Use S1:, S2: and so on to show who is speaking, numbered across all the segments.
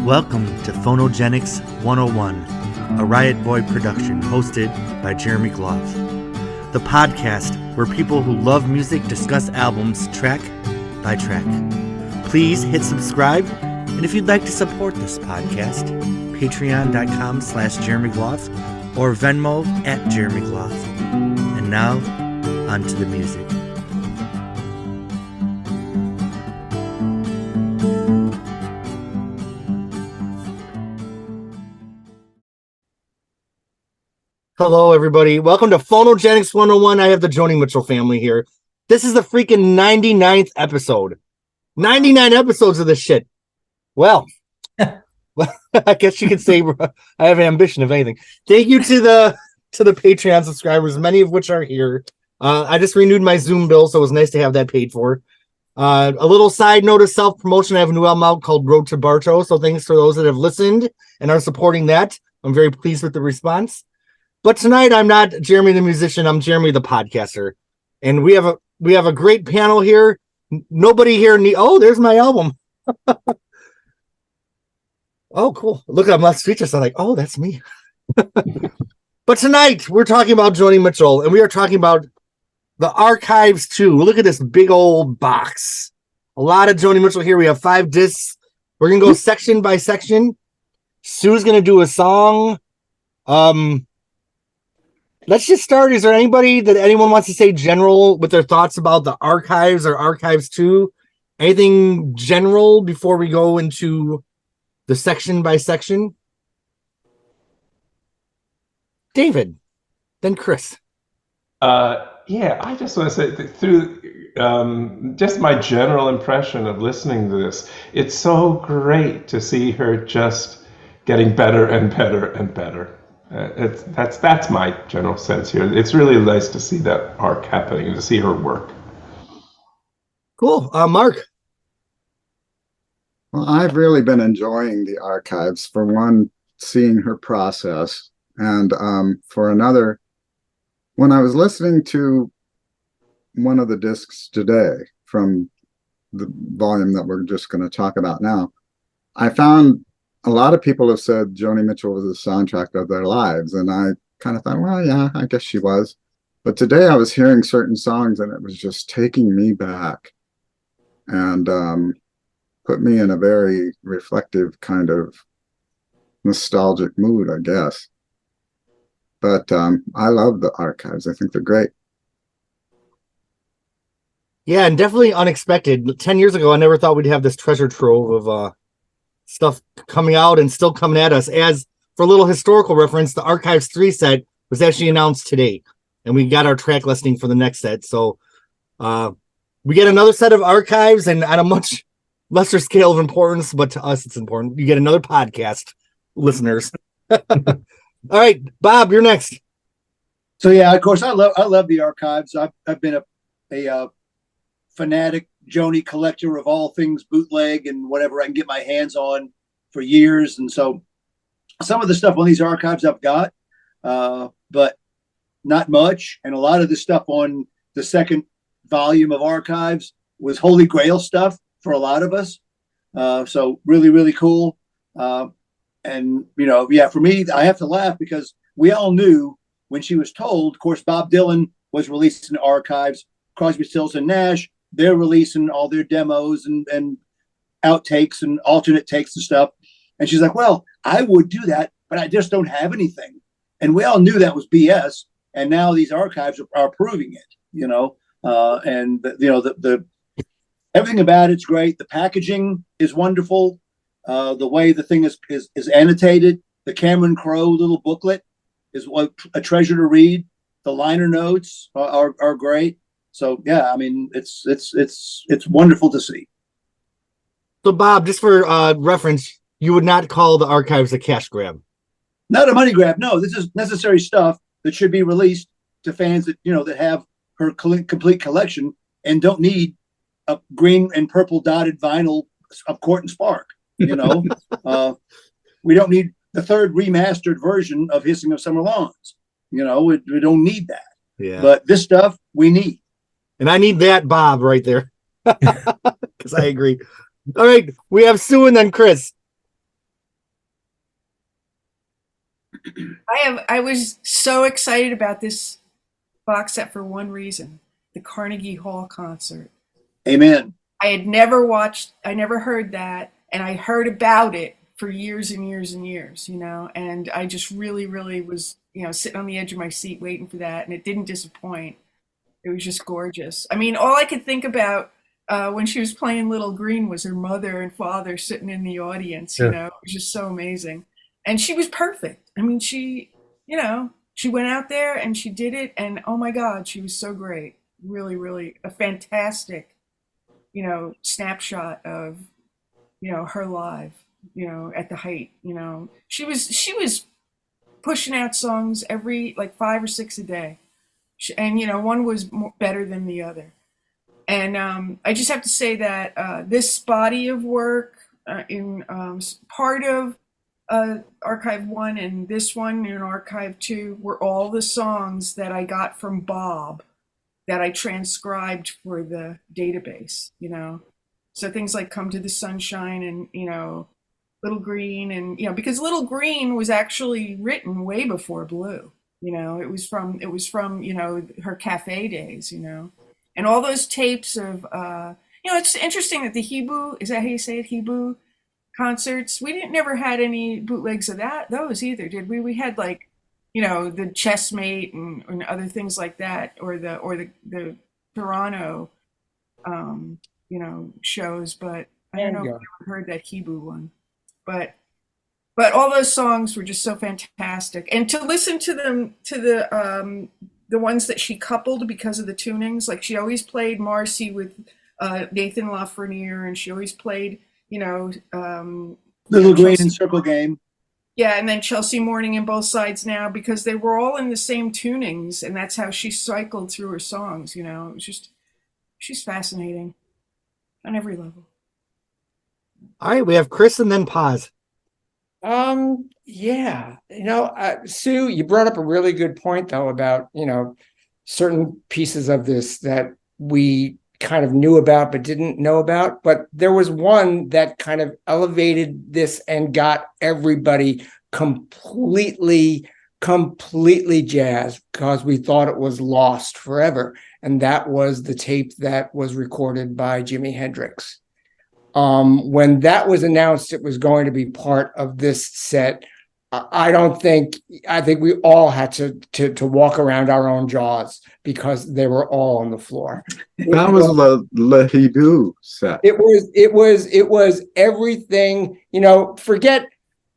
S1: Welcome to Phonogenics 101, a Riotboy production hosted by Jeremy Gloff. The podcast where people who love music discuss albums track by track. Please hit subscribe, and if you'd like to support this podcast, patreon.com/Jeremy Gloff or Venmo @Jeremy Gloff. And now, on to the music. Hello, everybody. Welcome to Phonogenics 101. I have the Joni Mitchell family here. This is the freaking 99th episode. 99 episodes of this shit. Well, I guess you could say I have ambition, if anything. Thank you to the Patreon subscribers, many of which are here. I just renewed my Zoom bill, so it was nice to have that paid for. A little side note of self-promotion. I have a new album out called Road to Bartow, so thanks for those that have listened and are supporting that. I'm very pleased with the response. But tonight, I'm not Jeremy the musician. I'm Jeremy the podcaster, and we have a great panel here. Nobody here oh, there's my album. Oh, cool! Look, I'm not speechless. I'm like, oh, that's me. But tonight, we're talking about Joni Mitchell, and we are talking about the Archives 2. Look at this big old box. A lot of Joni Mitchell here. We have 5 discs. We're gonna go section by section. Sue's gonna do a song. Let's just start. Is there anyone wants to say general with their thoughts about the Archives or Archives 2? Anything general before we go into the section by section? David, then Chris.
S2: Yeah, I just want to say through just my general impression of listening to this, it's so great to see her just getting better and better and better. That's my general sense here. It's really nice to see that arc happening and to see her work.
S1: Cool. Mark?
S3: Well, I've really been enjoying the Archives. For one, seeing her process, and for another, when I was listening to one of the discs today from the volume that we're just going to talk about now, I found a lot of people have said Joni Mitchell was the soundtrack of their lives, and I kind of thought, well, yeah, I guess she was. But today I was hearing certain songs, and it was just taking me back and put me in a very reflective kind of nostalgic mood, I guess. But I love the Archives. I think they're great.
S1: Yeah, and definitely unexpected. 10 years ago, I never thought we'd have this treasure trove of stuff coming out and still coming at us. As for a little historical reference, the Archives 3 set was actually announced today, and we got our track listing for the next set. So we get another set of Archives, and on a much lesser scale of importance, but to us it's important. You get another podcast, listeners. All right, Bob, you're next.
S4: So yeah, of course, I love the Archives. I've been a fanatic Joni collector of all things bootleg and whatever I can get my hands on for years. And so some of the stuff on these Archives I've got, but not much. And a lot of the stuff on the second volume of Archives was Holy Grail stuff for a lot of us. So really, really cool. And, for me, I have to laugh because we all knew when she was told. Of course, Bob Dylan was releasing Archives, Crosby, Stills, and Nash. They're releasing all their demos and outtakes and alternate takes and stuff. And she's like, well, I would do that, but I just don't have anything. And we all knew that was BS. And now these Archives are proving it, the everything about it's great. The packaging is wonderful. The way the thing is annotated, the Cameron Crowe little booklet is a treasure to read. The liner notes are great. So yeah, I mean, it's wonderful to see.
S1: So Bob, just for reference, you would not call the Archives a cash grab?
S4: Not a money grab. No, this is necessary stuff that should be released to fans that that have her complete collection and don't need a green and purple dotted vinyl of Court and Spark. We don't need the third remastered version of Hissing of Summer Lawns. We don't need that.
S1: Yeah.
S4: But this stuff we need.
S1: And I need that Bob right there. Because I agree. All right, we have Sue and then Chris.
S5: I was so excited about this box set for one reason: the Carnegie Hall concert.
S4: Amen.
S5: I never heard that, and I heard about it for years and years and years, and I just really, really was, sitting on the edge of my seat waiting for that, and it didn't disappoint. It was just gorgeous. I mean, all I could think about when she was playing Little Green was her mother and father sitting in the audience, it was just so amazing. And she was perfect. I mean, she went out there and she did it, and oh my God, she was so great. Really, really a fantastic, snapshot of, her live, at the height, she was pushing out songs every like 5 or 6 a day. And, one was better than the other. And I just have to say that this body of work in part of Archive 1 and this one in Archive 2 were all the songs that I got from Bob that I transcribed for the database, So things like Come to the Sunshine and, Little Green and, because Little Green was actually written way before Blue. It was from, her cafe days, and all those tapes of, it's interesting that the Hebrew, is that how you say it? Hebrew concerts. We didn't never had any bootlegs of those either, did we? We had like, the Chessmate and other things like that, or the Toronto, shows, but I don't know if you ever heard that Hebrew one, but all those songs were just so fantastic, and to listen to them, to the ones that she coupled because of the tunings, like she always played Marcy with Nathan Lafreniere, and she always played,
S4: Little Green and Circle Game.
S5: Yeah, and then Chelsea Morning and Both Sides Now, because they were all in the same tunings, and that's how she cycled through her songs. It was just, she's fascinating on every level.
S1: All right, we have Chris and then Paz.
S6: Yeah, Sue, you brought up a really good point though about, certain pieces of this that we kind of knew about but didn't know about, but there was one that kind of elevated this and got everybody completely jazzed because we thought it was lost forever, and that was the tape that was recorded by Jimi Hendrix. When that was announced, it was going to be part of this set. I think we all had to walk around our own jaws because they were all on the floor.
S3: That was Le Hibou set.
S6: It was everything, forget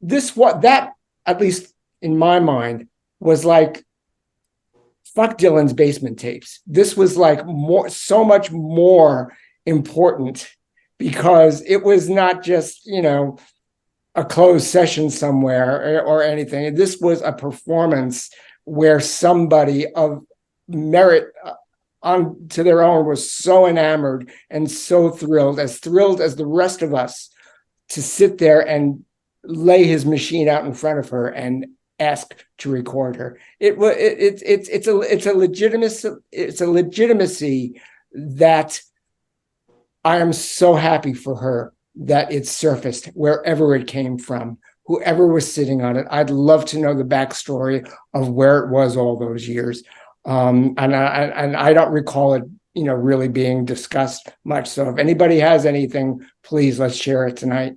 S6: this, what that, at least in my mind, was like fuck Dylan's basement tapes. This was like so much more important because it was not just, a closed session somewhere or anything. This was a performance where somebody of merit on to their own was so enamored and so thrilled as the rest of us, to sit there and lay his machine out in front of her and ask to record her. It's a legitimacy that I am so happy for her that it surfaced wherever it came from, whoever was sitting on it. I'd love to know the backstory of where it was all those years. And I don't recall it, really being discussed much. So if anybody has anything, please let's share it tonight.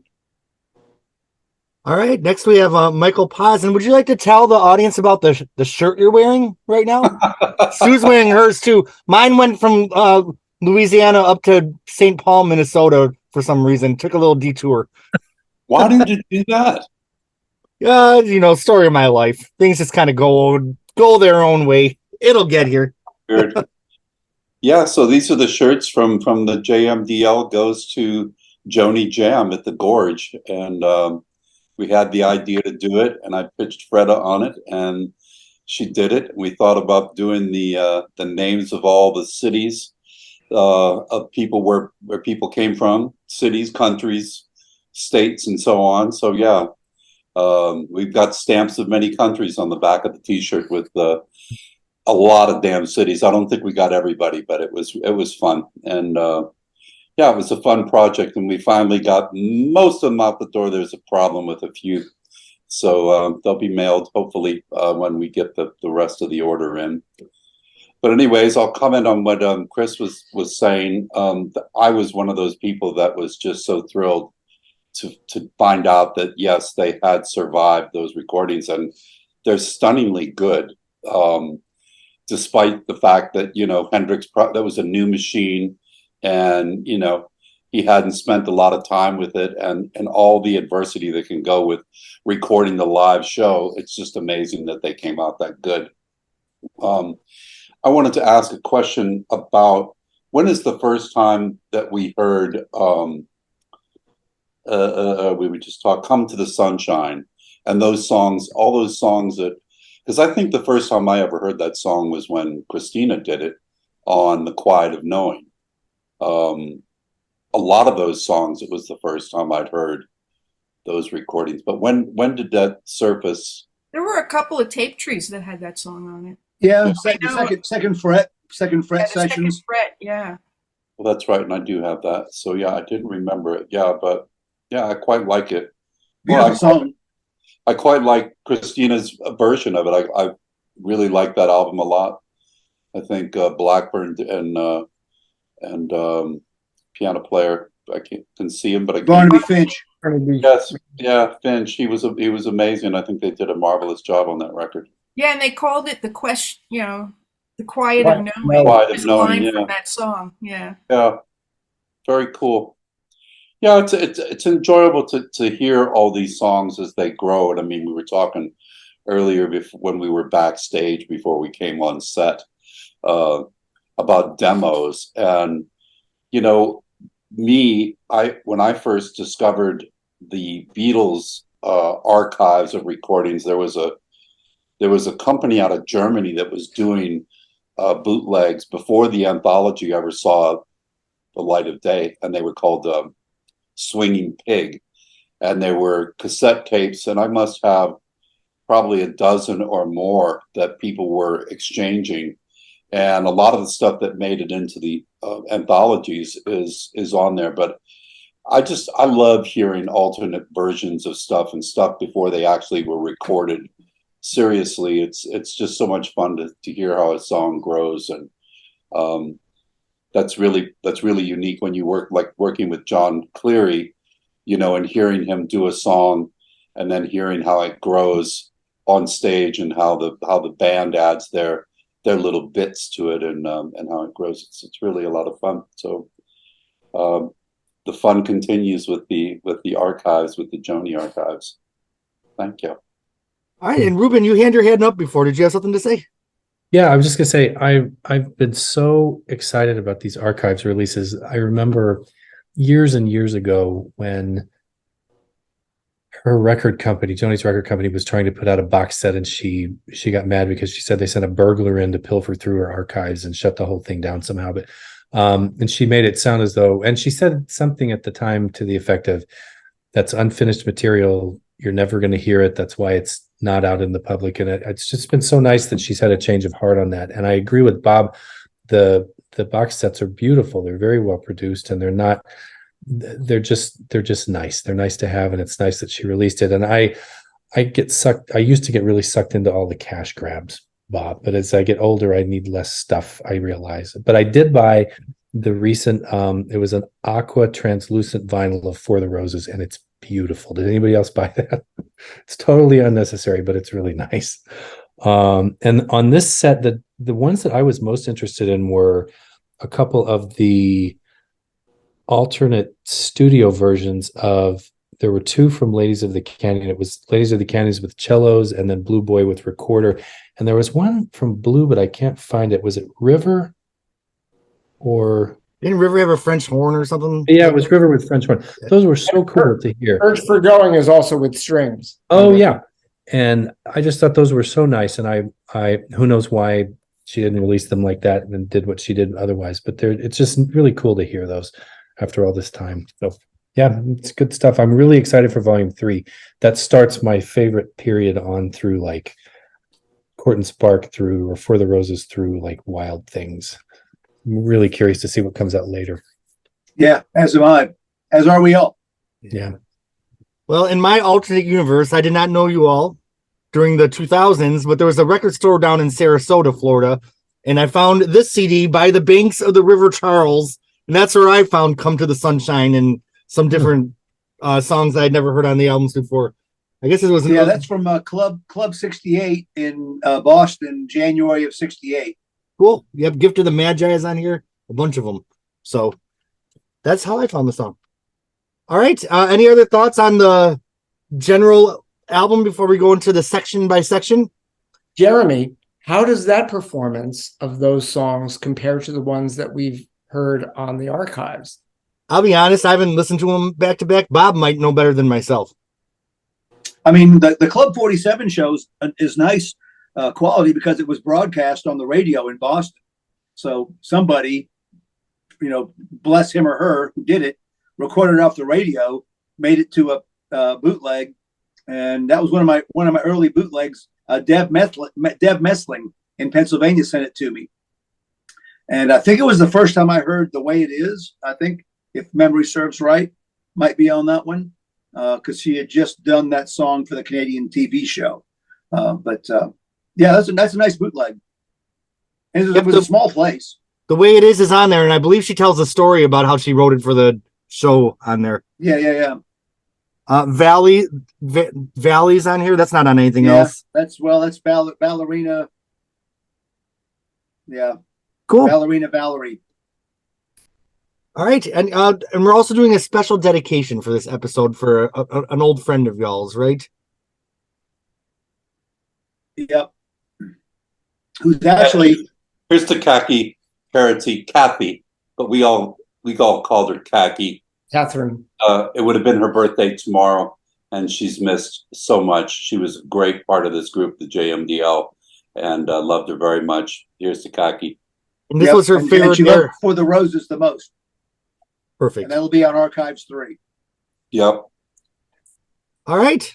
S1: All right, next we have Michael Paz. And would you like to tell the audience about the shirt you're wearing right now? Sue's wearing hers too. Mine went from Louisiana up to St. Paul, Minnesota for some reason. Took a little detour.
S7: Why did you do that?
S1: Story of my life. Things just kind of go their own way. It'll get here.
S7: Weird. Yeah, so these are the shirts from the JMDL Goes to Joni Jam at the Gorge. And we had the idea to do it, and I pitched Freda on it, and she did it. We thought about doing the names of all the cities of people where people came from, cities, countries, states, and so on. So yeah, we've got stamps of many countries on the back of the T-shirt with a lot of damn cities. I don't think we got everybody, but it was fun, and yeah, it was a fun project, and we finally got most of them out the door. There's a problem with a So they'll be mailed hopefully when we get the rest of the order in. But anyways, I'll comment on what Chris was saying. I was one of those people that was just so thrilled to find out that yes, they had survived those recordings, and they're stunningly good. Despite the fact that Hendrix, that was a new machine, and he hadn't spent a lot of time with it, and all the adversity that can go with recording the live show. It's just amazing that they came out that good. I wanted to ask a question about when is the first time that we heard we would just talk "Come to the Sunshine" and those songs, all those songs that, because I think the first time I ever heard that song was when Christina did it on "The Quiet of Knowing." A lot of those songs, it was the first time I'd heard those recordings. But when did that surface?
S5: There were a couple of tape trees that had that song on it.
S4: Yeah,
S5: know.
S4: second fret
S5: Yeah, the
S4: sessions.
S5: second fret, yeah.
S7: Well, that's right, and I do have that. So yeah, I didn't remember it. Yeah, but yeah, I quite like it.
S4: Beautiful song.
S7: I quite like Christina's version of it. I really like that album a lot. I think Blackburn and piano player, I can see him, but I can't.
S4: Barnaby Finch.
S7: Yes, yeah, Finch. He was amazing. I think they did a marvelous job on that record.
S5: Yeah, and they called it the question, the quiet of knowing.
S7: Quiet of
S5: There's a
S7: Knowing,
S5: line
S7: yeah.
S5: from that song. Yeah.
S7: Yeah, very cool. Yeah, it's enjoyable to hear all these songs as they grow. And I mean, we were talking earlier when we were backstage before we came on set about demos. And when I first discovered the Beatles archives of recordings, there was a company out of Germany that was doing bootlegs before the anthology ever saw the light of day, and they were called Swinging Pig, and they were cassette tapes, and I must have probably a dozen or more that people were exchanging, and a lot of the stuff that made it into the anthologies is on there. But I love hearing alternate versions of stuff and stuff before they actually were recorded. Seriously, it's just so much fun to hear how a song grows, and that's really unique when you working with John Cleary, and hearing him do a song and then hearing how it grows on stage and how the band adds their little bits to it, and how it grows. It's really a lot of fun. So the fun continues with the archives, with the Joni archives. Thank you.
S1: All right, and Ruben, you hand your hand up before. Did you have something to say?
S8: Yeah, I was just gonna say I've been so excited about these archives releases. I remember years and years ago when her record company, Joni's record company, was trying to put out a box set, and she got mad because she said they sent a burglar in to pilfer through her archives and shut the whole thing down somehow. But and she made it sound as though, and she said something at the time to the effect of, "That's unfinished material. You're never going to hear it. That's why it's not out in the public." And it's just been so nice that she's had a change of heart on that. And I agree with Bob. The box sets are beautiful. They're very well produced, and they're just nice. They're nice to have, and it's nice that she released it. And I used to get really sucked into all the cash grabs, Bob, but as I get older, I need less stuff, I realize. But I did buy the recent it was an aqua translucent vinyl of For the Roses, and it's beautiful. Did anybody else buy that? It's totally unnecessary, but it's really nice. And on this set, the ones that I was most interested in were a couple of the alternate studio versions of, there were two from Ladies of the Canyon. It was Ladies of the Canyons with cellos, and then Blue Boy with recorder. And there was one from Blue, but I can't find it. Was it River? Or
S1: didn't River have a French horn or something?
S8: Yeah, it was River with French horn. Those were so cool to hear.
S6: Urge for Going is also with strings.
S8: Oh yeah, and I just thought those were so nice. And I who knows why she didn't release them like that and did what she did otherwise. But it's just really cool to hear those after all this time. So yeah, it's good stuff. I'm really excited for Volume 3. That starts my favorite period on through like Court and Spark through, or For the Roses through, like Wild Things. I'm really curious to see what comes out later.
S4: Yeah, as am I. As are we all.
S8: Yeah.
S1: Well, in my alternate universe, I did not know you all during the 2000s, but there was a record store down in Sarasota, Florida, and I found this CD by the banks of the River Charles, and that's where I found "Come to the Sunshine" and some different songs I had never heard on the albums before. I guess it was
S4: that's from Club 68 in Boston, January of '68.
S1: Cool. You have "Gift of the Magi" is on here, a bunch of them. So that's how I found the song. All right. Any other thoughts on the general album before we go into the section by section?
S6: Jeremy, how does that performance of those songs compare to the ones that we've heard on the archives?
S1: I'll be honest, I haven't listened to them back to back. Bob might know better than myself.
S4: I mean, the Club 47 shows is nice quality because it was broadcast on the radio in Boston. So somebody, bless him or her, who did it, recorded it off the radio, made it to a bootleg, and that was one of my early bootlegs. Deb Messling in Pennsylvania sent it to me, and I think it was the first time I heard "The Way It Is." I think, if memory serves right, might be on that one because she had just done that song for the Canadian TV show. Yeah, that's a nice bootleg. And it was a small place.
S1: "The Way It Is" on there, and I believe she tells a story about how she wrote it for the show on there.
S4: Yeah.
S1: Valley's on here. That's not on anything else.
S4: That's Ballerina. Yeah.
S1: Cool.
S4: Ballerina Valerie.
S1: All right, and we're also doing a special dedication for this episode for an old friend of y'all's, right?
S4: Yep. Who's actually
S7: Here's to Kathy, but we all called her Khaki.
S6: Catherine.
S7: It would have been her birthday tomorrow, and she's missed so much. She was a great part of this group, the JMDL, and loved her very much. Here's to Khaki.
S1: And this was her favorite.
S4: And she loved For the Roses the most.
S1: Perfect.
S4: And that'll be on Archives 3.
S7: Yep.
S1: All right.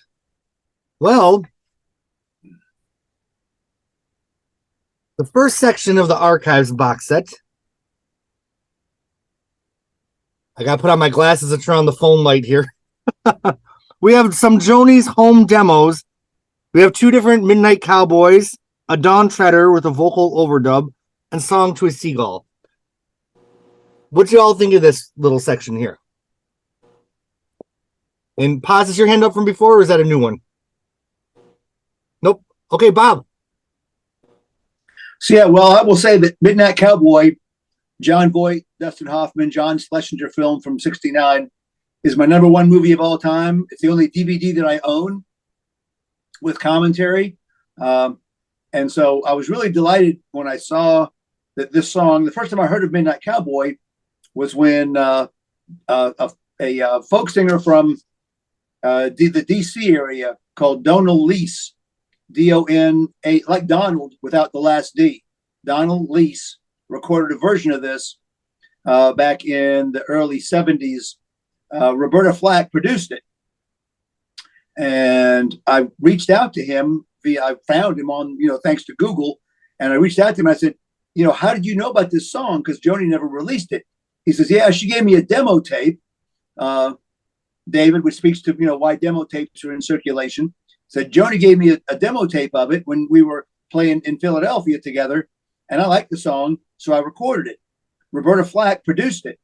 S1: Well, the first section of the Archives box set. I got to put on my glasses to turn on the phone light here. We have some Joni's home demos. We have 2 different Midnight Cowboys, a Dawn Treader with a vocal overdub, and Song to a Seagull. What do y'all think of this little section here? And Paz, is your hand up from before, or is that a new one? Nope. Okay, Bob.
S4: So, yeah, well, I will say that Midnight Cowboy, John Voight, Dustin Hoffman, John Schlesinger film from '69 is my number 1 movie of all time. It's the only DVD that I own with commentary. And so I was really delighted when I saw that this song, the first time I heard of Midnight Cowboy was when a folk singer from the DC area called Donald Lease, D-O-N-A, like Donald without the last D. Donald Lease recorded a version of this back in the early 70s. Roberta Flack produced it. And I reached out to him I found him on, thanks to Google. And I reached out to him. I said, how did you know about this song? Because Joni never released it. He says, yeah, she gave me a demo tape, David, which speaks to, why demo tapes are in circulation. Said Joni gave me a demo tape of it when we were playing in Philadelphia together. And I liked the song, so I recorded it. Roberta Flack produced it.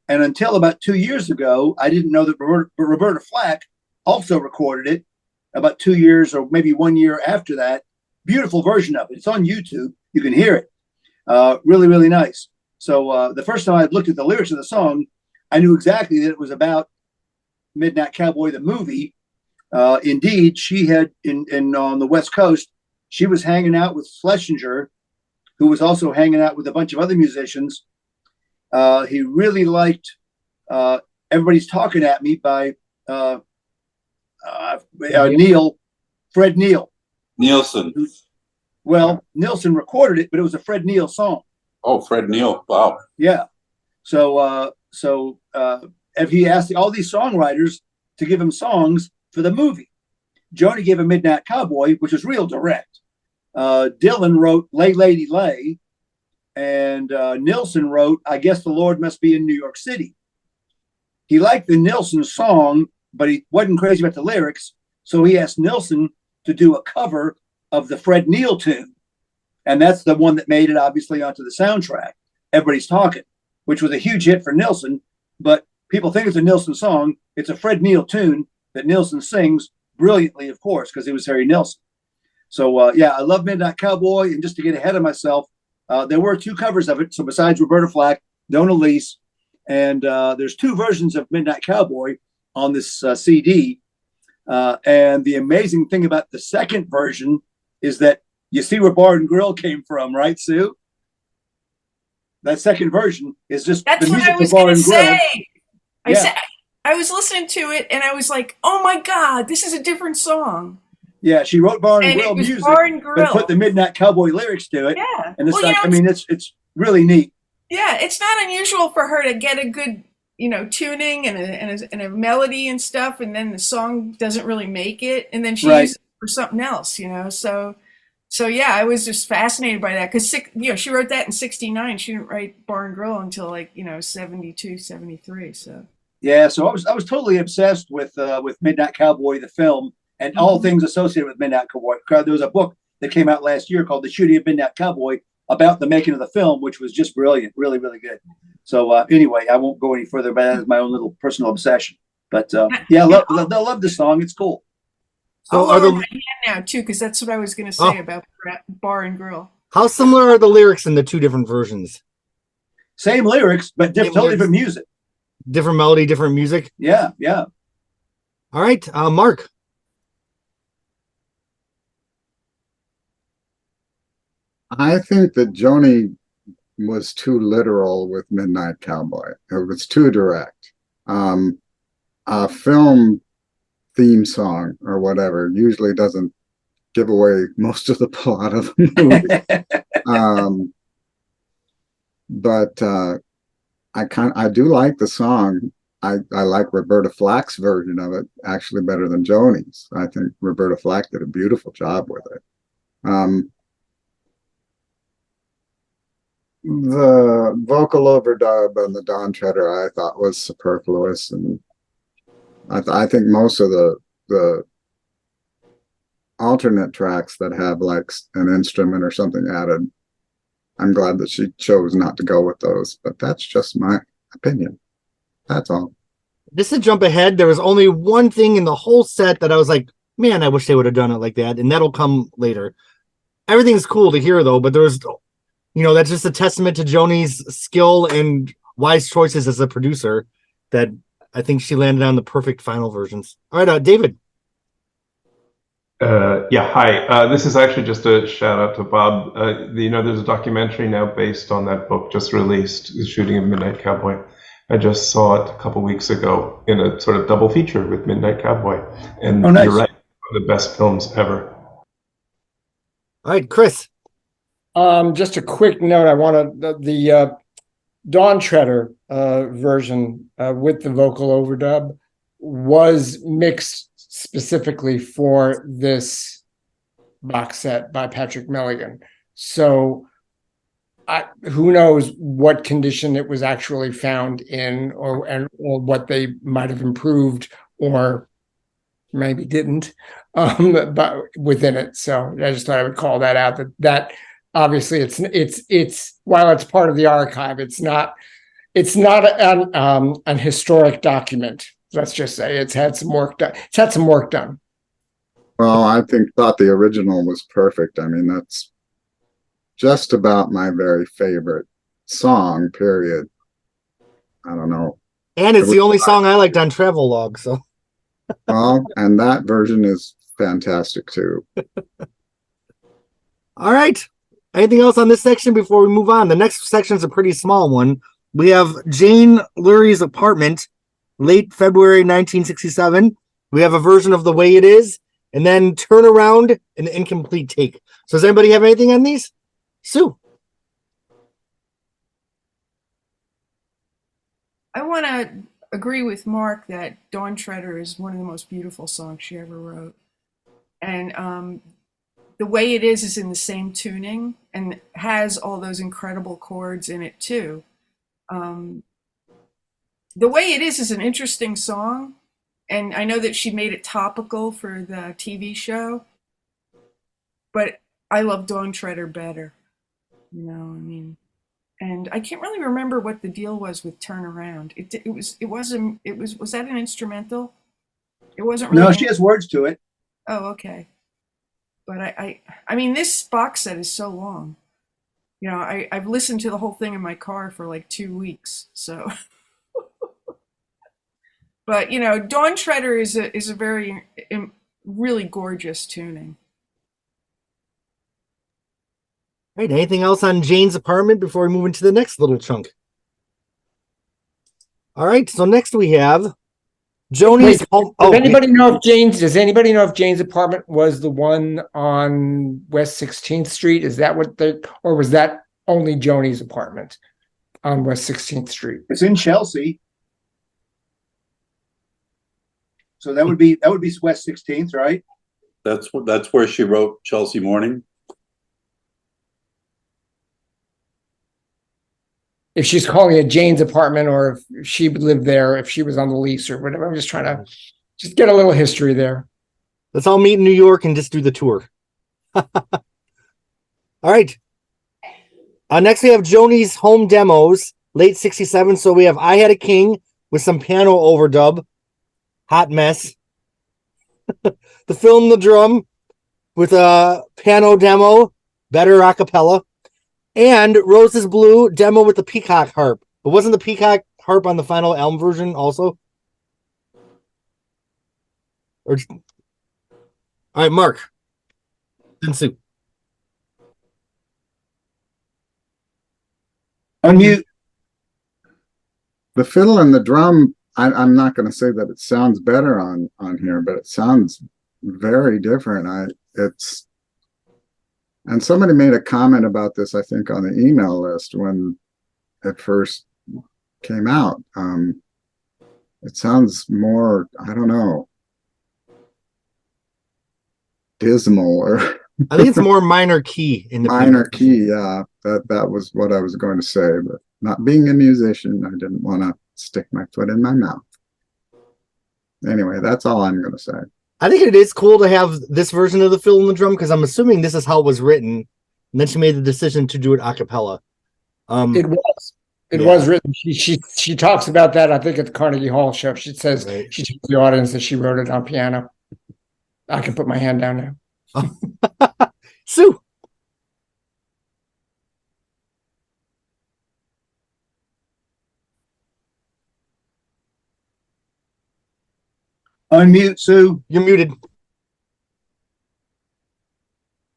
S4: And until about 2 years ago, I didn't know that Roberta Flack also recorded it about 2 years or maybe 1 year after that. Beautiful version of it. It's on YouTube. You can hear it. Really, really nice. So the first time I looked at the lyrics of the song, I knew exactly that it was about Midnight Cowboy, the movie. Indeed, she had on the West Coast, she was hanging out with Schlesinger, who was also hanging out with a bunch of other musicians. He really liked Everybody's Talking at Me by Fred Neil.
S7: Nielsen.
S4: Well, Nilsson recorded it, but it was a Fred Neil song.
S7: Oh, Fred Neil. Wow.
S4: Yeah. So if he asked all these songwriters to give him songs for the movie, Joni gave him Midnight Cowboy, which was real direct. Dylan wrote Lay Lady Lay, and Nilsson wrote I Guess the Lord Must Be in New York City. He liked the Nilsson song but he wasn't crazy about the lyrics. So he asked Nilsson to do a cover of the Fred Neil tune. And that's the one that made it obviously onto the soundtrack. Everybody's Talking, which was a huge hit for Nilsson, but people think it's a Nilsson song. It's a Fred Neil tune that Nilsson sings brilliantly, of course, because he was Harry Nilsson. So yeah, I love Midnight Cowboy. And just to get ahead of myself, there were 2 covers of it. So besides Roberta Flack, Donna Leese, and there's 2 versions of Midnight Cowboy on this CD. And the amazing thing about the second version is that you see where Bar and Grill came from, right, Sue? That second version is just
S5: That's
S4: the
S5: what
S4: music
S5: I was
S4: for Bar
S5: going to
S4: and Grill.
S5: say. I was listening to it and I was like, oh my God, this is a different song.
S4: Yeah, she wrote Bar and
S5: And
S4: Grill
S5: it was
S4: music,
S5: Bar and
S4: but
S5: Grill.
S4: put the Midnight Cowboy lyrics to it.
S5: Yeah.
S4: And it's
S5: Well,
S4: like, I mean, it's really neat.
S5: Yeah, it's not unusual for her to get a good, tuning and a melody and stuff, and then the song doesn't really make it, and then she
S4: Right.
S5: uses it for something else, So yeah, I was just fascinated by that because she wrote that in '69. She didn't write Bar and Grill until 72, 73. So
S4: Yeah, so I was totally obsessed with Midnight Cowboy, the film, and all things associated with Midnight Cowboy. There was a book that came out last year called The Shooting of Midnight Cowboy about the making of the film, which was just brilliant, really, really good. So anyway, I won't go any further, but that is my own little personal obsession. But yeah, I love the song. It's cool.
S5: So I'll lower my hand now too, because that's what I was going to say about Bar and Grill.
S1: How similar are the lyrics in the 2 different versions?
S4: Same lyrics, but totally different music.
S1: Different melody, different music.
S4: Yeah, yeah.
S1: All right, Mark.
S3: I think that Joni was too literal with Midnight Cowboy. It was too direct. A film theme song or whatever usually doesn't give away most of the plot of the movie. But I do like the song. I like Roberta Flack's version of it actually better than Joni's. I think Roberta Flack did a beautiful job with it. The vocal overdub on the Dawn Treader I thought was superfluous, and I think most of the alternate tracks that have like an instrument or something added, I'm glad that she chose not to go with those, but that's just my opinion. That's all.
S1: Just to jump ahead, there was only one thing in the whole set that I was like, man, I wish they would have done it like that, and that'll come later. Everything's cool to hear though, but there was, that's just a testament to Joni's skill and wise choices as a producer that I think she landed on the perfect final versions. All right, David.
S2: Yeah, hi. This is actually just a shout out to Bob. There's a documentary now based on that book just released, The Shooting of Midnight Cowboy. I just saw it a couple weeks ago in a sort of double feature with Midnight Cowboy. And
S4: nice.
S2: You're right, one of the best films ever.
S1: All right, Chris.
S6: Just a quick note. I wanted the Dawn Treader version with the vocal overdub was mixed specifically for this box set by Patrick Milligan. So who knows what condition it was actually found in, or what they might have improved or maybe didn't, but within it. So I just thought I would call that out. That obviously it's while it's part of the archive, it's not an historic document. Let's just say it's had some work done. It's had some work done.
S3: Well, I thought the original was perfect. I mean, that's just about my very favorite song, period. I don't know.
S1: And it's the only song I liked on Travelogue, so.
S3: Well, and that version is fantastic too.
S1: All right. Anything else on this section before we move on? The next section is a pretty small one. We have Jane Lurie's Apartment, late February 1967. We have a version of The Way It Is, and then Turn Around, an incomplete take. So does anybody have anything on these? Sue.
S5: I want to agree with Mark that Dawn Treader is one of the most beautiful songs she ever wrote. And The Way It Is in the same tuning and has all those incredible chords in it too. The Way It Is an interesting song and I know that she made it topical for the TV show, but I love Dawn Treader better. You know, I mean, and I can't really remember what the deal was with Turn Around. Was that an instrumental? It wasn't really.
S4: No, she has words to it.
S5: Oh, okay. But I mean, this box set is so long. You know, I've listened to the whole thing in my car for like 2 weeks. So, but you know, Dawn Treader is a very really gorgeous tuning.
S1: Right. Anything else on Jane's apartment before we move into the next little chunk? All right. So next we have Joni's home.
S6: Does anybody know if Jane's apartment was the one on West 16th Street? Is that or was that only Joni's apartment on West 16th Street?
S4: It's in Chelsea. So that would be West 16th, right?
S7: That's where she wrote Chelsea Morning.
S6: If she's calling it Jane's apartment, or if she would live there, if she was on the lease or whatever. I'm just trying to get a little history there.
S1: Let's all meet in New York and just do the tour. All right. Next we have Joni's home demos, late 67. So we have I Had a King with some piano overdub. Hot mess. The Film the Drum with a piano demo, better a cappella. And Roses Blue demo with the peacock harp. But wasn't the peacock harp on the final album version also? All right, Mark. Sue.
S4: Unmute.
S3: The fiddle and the drum, I'm not going to say that it sounds better on here, but it sounds very different. And somebody made a comment about this, I think, on the email list when it first came out. It sounds more, I don't know, dismal, or
S1: I think it's more minor key in the
S3: minor key. Yeah, that was what I was going to say. But not being a musician, I didn't want to stick my foot in my mouth. Anyway, that's all I'm going to say.
S1: I think it is cool to have this version of the fiddle and the drum because I'm assuming this is how it was written, and then she made the decision to do it a cappella.
S6: It was written. She talks about that, I think, at the Carnegie Hall show. She says she told the audience that she wrote it on piano. I can put my hand down now.
S1: Sue.
S4: Unmute, Sue.
S1: You're muted.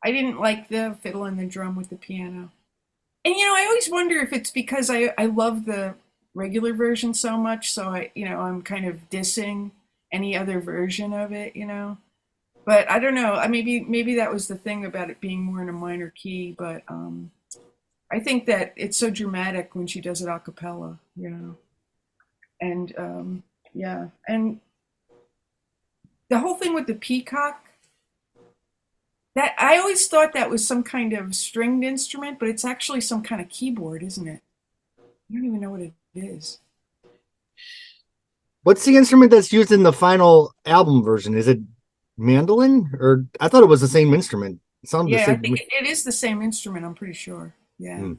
S5: I didn't like the fiddle and the drum with the piano. And, you know, I always wonder if it's because I love the regular version so much. So I'm kind of dissing any other version of it, you know. But I don't know. Maybe that was the thing about it being more in a minor key. But I think that it's so dramatic when she does it a cappella, you know. And yeah, and the whole thing with the peacock. That I always thought that was some kind of stringed instrument, but it's actually some kind of keyboard, isn't it? I don't even know what it is.
S1: What's the instrument that's used in the final album version? Is it mandolin? Or I thought it was the same instrument. It sounded the same.
S5: I think it is the same instrument, I'm pretty sure. Yeah.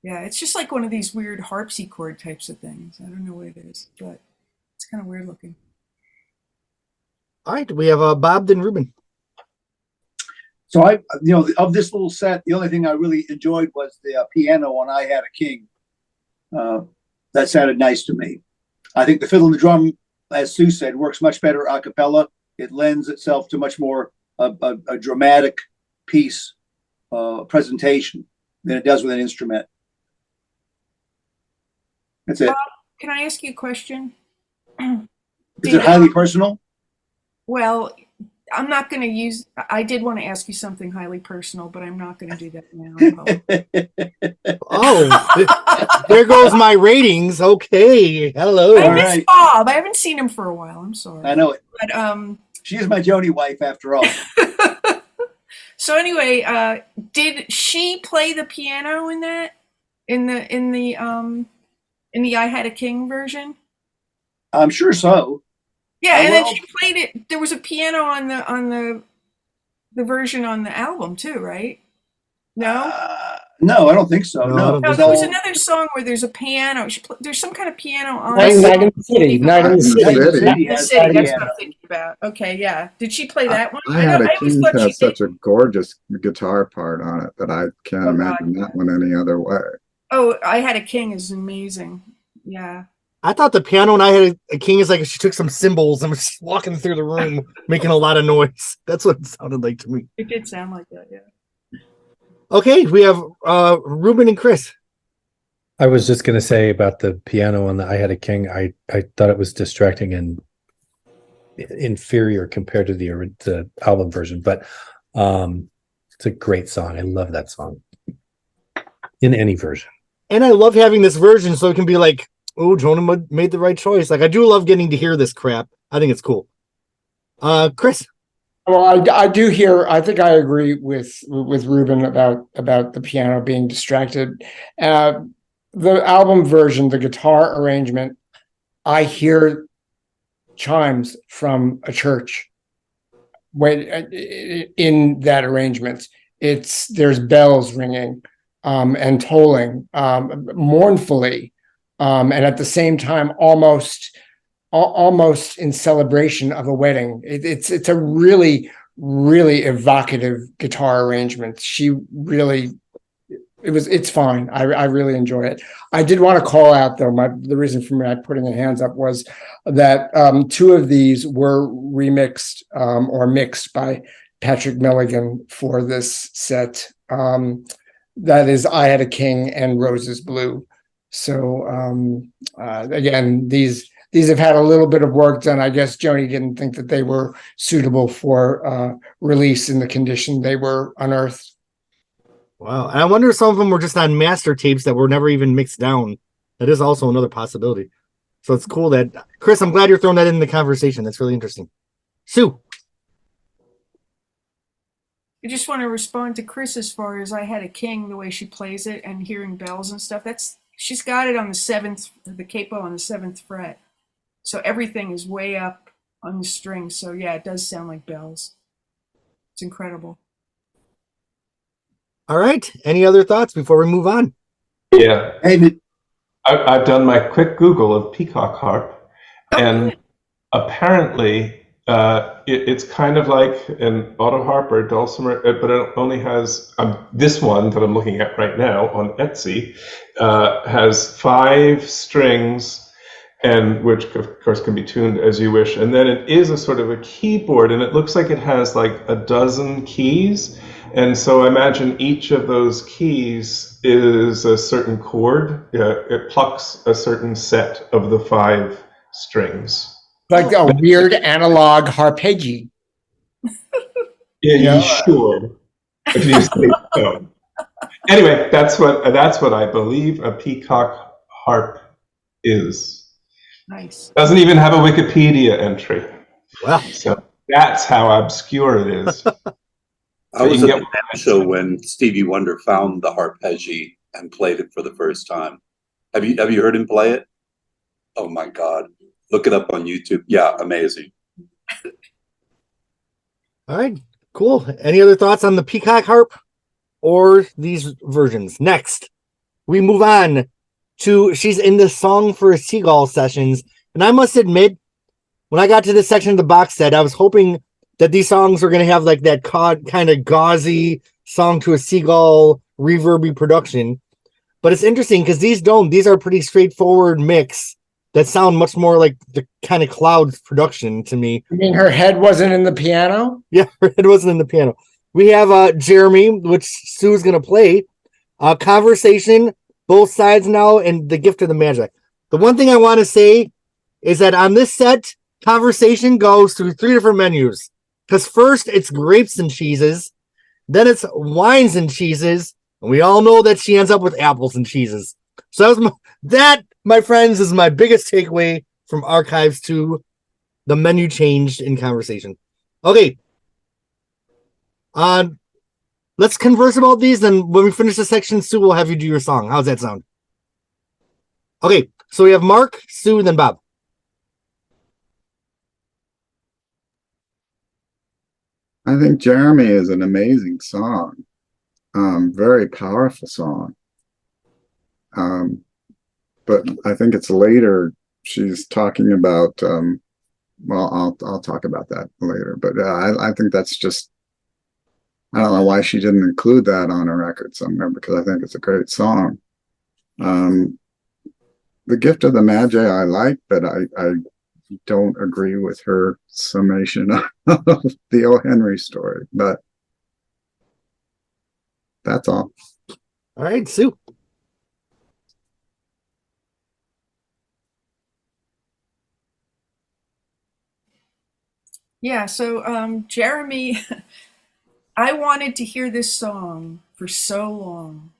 S5: Yeah, it's just like one of these weird harpsichord types of things. I don't know what it is, but it's kind of weird looking.
S1: All right, we have Bob then Ruben.
S4: So of this little set, the only thing I really enjoyed was the piano on I Had a King. That sounded nice to me. I think the fiddle and the drum, as Sue said, works much better a cappella. It lends itself to much more a dramatic piece presentation than it does with an instrument. That's it.
S5: Can I ask you a question?
S4: Is it highly personal?
S5: Well, I'm not going to use. I did want to ask you something highly personal, but I'm not going to do that now.
S1: Oh, there goes my ratings. Okay, hello.
S5: I miss Bob. I haven't seen him for a while. I'm sorry.
S4: I know it.
S5: But
S4: she is my Joni wife after all.
S5: So anyway, did she play the piano in that? In the I Had a King version?
S4: I'm sure so.
S5: Yeah, and then
S4: well,
S5: she played it. There was a piano on the version on the album too, right? No,
S4: no, I don't think so.
S1: No, I
S4: No,
S1: don't
S4: it
S5: no.
S4: was
S1: think
S5: There was
S1: so.
S4: all
S5: another song where there's a piano. There's some kind of piano on
S6: Night,
S5: the
S6: Night
S5: song.
S6: in the City. Night in
S3: Night
S6: the
S3: in the
S6: City.
S3: City.
S4: City
S5: The
S4: has
S5: city. That's
S4: piano.
S5: what I'm thinking about. Okay, yeah. Did she play
S3: I,
S5: that one?
S3: I Had a
S5: I always
S3: King
S5: thought she
S3: has
S5: did.
S3: such a gorgeous guitar part on it that I can't
S5: Oh God,
S3: imagine
S5: yeah.
S3: that one any other way.
S5: Oh, I Had a King is amazing. Yeah.
S1: I thought the piano and I Had a King is like she took some cymbals and was just walking through the room making a lot of noise. That's what it sounded like to me.
S5: It did sound like that, yeah.
S1: Okay, we have Ruben and Chris.
S8: I was just going to say about the piano on the I Had a King. I thought it was distracting and inferior compared to the album version, but it's a great song. I love that song in any version.
S1: And I love having this version so it can be like, oh, Joni made the right choice. Like I do love getting to hear this crap. I think it's cool. Chris.
S6: Well, I do hear. I think I agree with Ruben about the piano being distracted. The album version, the guitar arrangement, I hear chimes from a church. When in that arrangement, there's bells ringing and tolling mournfully, and at the same time, almost in celebration of a wedding. It's a really, really evocative guitar arrangement. It's fine. I really enjoy it. I did want to call out though, the reason for me putting the hands up was that two of these were remixed or mixed by Patrick Milligan for this set. That is I Had a King and Roses Blue. So again, these have had a little bit of work done. I guess Joni didn't think that they were suitable for release in the condition they were unearthed.
S1: Wow. And I wonder if some of them were just on master tapes that were never even mixed down. That is also another possibility. So it's cool that Chris, I'm glad you're throwing that in the conversation. That's really interesting. Sue.
S5: I just want to respond to Chris as far as I Had a King, the way she plays it and hearing bells and stuff. She's got it on the capo on the 7th fret. So everything is way up on the string. So yeah, it does sound like bells. It's incredible.
S1: All right. Any other thoughts before we move on?
S2: Yeah.
S4: Hey,
S2: I've done my quick Google of peacock harp,
S5: Oh,
S2: and
S5: good.
S2: apparently it's kind of like an auto harp or a dulcimer, but it only has this one that I'm looking at right now on Etsy has 5 strings, and which of course can be tuned as you wish, and then it is a sort of a keyboard, and it looks like it has like a dozen keys. And so I imagine each of those keys is a certain chord. It plucks a certain set of the 5 strings.
S6: Like a weird analog harpeggi.
S2: Yeah, sure. If you say so. Anyway, that's what I believe a peacock harp is.
S5: Nice.
S2: Doesn't even have a Wikipedia entry.
S1: Wow.
S2: So that's how obscure it is.
S7: I was at the show when Stevie Wonder found the harpeggi and played it for the first time. Have you heard him play it? Oh my God. Look it up on YouTube. Yeah, amazing.
S1: All right. Cool. Any other thoughts on the peacock harp or these versions? Next, we move on to She's in the Song for a Seagull sessions. And I must admit, when I got to this section of the box set, I was hoping that these songs were going to have like that kind of gauzy song to a seagull reverby production. But it's interesting because these are a pretty straightforward mix that sound much more like the kind of Clouds production to me.
S6: I mean, her head wasn't in the piano?
S1: Yeah, it wasn't in the piano. We have Jeremy, which Sue's going to play, Conversation, Both Sides Now, and The Gift of the Magic. The one thing I want to say is that on this set, Conversation goes through 3 different menus. Because first it's grapes and cheeses, then it's wines and cheeses, and we all know that she ends up with apples and cheeses. So that, my friends, is my biggest takeaway from Archives 2, the menu changed in Conversation. Okay. Let's converse about these, and when we finish the section, Sue will have you do your song. How's that sound? Okay, so we have Mark, Sue, and then Bob.
S3: I think Jeremy is an amazing song. Very powerful song. But I think it's later she's talking about well, I'll talk about that later. But I think that's just, I don't know why she didn't include that on a record somewhere, because I think it's a great song. The Gift of the Magi I like, but I don't agree with her summation of the O. Henry story. But that's all.
S1: All right, Sue.
S5: Yeah, so Jeremy, I wanted to hear this song for so long.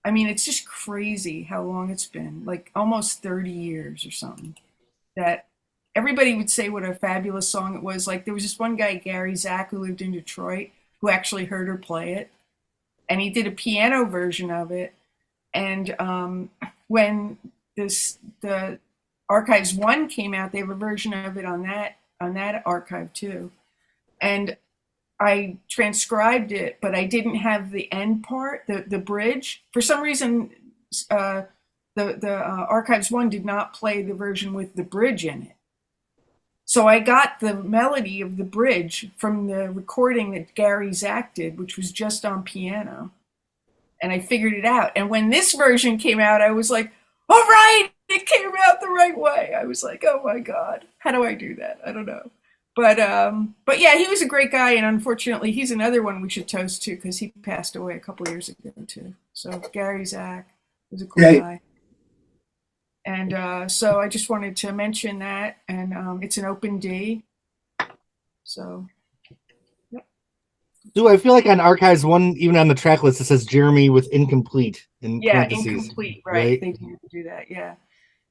S5: I mean, it's just crazy how long it's been, like almost 30 years or something. That everybody would say what a fabulous song it was. Like there was this one guy, Gary Zach, who lived in Detroit, who actually heard her play it, and he did a piano version of it. And when the Archives 1 came out, they have a version of it on that archive too. And I transcribed it, but I didn't have the end part, the bridge. For some reason, the Archives 1 did not play the version with the bridge in it. So I got the melody of the bridge from the recording that Gary Zach did, which was just on piano. And I figured it out. And when this version came out, I was like, all right, it came out the right way. I was like, oh my God, how do I do that? I don't know. But yeah, he was a great guy, and unfortunately, he's another one we should toast to because he passed away a couple years ago too. So Gary Zach was a cool guy, and so I just wanted to mention that, and it's an open D. So, yep.
S1: Do I feel like on Archives 1, even on the track list, it says Jeremy with incomplete in parentheses.
S5: Incomplete, right? They do that,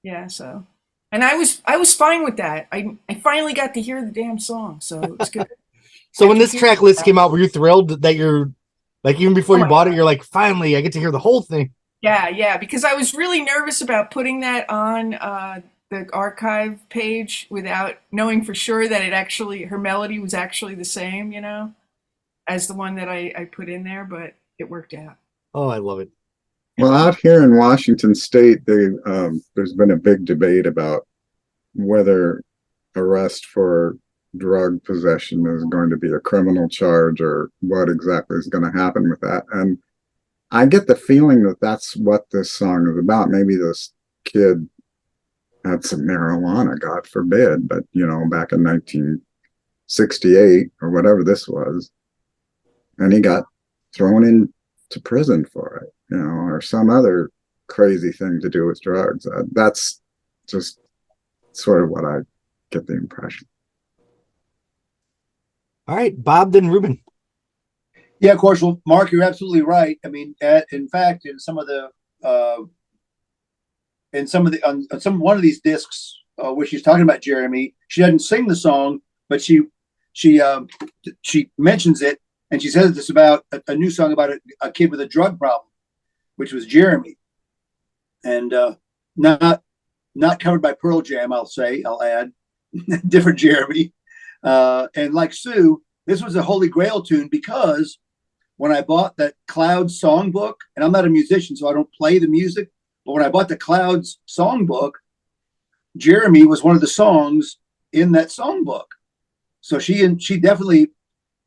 S5: yeah. So. And I was fine with that. I finally got to hear the damn song, so it's good.
S1: So when this track list came out, were you thrilled that you're like, even before you bought it, you're like, finally, I get to hear the whole thing?
S5: Yeah, because I was really nervous about putting that on the archive page without knowing for sure that her melody was actually the same, as the one that I put in there, but it worked out.
S1: Oh, I love it.
S3: Well, out here in Washington State, there's been a big debate about whether arrest for drug possession is going to be a criminal charge or what exactly is going to happen with that. And I get the feeling that that's what this song is about. Maybe this kid had some marijuana, God forbid, but back in 1968 or whatever this was, and he got thrown into prison for it. Or some other crazy thing to do with drugs. That's just sort of what I get the impression.
S1: All right, Bob, then Ruben.
S4: Yeah, of course. Well, Mark, you're absolutely right. I mean, in fact, in some of the on one of these discs, where she's talking about Jeremy, she doesn't sing the song, but she mentions it, and she says it's about a new song about a kid with a drug problem, which was Jeremy, and not covered by Pearl Jam. I'll add, different Jeremy. And like Sue, this was a Holy Grail tune because when I bought that Clouds songbook, and I'm not a musician, so I don't play the music, but when I bought the Clouds songbook, Jeremy was one of the songs in that songbook. So she definitely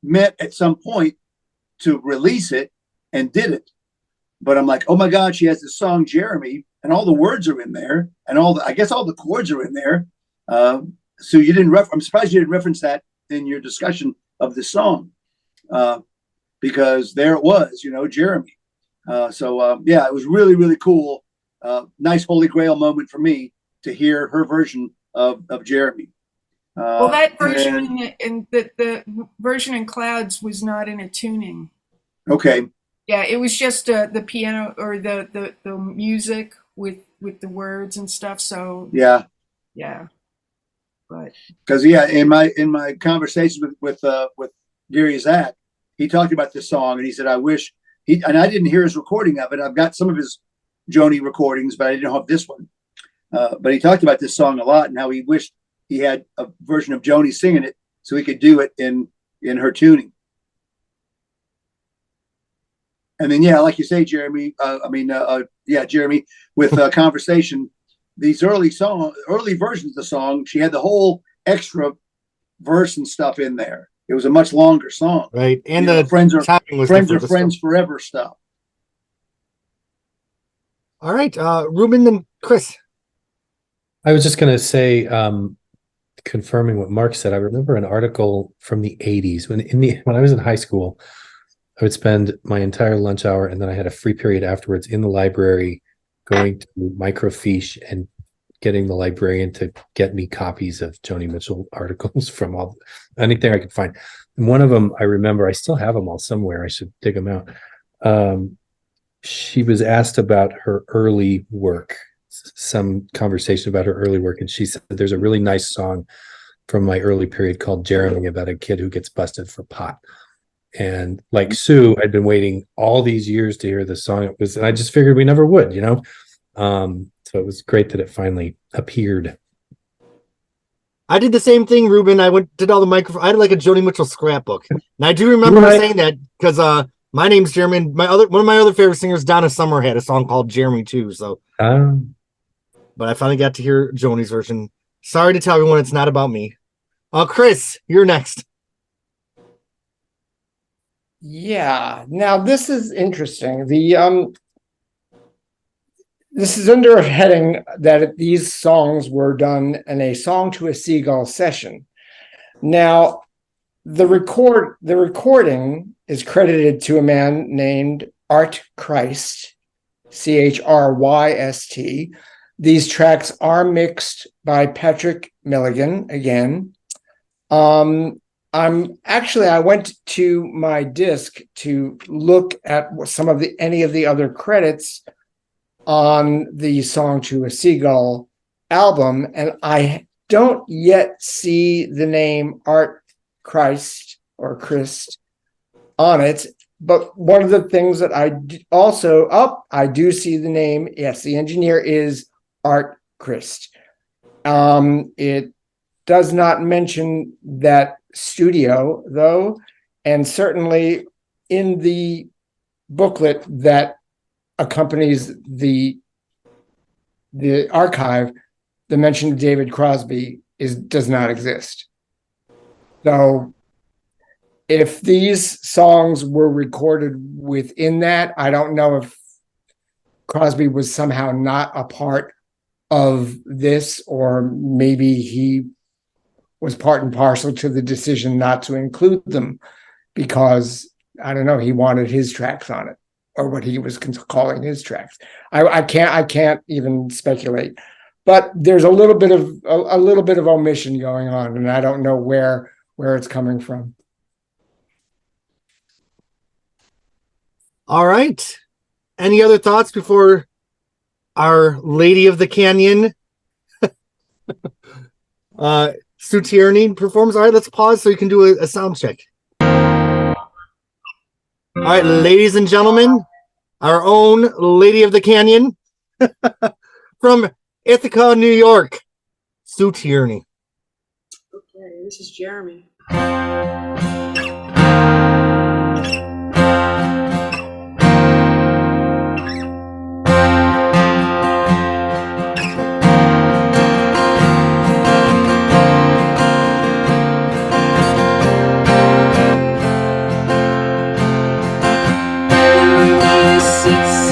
S4: met at some point to release it and did it. But I'm like, oh my God, she has this song Jeremy, and all the words are in there, and I guess all the chords are in there. So you didn't I'm surprised you didn't reference that in your discussion of the song, because there it was, Jeremy. Yeah, it was really, really cool. Nice Holy Grail moment for me to hear her version of Jeremy.
S5: Well, that version in the version in Clouds was not in a tuning.
S4: Okay.
S5: Yeah, it was just the piano or the music with the words and stuff. So yeah, but
S4: because in my conversation with Gary Zach, he talked about this song and he said, I wish and I didn't hear his recording of it. I've got some of his Joni recordings, but I didn't have this one. But he talked about this song a lot and how he wished he had a version of Joni singing it so he could do it in in her tuning. And then, yeah, like you say, Jeremy, Jeremy, with Conversation, these early versions of the song, she had the whole extra verse and stuff in there. It was a much longer song.
S1: Right. And
S4: the
S1: friends are
S4: friends forever stuff.
S1: All right. Ruben and Chris.
S8: I was just going to say, confirming what Mark said, I remember an article from the 80s when I was in high school. I would spend my entire lunch hour, and then I had a free period afterwards in the library, going to microfiche and getting the librarian to get me copies of Joni Mitchell articles from anything I could find. And one of them, I remember, I still have them all somewhere. I should dig them out. She was asked about her early work, some conversation about her early work, and she said, there's a really nice song from my early period called Jeremy, about a kid who gets busted for pot. And like Sue, I'd been waiting all these years to hear the song. And I just figured we never would, you know? So it was great that it finally appeared.
S1: I did the same thing, Ruben. Did all the microphone. I had like a Joni Mitchell scrapbook. And I do remember saying that because my name's Jeremy, and one of my other favorite singers, Donna Summer, had a song called Jeremy too. So but I finally got to hear Joni's version. Sorry to tell everyone it's not about me. Chris, you're next.
S6: Yeah. Now this is interesting. This is under a heading that these songs were done in a Song to a Seagull session. Now, the recording is credited to a man named Art Christ, Chryst. These tracks are mixed by Patrick Milligan again. I went to my disc to look at any of the other credits on the Song to a Seagull album, and I don't yet see the name Art Christ or Christ on it. But one of the things that I do see the name. Yes, the engineer is Art Christ. It does not mention that studio though, and certainly in the booklet that accompanies the archive, the mention of David Crosby does not exist. So if these songs were recorded within that, I don't know if Crosby was somehow not a part of this, or maybe he was part and parcel to the decision not to include them because, I don't know, he wanted his tracks on it, or what he was calling his tracks. I can't even speculate, but there's a little bit of omission going on, and I don't know where it's coming from.
S1: All right. Any other thoughts before our Lady of the Canyon, Sue Tierney, performs? All right, let's pause so you can do a sound check. All right, ladies and gentlemen, our own Lady of the Canyon from Ithaca, New York, Sue Tierney.
S5: Okay, this is Jeremy.
S9: Thank you.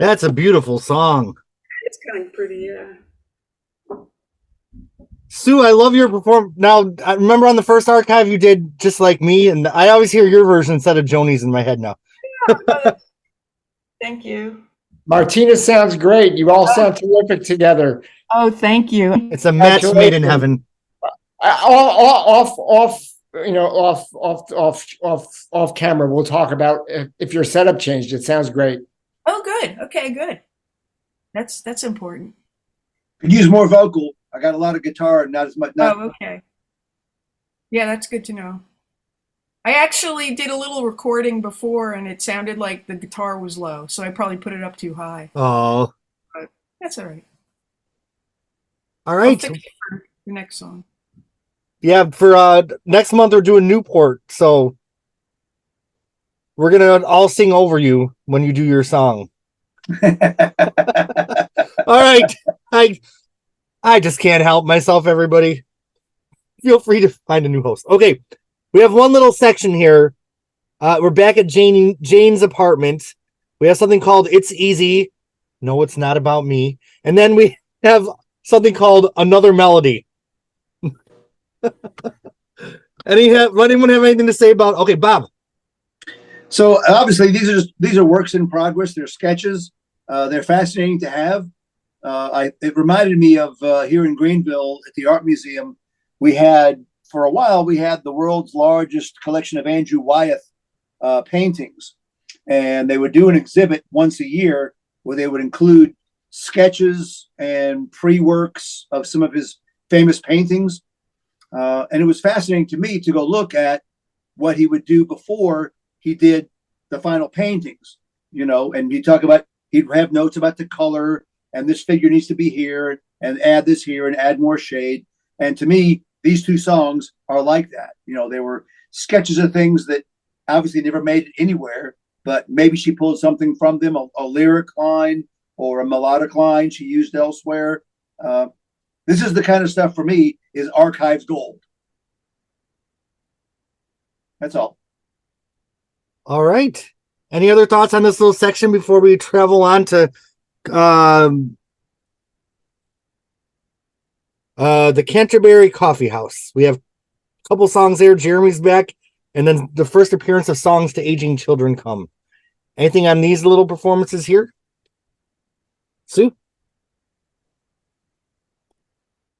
S1: That's a beautiful song.
S5: It's kind of pretty, yeah.
S1: Sue, I love your performance. Now, I remember on the first archive you did Just Like Me, and I always hear your version instead of Joni's in my head now.
S5: Thank you.
S6: Martina sounds great. You all sound terrific together.
S5: Oh, thank you.
S1: It's a match made in heaven.
S6: Off camera, we'll talk about if your setup changed. It sounds great.
S5: Oh, good. Okay, good. That's important.
S4: Could use more vocal. I got a lot of guitar and not as much.
S5: Oh, okay. Yeah, that's good to know. I actually did a little recording before and it sounded like the guitar was low, so I probably put it up too high.
S1: Oh.
S5: But that's all right.
S1: All right.
S5: I'll fix it for the next song.
S1: Yeah, for next month we're doing Newport, so we're gonna all sing over you when you do your song. All right. I just can't help myself, everybody. Feel free to find a new host. Okay. We have one little section here. We're back at Jane's apartment. We have something called It's Easy. No, it's not about me. And then we have something called Another Melody. Anyone have anything to say about? Okay, Bob.
S4: So obviously these are works in progress. They're sketches. They're fascinating to have. It reminded me of here in Greenville at the Art Museum. For a while we had the world's largest collection of Andrew Wyeth paintings, and they would do an exhibit once a year where they would include sketches and pre-works of some of his famous paintings. And it was fascinating to me to go look at what he would do before he did the final paintings, and he'd have notes about the color, and this figure needs to be here, and add this here, and add more shade. And to me, these two songs are like that. They were sketches of things that obviously never made it anywhere, but maybe she pulled something from them, a lyric line or a melodic line she used elsewhere. This is the kind of stuff for me is archives gold. That's all.
S1: All right. Any other thoughts on this little section before we travel on to the Canterbury Coffee House? We have a couple songs there. Jeremy's back, and then the first appearance of Songs to Aging Children Come. Anything on these little performances here? Sue?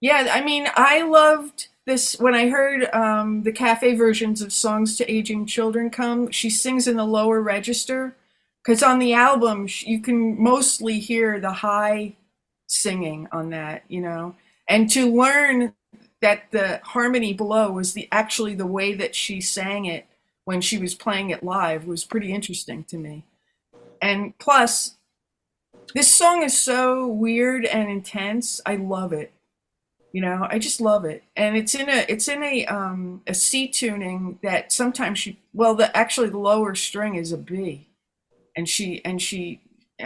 S5: Yeah, I mean, I loved this when I heard the cafe versions of Songs to Aging Children Come. She sings in the lower register because on the album you can mostly hear the high singing on that, and to learn that the harmony below was actually the way that she sang it when she was playing it live was pretty interesting to me. And plus, this song is so weird and intense. I love it. I just love it, and it's in a C tuning that sometimes the lower string is a B, and she. I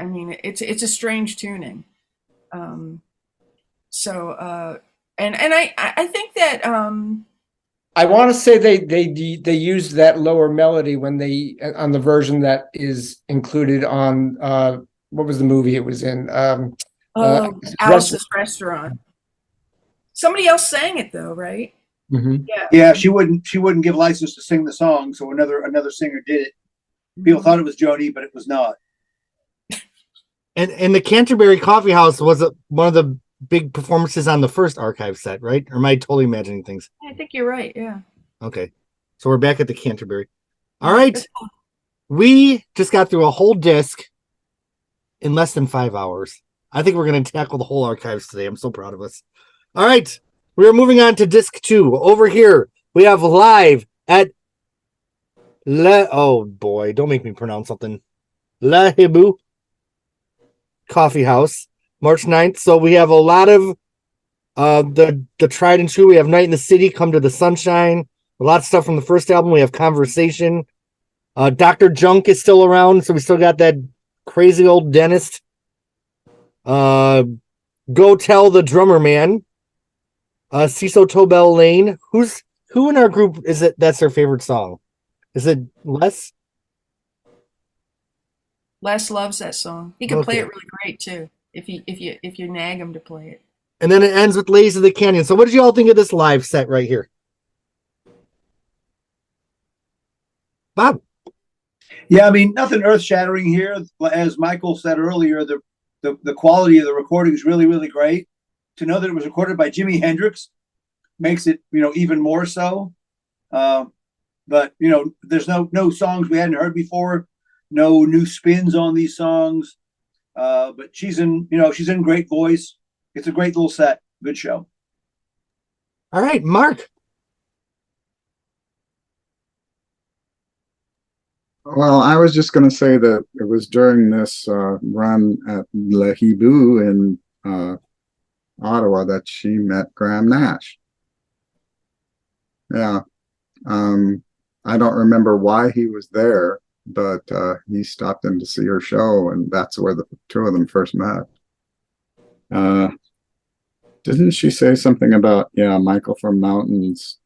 S5: mean, it's a strange tuning. And I think that
S6: I want to say they used that lower melody when they on the version that is included on what was the movie it was in?
S5: Alice's Restaurant. Somebody else sang it though, right?
S6: Mm-hmm.
S4: Yeah. She wouldn't give license to sing the song, so another singer did it. People thought it was Joni, but it was not.
S1: And the Canterbury Coffee House was one of the big performances on the first archive set, right? Or am I totally imagining things?
S5: I think you're right. Yeah.
S1: Okay, so we're back at the Canterbury. All right, we just got through a whole disc in less than 5 hours. I think we're going to tackle the whole archives today. I'm so proud of us. All right, we are moving on to disc 2. Over here, we have live at oh boy, don't make me pronounce something. La Hibu Coffee House, March 9th. So we have a lot of the tried and true. We have Night in the City, Come to the Sunshine, a lot of stuff from the first album. We have Conversation. Dr. Junk is still around, so we still got that crazy old dentist. Go Tell the Drummer Man. Ciso Tobel Lane. Who in our group is it that's their favorite song? Is it Les?
S5: Les loves that song. He can play
S1: Okay.
S5: it really great too. If you nag him to play it.
S1: And then it ends with Ladies of the Canyon. So what did you all think of this live set right here? Bob?
S4: Yeah, I mean, nothing earth-shattering here. As Michael said earlier, the quality of the recording is really, really great. To know that it was recorded by Jimi Hendrix makes it, even more so. But there's no songs we hadn't heard before, no new spins on these songs. But she's in great voice. It's a great little set. Good show.
S1: All right, Mark.
S3: Well, I was just going to say that it was during this run at Le Hibou in Ottawa that she met Graham Nash. Yeah. I don't remember why he was there, but he stopped in to see her show, and that's where the two of them first met. Didn't she say something about, Michael from Mountains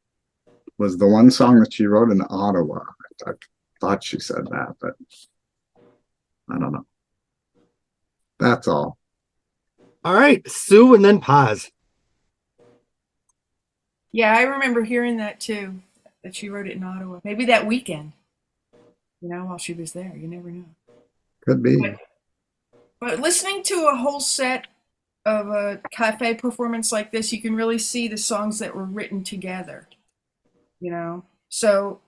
S3: was the one song that she wrote in Ottawa? I thought she said that, but I don't know. That's all.
S1: All right, Sue, and then pause.
S5: Yeah, I remember hearing that too, that she wrote it in Ottawa. Maybe that weekend, while she was there. You never know.
S3: Could be.
S5: But listening to a whole set of a cafe performance like this, you can really see the songs that were written together. So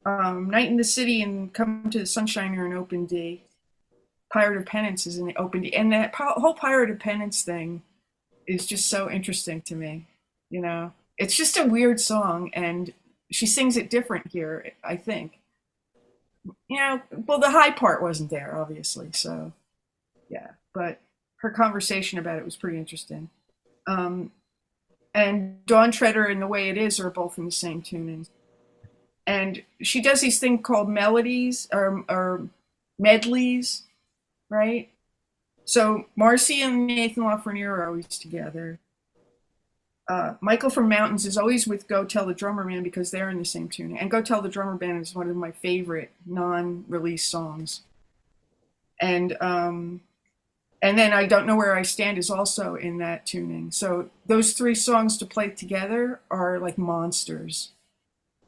S5: Night in the City and Come to the Sunshine are an open D. Pirate of Penance is an open D. And that whole Pirate of Penance thing is just so interesting to me. It's just a weird song, and she sings it different here, I think. Well, the high part wasn't there, obviously, so yeah, but her conversation about it was pretty interesting. And Dawn Treader and The Way It Is are both in the same tuning. And she does these things called melodies or medleys, right? So Marcy and Nathan Lafreniere are always together. Michael from Mountains is always with Go Tell the Drummer Man because they're in the same tuning. And Go Tell the Drummer Man is one of my favorite non-release songs. And then I Don't Know Where I Stand is also in that tuning. So those three songs to play together are like monsters.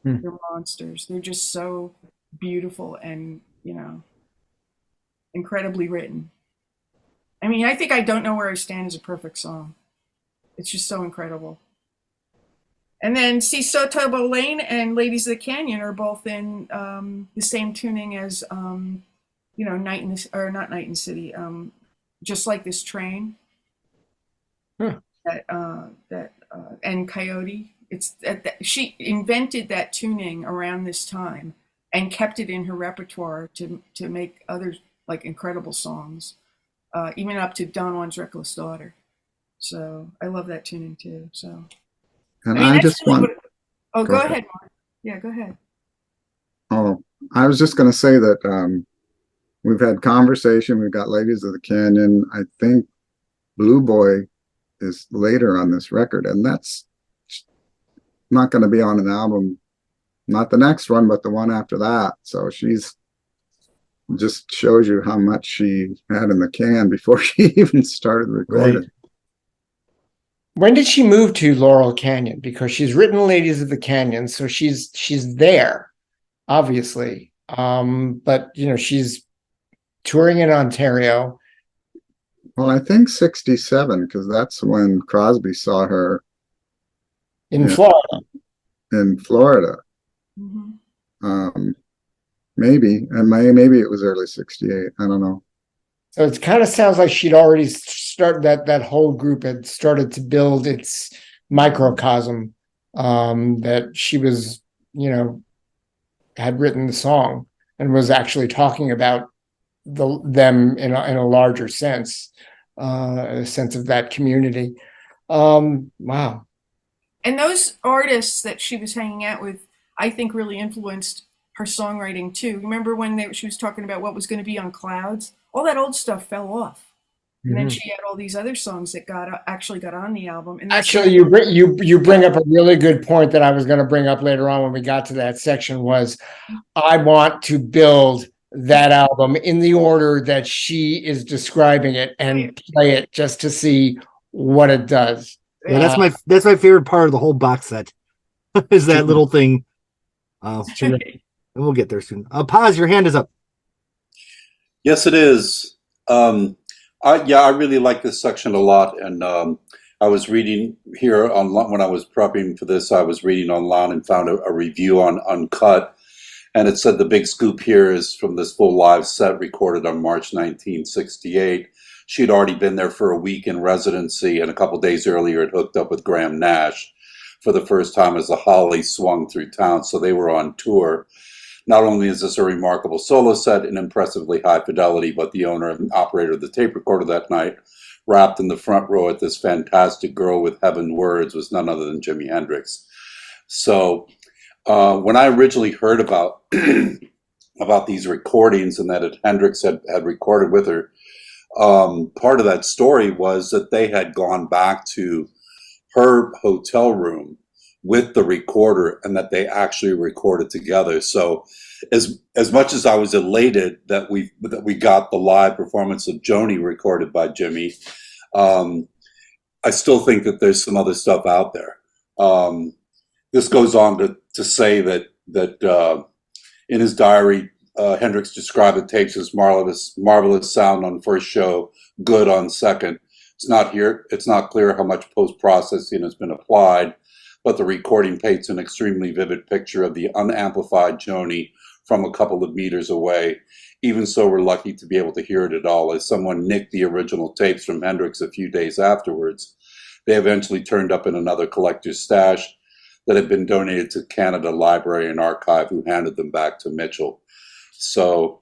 S5: They're monsters. They're just so beautiful and, incredibly written. I mean, I think I Don't Know Where I Stand is a perfect song. It's just so incredible. And then See Soto Lane and Ladies of the Canyon are both in the same tuning as, Night in the, or not Night in the City, Just Like This Train. And Coyote. It's she invented that tuning around this time and kept it in her repertoire to make other like incredible songs, even up to Don Juan's Reckless Daughter. So I love that tuning too. So,
S3: And I just want.
S5: Go ahead, Mark. Yeah, go ahead.
S3: Oh, I was just going to say that we've had conversation. We've got Ladies of the Canyon. I think Blue Boy is later on this record, and that's not going to be on an album. Not the next one, but the one after that. So she's just shows you how much she had in the can before she even started recording.
S1: Right.
S6: When did she move to Laurel Canyon? Because she's written Ladies of the Canyon, so she's there, obviously. But she's touring in Ontario.
S3: Well, I think 67, because that's when Crosby saw her
S6: in Florida.
S3: In Florida.
S5: Mm-hmm.
S3: Maybe it was early 68. I don't know.
S6: So it kind of sounds like she'd already started that whole group had started to build its microcosm, that she was, had written the song and was actually talking about them in a larger sense, a sense of that community. Wow.
S5: And those artists that she was hanging out with, I think really influenced her songwriting too. Remember when she was talking about what was going to be on Clouds? All that old stuff fell off. And then she had all these other songs that actually got on the album. And
S6: actually, you bring up a really good point that I was going to bring up later on when we got to that section was I want to build that album in the order that she is describing it and play it just to see what it does.
S1: Yeah, that's my favorite part of the whole box set is that little thing. And we'll get there soon. Paz, your hand is up.
S7: Yes, it is. I really like this section a lot, and I was reading here online when I was prepping for this. I was reading online and found a review on Uncut, and it said the big scoop here is from this full live set recorded on March 1968. She'd already been there for a week in residency, and a couple days earlier had hooked up with Graham Nash for the first time as the Holly swung through town, so they were on tour. Not only is this a remarkable solo set and impressively high fidelity, but the owner and operator of the tape recorder that night, wrapped in the front row at this fantastic girl with heaven words, was none other than Jimi Hendrix. So when I originally heard about about these recordings and that Hendrix had recorded with her, part of that story was that they had gone back to her hotel room with the recorder and that they actually recorded together. So as much as I was elated that we got the live performance of Joni recorded by Jimi, I still think that there's some other stuff out there. This goes on to say that in his diary, Hendrix described the tapes as marvelous sound on first show, good on second. It's not clear how much post-processing has been applied, but the recording paints an extremely vivid picture of the unamplified Joni from a couple of meters away. Even so, we're lucky to be able to hear it at all, as someone nicked the original tapes from Hendrix a few days afterwards. They eventually turned up in another collector's stash that had been donated to Canada Library and Archive, who handed them back to Mitchell. So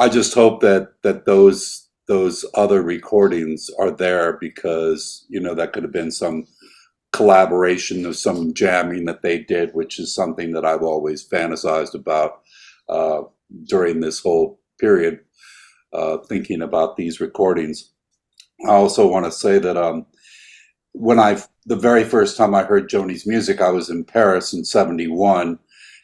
S7: I just hope that those other recordings are there, because, you know, that could have been some collaboration or some jamming that they did, which is something that I've always fantasized about during this whole period, thinking about these recordings. I also want to say that the very first time I heard Joni's music, I was in Paris in '71,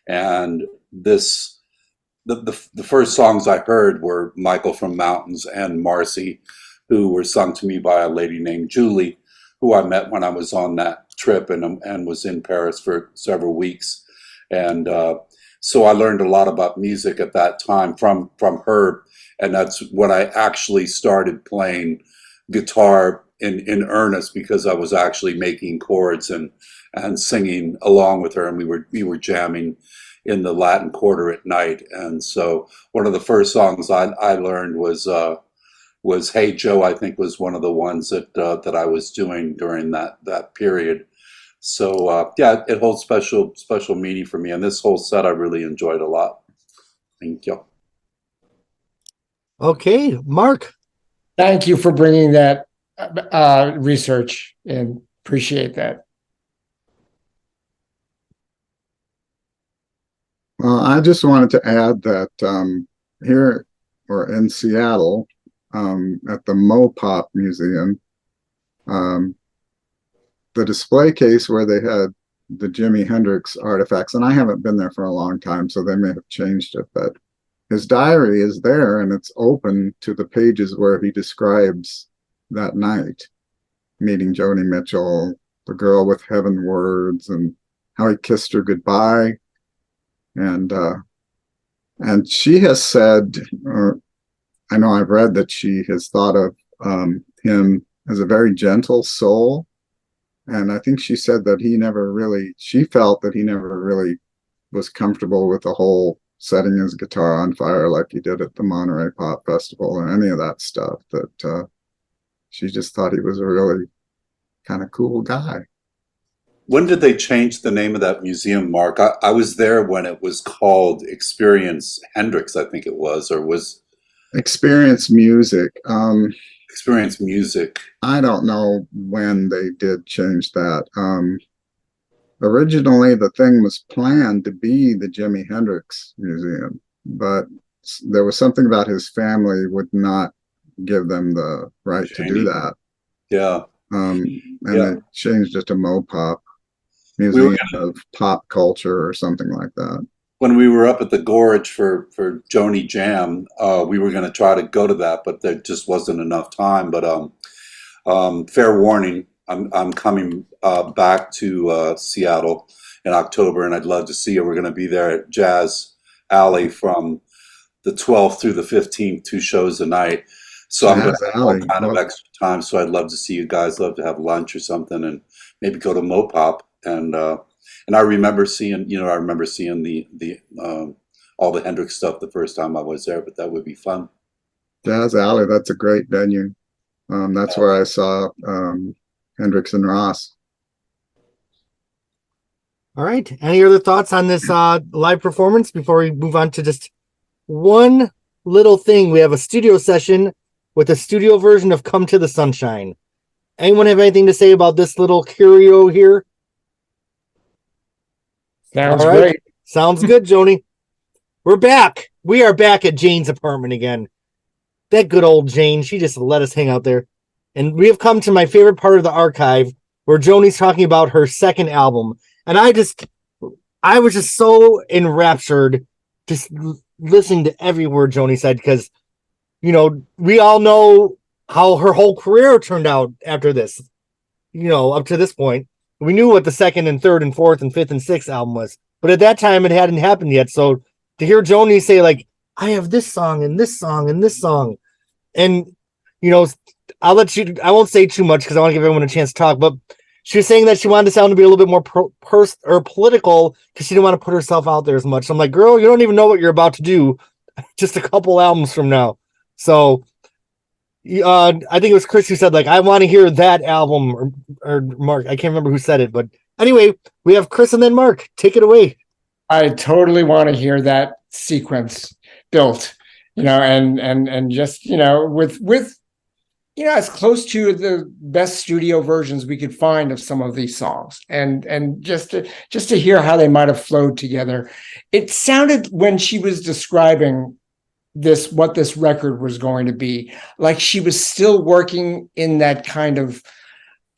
S7: and the first songs I heard were Michael from Mountains and Marcy, who were sung to me by a lady named Julie, who I met when I was on that trip and was in Paris for several weeks. And so I learned a lot about music at that time from her, and that's when I actually started playing guitar in earnest, because I was actually making chords and singing along with her, and we were jamming in the Latin Quarter at night. And so one of the first songs I learned was Hey Joe, I think was one of the ones that I was doing during that period. So yeah, it holds special meaning for me, and this whole set I really enjoyed a lot. Thank you.
S1: Okay, Mark.
S6: Thank you for bringing that research and appreciate that.
S3: Well, I just wanted to add that here or in Seattle, at the Mopop Museum, the display case where they had the Jimi Hendrix artifacts, and I haven't been there for a long time, so they may have changed it, but his diary is there, and it's open to the pages where he describes that night, meeting Joni Mitchell, the girl with heaven words, and how he kissed her goodbye. And she has said, or I know I've read that she has thought of him as a very gentle soul. And I think she said that she felt that he never really was comfortable with the whole setting his guitar on fire like he did at the Monterey Pop Festival or any of that stuff, that she just thought he was a really kind of cool guy.
S7: When did they change the name of that museum, Mark? I was there when it was called Experience Hendrix, I think it was, or was
S3: Experience Music.
S7: Experience Music.
S3: I don't know when they did change that. Originally, the thing was planned to be the Jimi Hendrix Museum, but there was something about his family would not give them the right to do that.
S7: Yeah.
S3: They changed it to Mopop, Museum of Pop Culture or something like that.
S7: when we were up at the Gorge for Joni Jam, we were going to try to go to that, but there just wasn't enough time. But fair warning, I'm coming back to Seattle in October, and I'd love to see you. We're going to be there at Jazz Alley from the 12th through the 15th, 2 shows a night. So I'm going
S3: Jazz
S7: to have all
S3: Alley.
S7: kind of extra time. So I'd love to see you guys. Love to have lunch or something, and maybe go to Mopop. And I remember seeing, the all the Hendrix stuff the first time I was there. But that would be fun.
S3: Jazz Alley, that's a great venue. That's where I saw Hendrix and Ross.
S1: All right. Any other thoughts on this live performance before we move on to just one little thing? We have a studio session with a studio version of Come to the Sunshine. Anyone have anything to say about this little curio here?
S6: Sounds
S1: All right.
S6: great.
S1: Sounds good, Joni. We're back. We are back at Jane's apartment again. That good old Jane. She just let us hang out there. And we have come to my favorite part of the archive where Joni's talking about her second album. And I was just so enraptured just listening to every word Joni said, because, we all know how her whole career turned out after this, up to this point. We knew what the second and third and fourth and fifth and sixth album was, but at that time it hadn't happened yet. So to hear Joni say, like, I have this song and this song and this song, and I won't say too much because I want to give everyone a chance to talk, but she was saying that she wanted to sound to be a little bit more political because she didn't want to put herself out there as much. So I'm like, girl, you don't even know what you're about to do just a couple albums from now. So I think it was Chris who said, like, I want to hear that album, or Mark. I can't remember who said it, but anyway, we have Chris and then Mark. Take it away.
S6: I totally want to hear that sequence built, and just, with as close to the best studio versions we could find of some of these songs, and just to hear how they might have flowed together. It sounded, when she was describing what this record was going to be, like she was still working in that kind of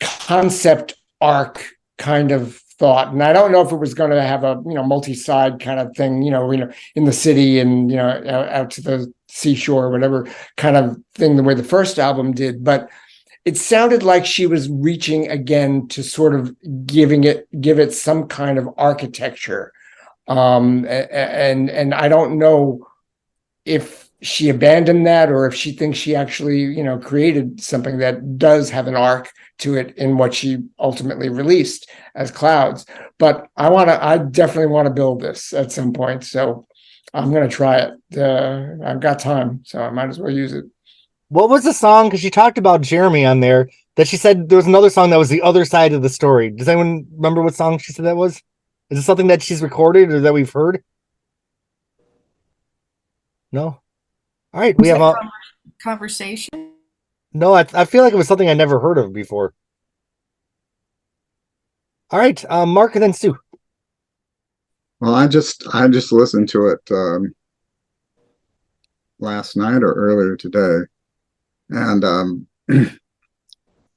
S6: concept arc kind of thought. And I don't know if it was going to have a multi-side kind of thing, in the city and out to the seashore or whatever kind of thing, the way the first album did. But it sounded like she was reaching again to sort of give it some kind of architecture. And I don't know if she abandoned that or if she thinks she actually, created something that does have an arc to it in what she ultimately released as Clouds. But I definitely want to build this at some point. So I'm going to try it. I've got time, so I might as well use it.
S1: What was the song? Because she talked about Jeremy on there, that she said there was another song that was the other side of the story. Does anyone remember what song she said that was? Is it something that she's recorded or that we've heard? No. All right, we have a
S5: conversation.
S1: No, I feel like it was something I never heard of before. All right, Mark and then Sue.
S3: Well, I just listened to it last night or earlier today, and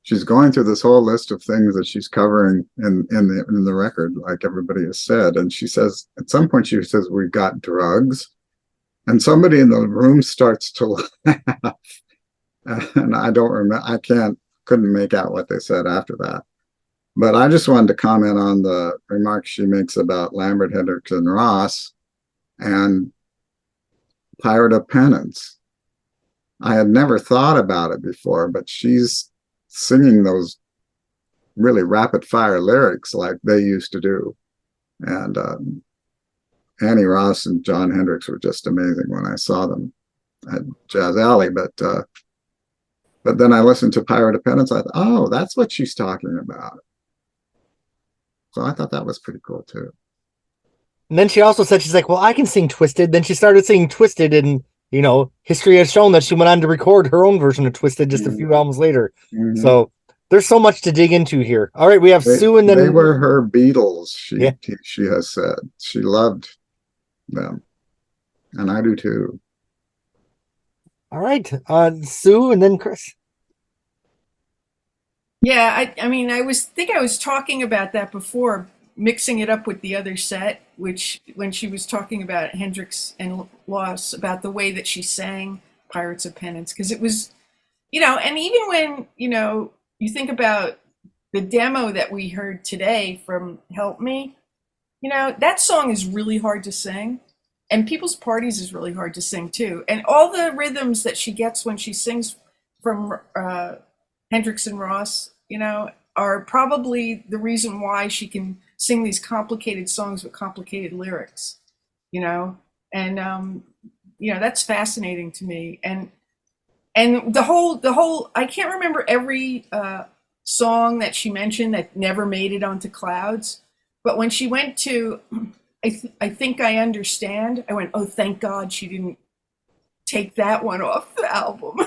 S3: she's going through this whole list of things that she's covering in the record, like everybody has said. And she says at some point, she says, "We've got drugs," and somebody in the room starts to laugh. And I don't remember. Couldn't make out what they said after that. But I just wanted to comment on the remarks she makes about Lambert, Hendricks, and Ross and Pirate of Penance. I had never thought about it before, but she's singing those really rapid fire lyrics like they used to do. And Annie Ross and John Hendricks were just amazing when I saw them at Jazz Alley. But then I listened to Pirate of Penance. I thought, oh, that's what she's talking about. So I thought that was pretty cool too.
S1: And then she also said, she's like, well, I can sing Twisted. Then she started singing Twisted, and history has shown that she went on to record her own version of Twisted just a few albums later. Mm-hmm. So there's so much to dig into here. All right, we have Sue, and then
S3: they were her Beatles. She has said she loved them, and I do too.
S1: All right, Sue, and then Chris.
S5: Yeah, I mean, I was talking about that before, mixing it up with the other set, which when she was talking about Hendrix and Loss, about the way that she sang Pirates of Penance, because it was, and even when, you think about the demo that we heard today from Help Me, that song is really hard to sing. And People's Parties is really hard to sing too. And all the rhythms that she gets when she sings from Hendrix and Ross, are probably the reason why she can sing these complicated songs with complicated lyrics, and that's fascinating to me. And the whole I can't remember every song that she mentioned that never made it onto Clouds, but when she went to I think I Understand, I went, oh, thank God she didn't take that one off the album.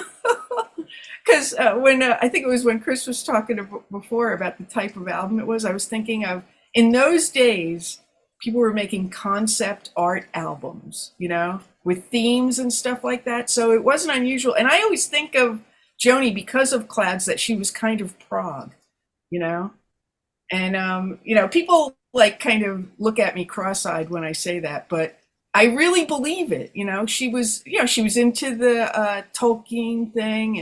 S5: Because when I think it was when Chris was talking before about the type of album it was, I was thinking of, in those days, people were making concept art albums, with themes and stuff like that. So it wasn't unusual. And I always think of Joni, because of Clouds, that she was kind of prog, and people like kind of look at me cross-eyed when I say that, but I really believe it. She was into the Tolkien thing,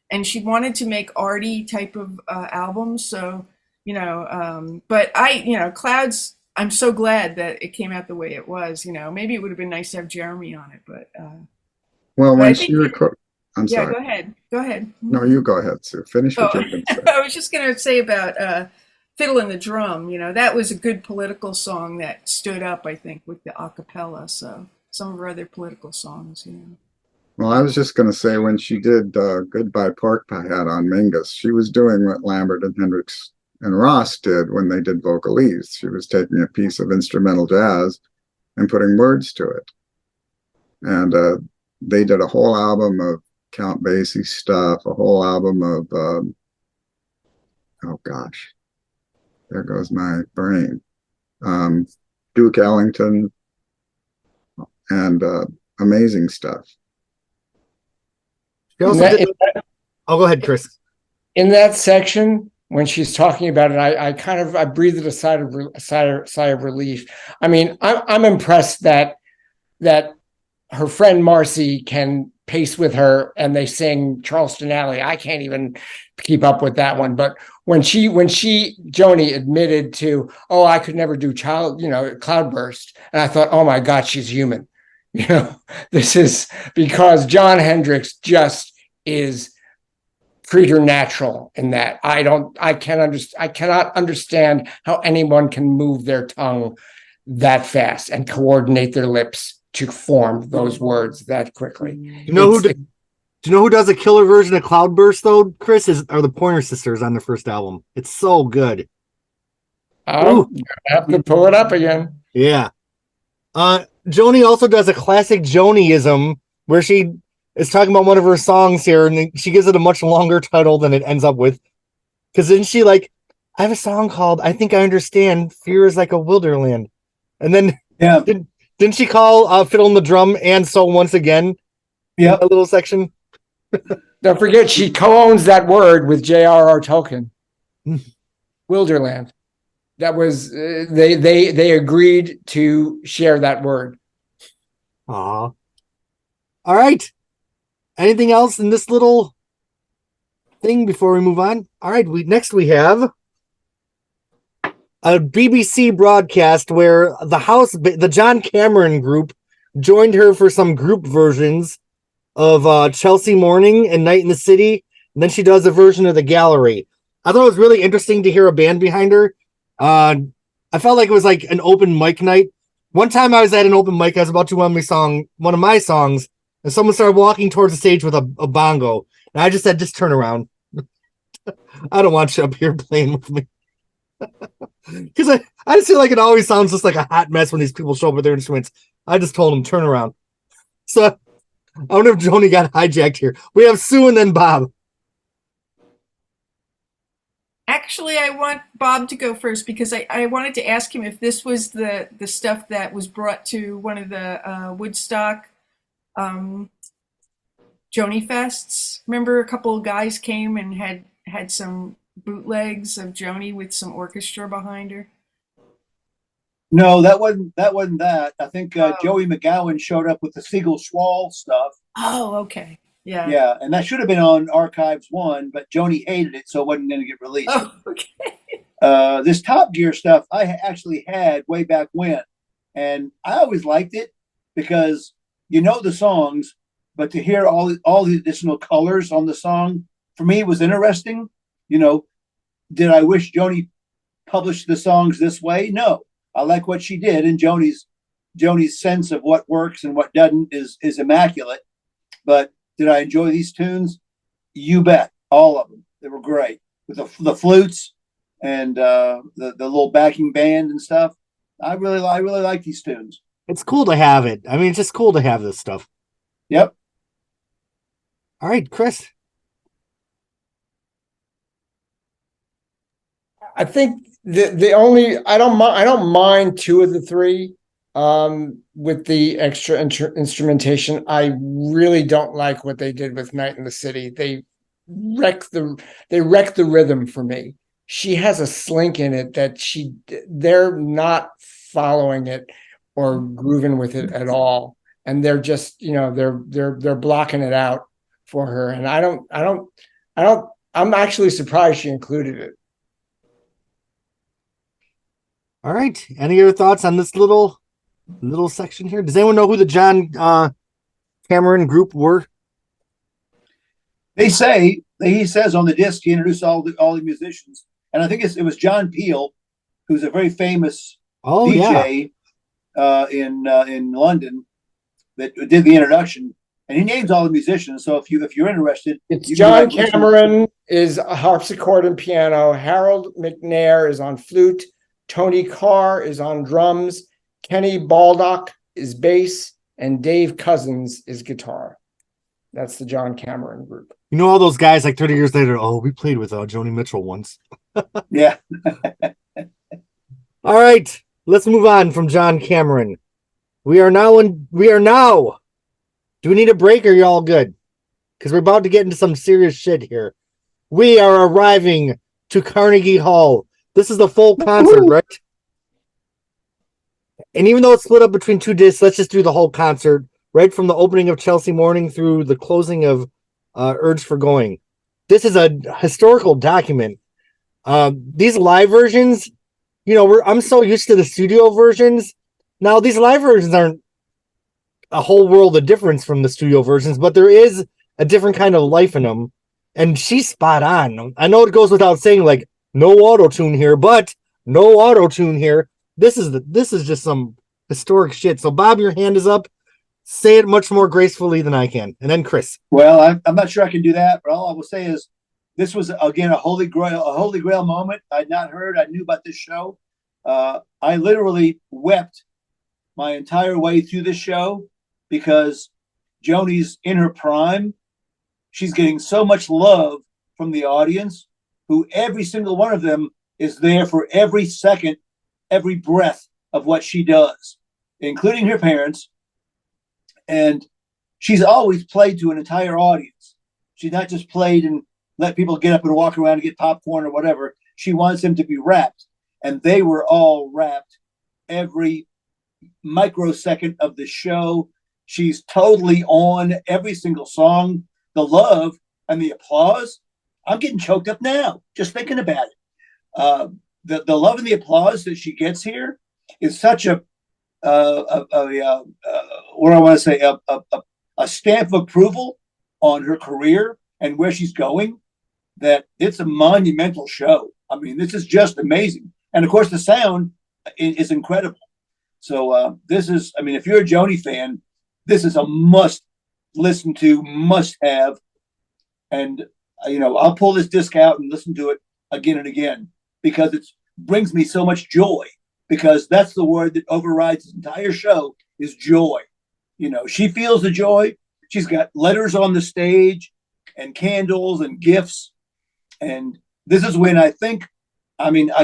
S5: and she wanted to make arty type of albums. So, but Clouds, I'm so glad that it came out the way it was. Maybe it would have been nice to have Jeremy on it, but
S3: well,
S5: but
S3: when
S5: I
S3: she
S5: think,
S3: recorded, I'm
S5: yeah,
S3: sorry.
S5: Go ahead.
S3: No, you go ahead, Sue. Finish what
S5: Oh,
S3: you're going to say.
S5: I was just going to say about Fiddle and the Drum. That was a good political song that stood up, I think, with the a cappella. So some of her other political songs.
S3: Well, I was just going to say, when she did Goodbye Pork Pie Hat on Mingus, she was doing what Lambert and Hendrix and Ross did when they did Vocalese. She was taking a piece of instrumental jazz and putting words to it. And they did a whole album of Count Basie stuff, a whole album of, oh gosh, there goes my brain. Duke Ellington, and amazing stuff.
S1: Oh, go ahead, Chris.
S6: In that section, when she's talking about it, I breathed a sigh of relief. I mean, I'm impressed that her friend Marcy can pace with her and they sing Charleston Alley. I can't even keep up with that one. But when Joni admitted to, oh, I could never do Cloudburst, and I thought, oh my God, she's human. This is because Jon Hendricks just is preternatural in that. I cannot understand how anyone can move their tongue that fast and coordinate their lips to form those words that quickly.
S1: Do you know who does a killer version of Cloudburst though, Chris? Are the Pointer Sisters on their first album. It's so good.
S6: Oh, I have to pull it up again.
S1: Yeah. Joni also does a classic Joniism where she is talking about one of her songs here, and she gives it a much longer title than it ends up with. Because then she I have a song called I Think I Understand, Fear is Like a Wilderland. And then didn't she call Fiddle and the Drum and So Once Again?
S4: Yeah.
S1: A little section.
S6: Don't forget, she co-owns that word with J.R.R. Tolkien. Wilderland. That was they agreed to share that word.
S1: Aw. All right. Anything else in this little thing before we move on? All right. Next we have a BBC broadcast where the John Cameron group joined her for some group versions of Chelsea Morning and Night in the City. And then she does a version of The Gallery. I thought it was really interesting to hear a band behind her. I felt like it was like an open mic night. One time I was at an open mic, I was about to one of my songs, and someone started walking towards the stage with a bongo. And I just said, just turn around. I don't want you up here playing with me. Because I just feel like it always sounds just like a hot mess when these people show up with their instruments. I just told them, turn around. So I wonder if Joni got hijacked here. We have Sue and then Bob.
S5: Actually, I want Bob to go first because I wanted to ask him if this was the stuff that was brought to one of the Woodstock Joni Fests. Remember, a couple of guys came and had some bootlegs of Joni with some orchestra behind her.
S4: No, that wasn't that. I think
S5: Oh.
S4: Joey McGowan showed up with the Siegel Schwall stuff.
S5: Oh, okay. Yeah.
S4: Yeah, and that should have been on Archives 1, but Joni hated it, so it wasn't going to get released.
S5: Oh, okay.
S4: This Top Gear stuff I actually had way back when, and I always liked it because you know the songs, but to hear all the additional colors on the song for me was interesting. You know, did I wish Joni published the songs this way? No, I like what she did, and Joni's sense of what works and what doesn't is immaculate. But did I enjoy these tunes? You bet, all of them. They were great with the flutes and the little backing band and stuff. I really like these tunes.
S1: It's cool to have it. I mean, it's just cool to have this stuff.
S4: Yep.
S1: All right, Chris.
S6: I think the only I don't mind two of the three with the extra instrumentation. I really don't like what they did with Night in the City. They wrecked the rhythm for me. She has a slink in it that they're not following it or grooving with it at all, and they're just they're blocking it out for her. And I'm actually surprised she included it.
S1: All right. Any other thoughts on this little section here? Does anyone know who the John Cameron group were?
S4: He says on the disc he introduced all the musicians, and I think it was John Peel, who's a very famous DJ in London, that did the introduction, and he names all the musicians. So if you're interested,
S6: it's John Cameron is a harpsichord and piano. Harold McNair is on flute. Tony Carr is on drums. Kenny Baldock is bass, and Dave Cousins is guitar. That's the John Cameron group.
S1: You know all those guys like 30 years later, oh, we played with Joni Mitchell once.
S4: Yeah.
S1: All right, let's move on from John Cameron. We are now. Do we need a break or are you all good? Because we're about to get into some serious shit here. We are arriving to Carnegie Hall. This is the full concert, right? And even though it's split up between two discs, let's just do the whole concert, right from the opening of Chelsea Morning through the closing of Urge for Going. This is a historical document. These live versions, I'm so used to the studio versions. Now, these live versions aren't a whole world of difference from the studio versions, but there is a different kind of life in them. And she's spot on. I know it goes without saying, like, no auto-tune here, but no auto-tune here. This is just some historic shit. So, Bob, your hand is up. Say it much more gracefully than I can. And then Chris.
S4: Well, I'm not sure I can do that, but all I will say is this was, again, a holy grail moment. I'd not heard. I knew about this show. I literally wept my entire way through this show because Joni's in her prime. She's getting so much love from the audience, who every single one of them is there for every second, every breath of what she does, including her parents. And she's always played to an entire audience. She's not just played and let people get up and walk around and get popcorn or whatever. She wants them to be wrapped. And they were all wrapped every microsecond of the show. She's totally on every single song. The love and the applause. I'm getting choked up now just thinking about it. The love and the applause that she gets here is such a what I want to say, a stamp of approval on her career and where she's going, that it's a monumental show. I mean, this is just amazing. And of course, the sound is incredible. So this is, I mean, if you're a Joni fan, this is a must listen to, must have. And, I'll pull this disc out and listen to it again and again because it brings me so much joy, because that's the word that overrides the entire show is joy. She feels the joy. She's got letters on the stage and candles and gifts. And this is when I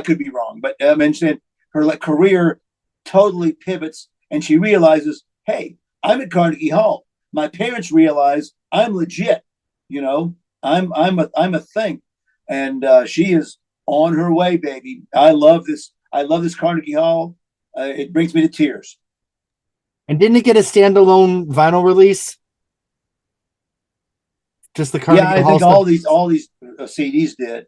S4: could be wrong, but I mentioned her career totally pivots and she realizes, hey, I'm at Carnegie Hall. My parents realize I'm legit. I'm a thing. And she is on her way, baby. I love this. I love this Carnegie Hall. It brings me to tears.
S1: And didn't it get a standalone vinyl release? Just the Carnegie
S4: Yeah, I
S1: Hall
S4: think
S1: stuff?
S4: all these CDs did.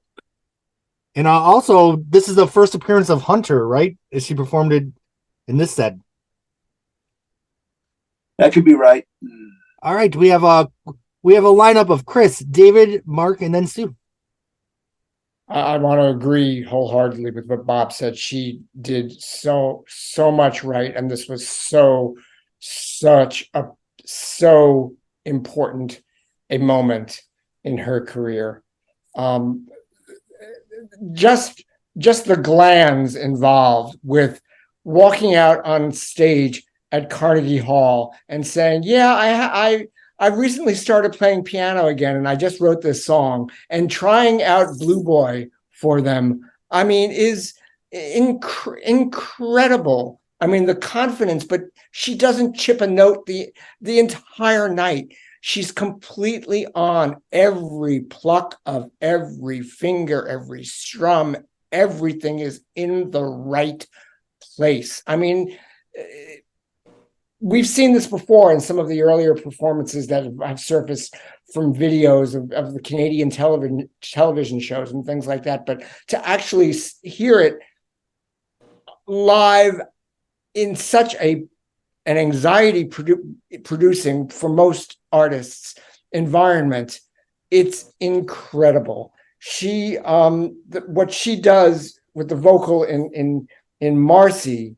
S1: And also, this is the first appearance of Hunter, right? As she performed it in this set.
S4: That could be right.
S1: All right, we have a lineup of Chris, David, Mark, and then Sue.
S6: I want to agree wholeheartedly with what Bob said. She did so much right, and this was so important a moment in her career. Just the glands involved with walking out on stage at Carnegie Hall and saying, "Yeah, I recently started playing piano again, and I just wrote this song," and trying out Blue Boy for them. I mean, is incredible. I mean, the confidence, but she doesn't chip a note the entire night. She's completely on every pluck of every finger, every strum. Everything is in the right place. I mean, we've seen this before in some of the earlier performances that have surfaced from videos of the Canadian television shows and things like that. But to actually hear it live in such an anxiety producing for most artists environment, it's incredible. She what she does with the vocal in Marcy,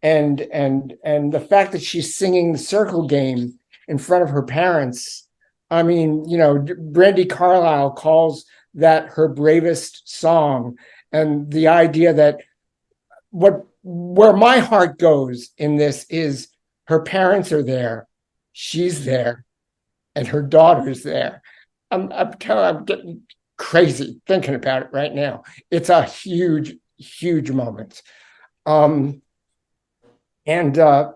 S6: and the fact that she's singing the circle game in front of her parents. I mean, you know, Brandi Carlile calls that her bravest song, and the idea that where my heart goes in this is her parents are there, she's there, and her daughter's there. I'm getting crazy thinking about it right now. It's a huge moment. You know,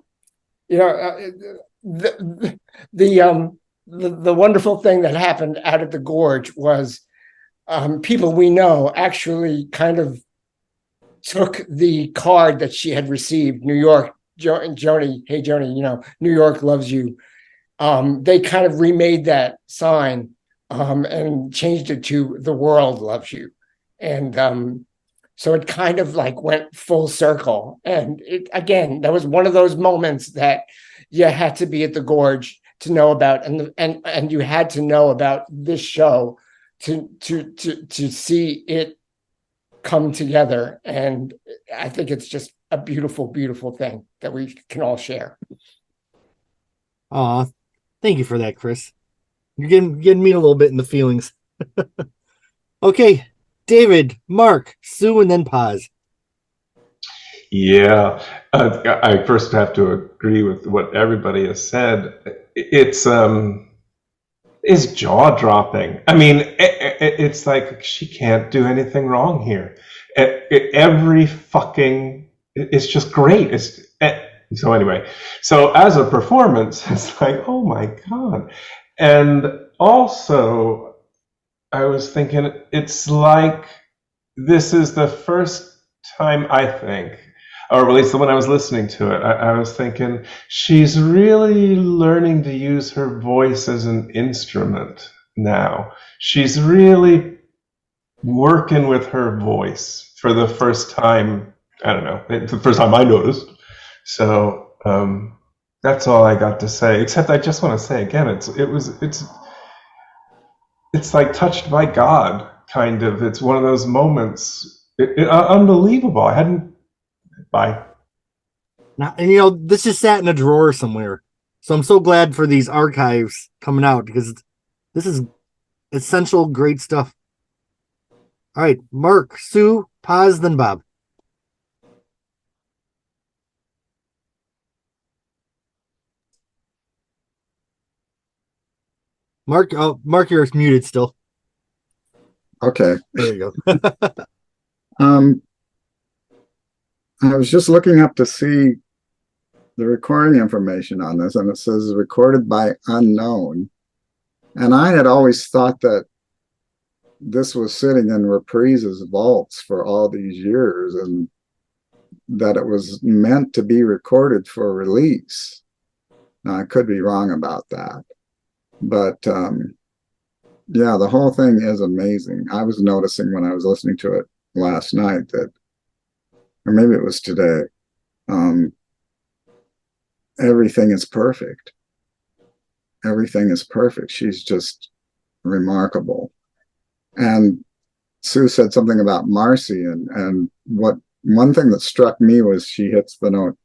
S6: the wonderful thing that happened out at the Gorge was people we know actually kind of took the card that she had received, New York, Joni, hey Joni, you know, New York loves you. They kind of remade that sign and changed it to the world loves you. And so it kind of like went full circle. And it, again, that was one of those moments that you had to be at the Gorge to know about, and you had to know about this show to see it come together. And I think it's just a beautiful thing that we can all share.
S1: Thank you for that, Chris. You're getting me a little bit in the feelings. Okay, David, Mark, Sue, and then Paz.
S2: Yeah, I first have to agree with what everybody has said. It's jaw dropping. I mean, it's like she can't do anything wrong here. Every fucking, it's just great. So anyway, so as a performance, it's like, oh my God. And also, I was thinking, it's like this is the first time, I think, or at least when I was listening to it, I was thinking she's really learning to use her voice as an instrument now. She's really working with her voice for the first time. I don't know, it's the first time I noticed. So that's all I got to say. Except I just want to say again, it's like touched by God, kind of. It's one of those moments, unbelievable. I hadn't. Bye.
S1: Now, and you know, this just sat in a drawer somewhere. So I'm so glad for these archives coming out because this is essential, great stuff. All right, Mark, Sue, Paz, then Bob. Mark, you're muted still.
S3: Okay.
S1: There you go.
S3: I was just looking up to see the recording information on this, and it says recorded by unknown. And I had always thought that this was sitting in Reprise's vaults for all these years, and that it was meant to be recorded for release. Now, I could be wrong about that, but yeah, the whole thing is amazing. I was noticing when I was listening to it last night that, or maybe it was today, everything is perfect. Everything is perfect. She's just remarkable. And Sue said something about Marcy, and what one thing that struck me was she hits the note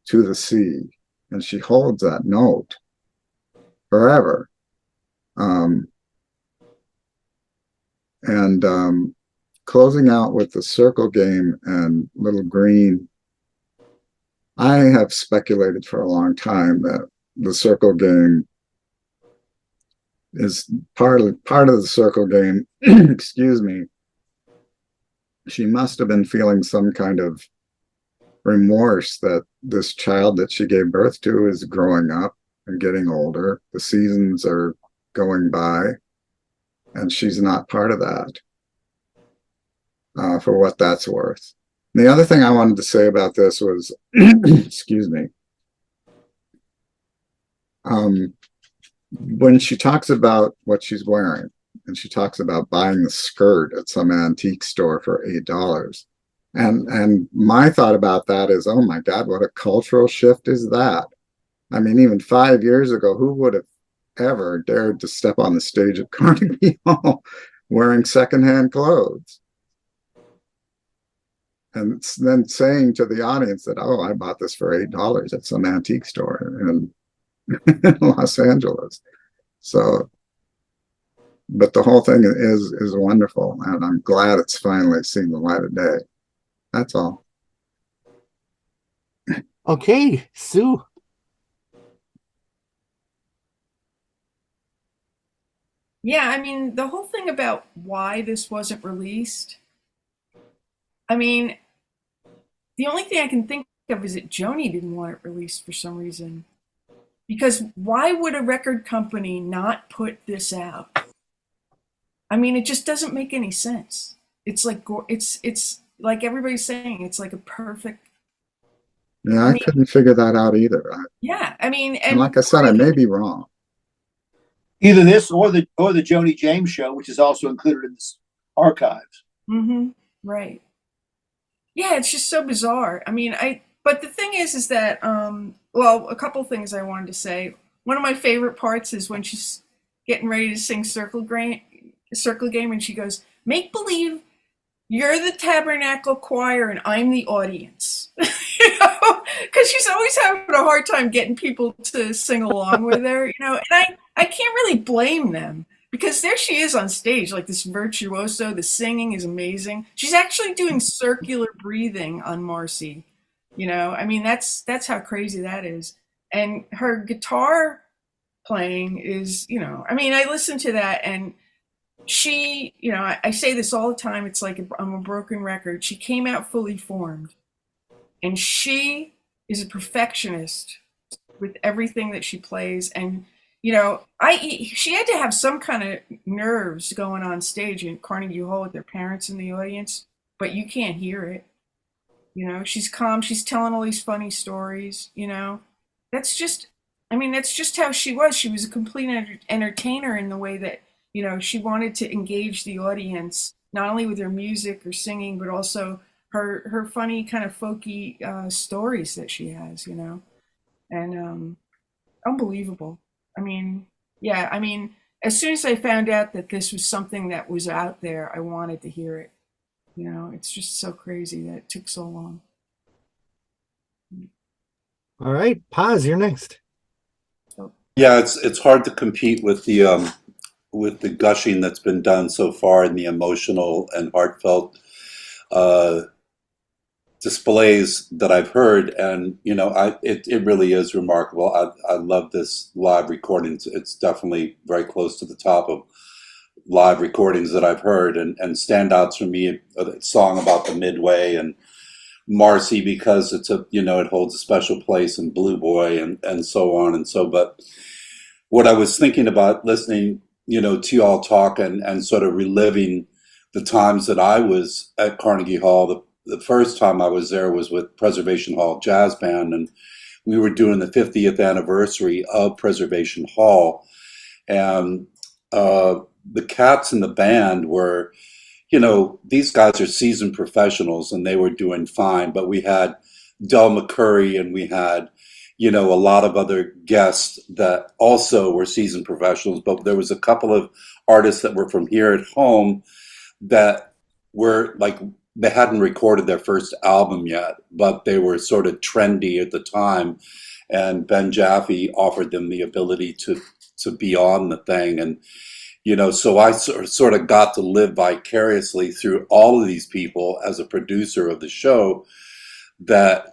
S3: to the C, and she holds that note forever. Closing out with the circle game and Little Green, I have speculated for a long time that the circle game is part of the circle game. Excuse me. She must have been feeling some kind of remorse that this child that she gave birth to is growing up and getting older. The seasons are going by, and she's not part of that, for what that's worth. And the other thing I wanted to say about this was, excuse me, when she talks about what she's wearing, and she talks about buying the skirt at some antique store for $8. And my thought about that is, oh my God, what a cultural shift is that? I mean, even 5 years ago, who would have ever dared to step on the stage at Carnegie Hall wearing secondhand clothes? And then saying to the audience that, oh, I bought this for $8 at some antique store in Los Angeles. So, but the whole thing is wonderful, and I'm glad it's finally seen the light of day. That's all.
S1: Okay, Sue.
S5: Yeah, I mean, the whole thing about why this wasn't released, I mean, the only thing I can think of is that Joni didn't want it released for some reason. Because why would a record company not put this out? I mean, it just doesn't make any sense. It's like it's like everybody's saying, it's like a perfect.
S3: Yeah, I couldn't figure that out either.
S5: Yeah, I mean,
S3: and like I said, I may be wrong.
S4: Either this or the Joni James show, which is also included in this archives.
S5: Mm-hmm. Right. Yeah, it's just so bizarre. I mean, but the thing is that well, a couple things I wanted to say. One of my favorite parts is when she's getting ready to sing Circle Game, and she goes, "Make believe you're the Tabernacle Choir and I'm the audience." You know, because she's always having a hard time getting people to sing along with her. You know, and I can't really blame them. Because there she is on stage, like this virtuoso. The singing is amazing. She's actually doing circular breathing on Marcy. You know, I mean, that's how crazy that is. And her guitar playing is, you know, I mean, I listen to that, and she, you know, I say this all the time. It's like I'm a broken record. She came out fully formed, and she is a perfectionist with everything that she plays. And you know, she had to have some kind of nerves going on stage in Carnegie Hall with their parents in the audience, but you can't hear it. You know, she's calm. She's telling all these funny stories. You know, that's just, I mean, that's just how she was. She was a complete entertainer in the way that, you know, she wanted to engage the audience, not only with her music or singing, but also her funny kind of folky stories that she has, you know, and unbelievable. I mean, yeah, I mean, as soon as I found out that this was something that was out there, I wanted to hear it. You know, it's just so crazy that it took so long.
S1: All right, Paz, you're next.
S7: Yeah, it's hard to compete with the gushing that's been done so far and the emotional and heartfelt displays that I've heard, and you know, it really is remarkable. I love this live recording. It's definitely very close to the top of live recordings that I've heard, and standouts for me, a song about the Midway and Marcy, because it's a, you know, it holds a special place, in Blue Boy and so on and so. But what I was thinking about listening, you know, to y'all talk and sort of reliving the times that I was at Carnegie Hall, the first time I was there was with Preservation Hall Jazz Band, and we were doing the 50th anniversary of Preservation Hall, and the cats in the band were, these guys are seasoned professionals and they were doing fine, but we had Del McCurry and we had, a lot of other guests that also were seasoned professionals, but there was a couple of artists that were from here at home that were like, they hadn't recorded their first album yet, but they were sort of trendy at the time. And Ben Jaffe offered them the ability to be on the thing. And, so I sort of got to live vicariously through all of these people as a producer of the show that,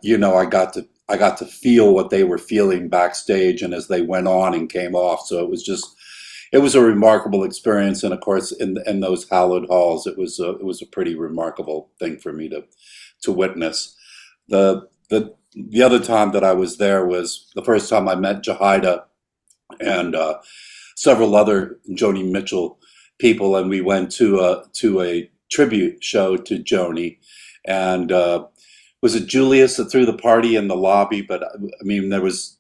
S7: I got to feel what they were feeling backstage and as they went on and came off. So it was a remarkable experience. And of course, in those hallowed halls, it was a pretty remarkable thing for me to witness. The other time that I was there was the first time I met Jahida and several other Joni Mitchell people, and we went to a tribute show to Joni. And was it Julius that threw the party in the lobby? But I mean, there was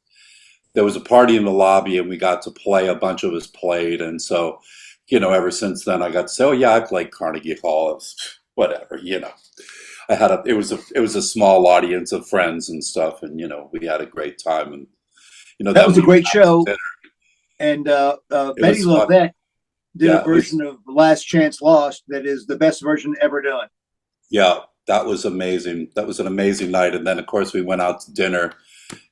S7: a party in the lobby, and we got to play. A bunch of us played, and so ever since then, I got to say, oh yeah, I played Carnegie Hall. Whatever, it was a small audience of friends and stuff, and we had a great time, and
S4: that was a great show. And Betty Lovette did a version of Last Chance Lost that is the best version ever done.
S7: Yeah, that was amazing. That was an amazing night. And then of course we went out to dinner,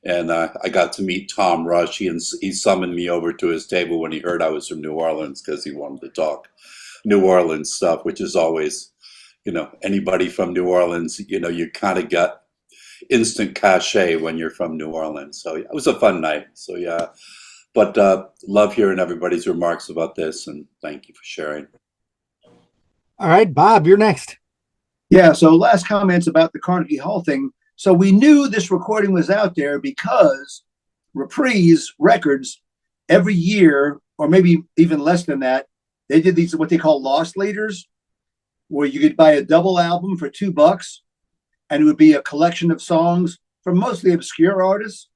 S7: and I got to meet Tom Rush. He summoned me over to his table when he heard I was from New Orleans, because he wanted to talk New Orleans stuff, which is always, anybody from New Orleans, you kind of get instant cachet when you're from New Orleans. So yeah, it was a fun night. So yeah, but love hearing everybody's remarks about this, and thank you for sharing.
S1: All right, Bob, you're next.
S4: Yeah, so last comments about the Carnegie Hall thing. So we knew this recording was out there because Reprise Records every year, or maybe even less than that, they did these what they call lost leaders, where you could buy a double album for $2, and it would be a collection of songs from mostly obscure artists.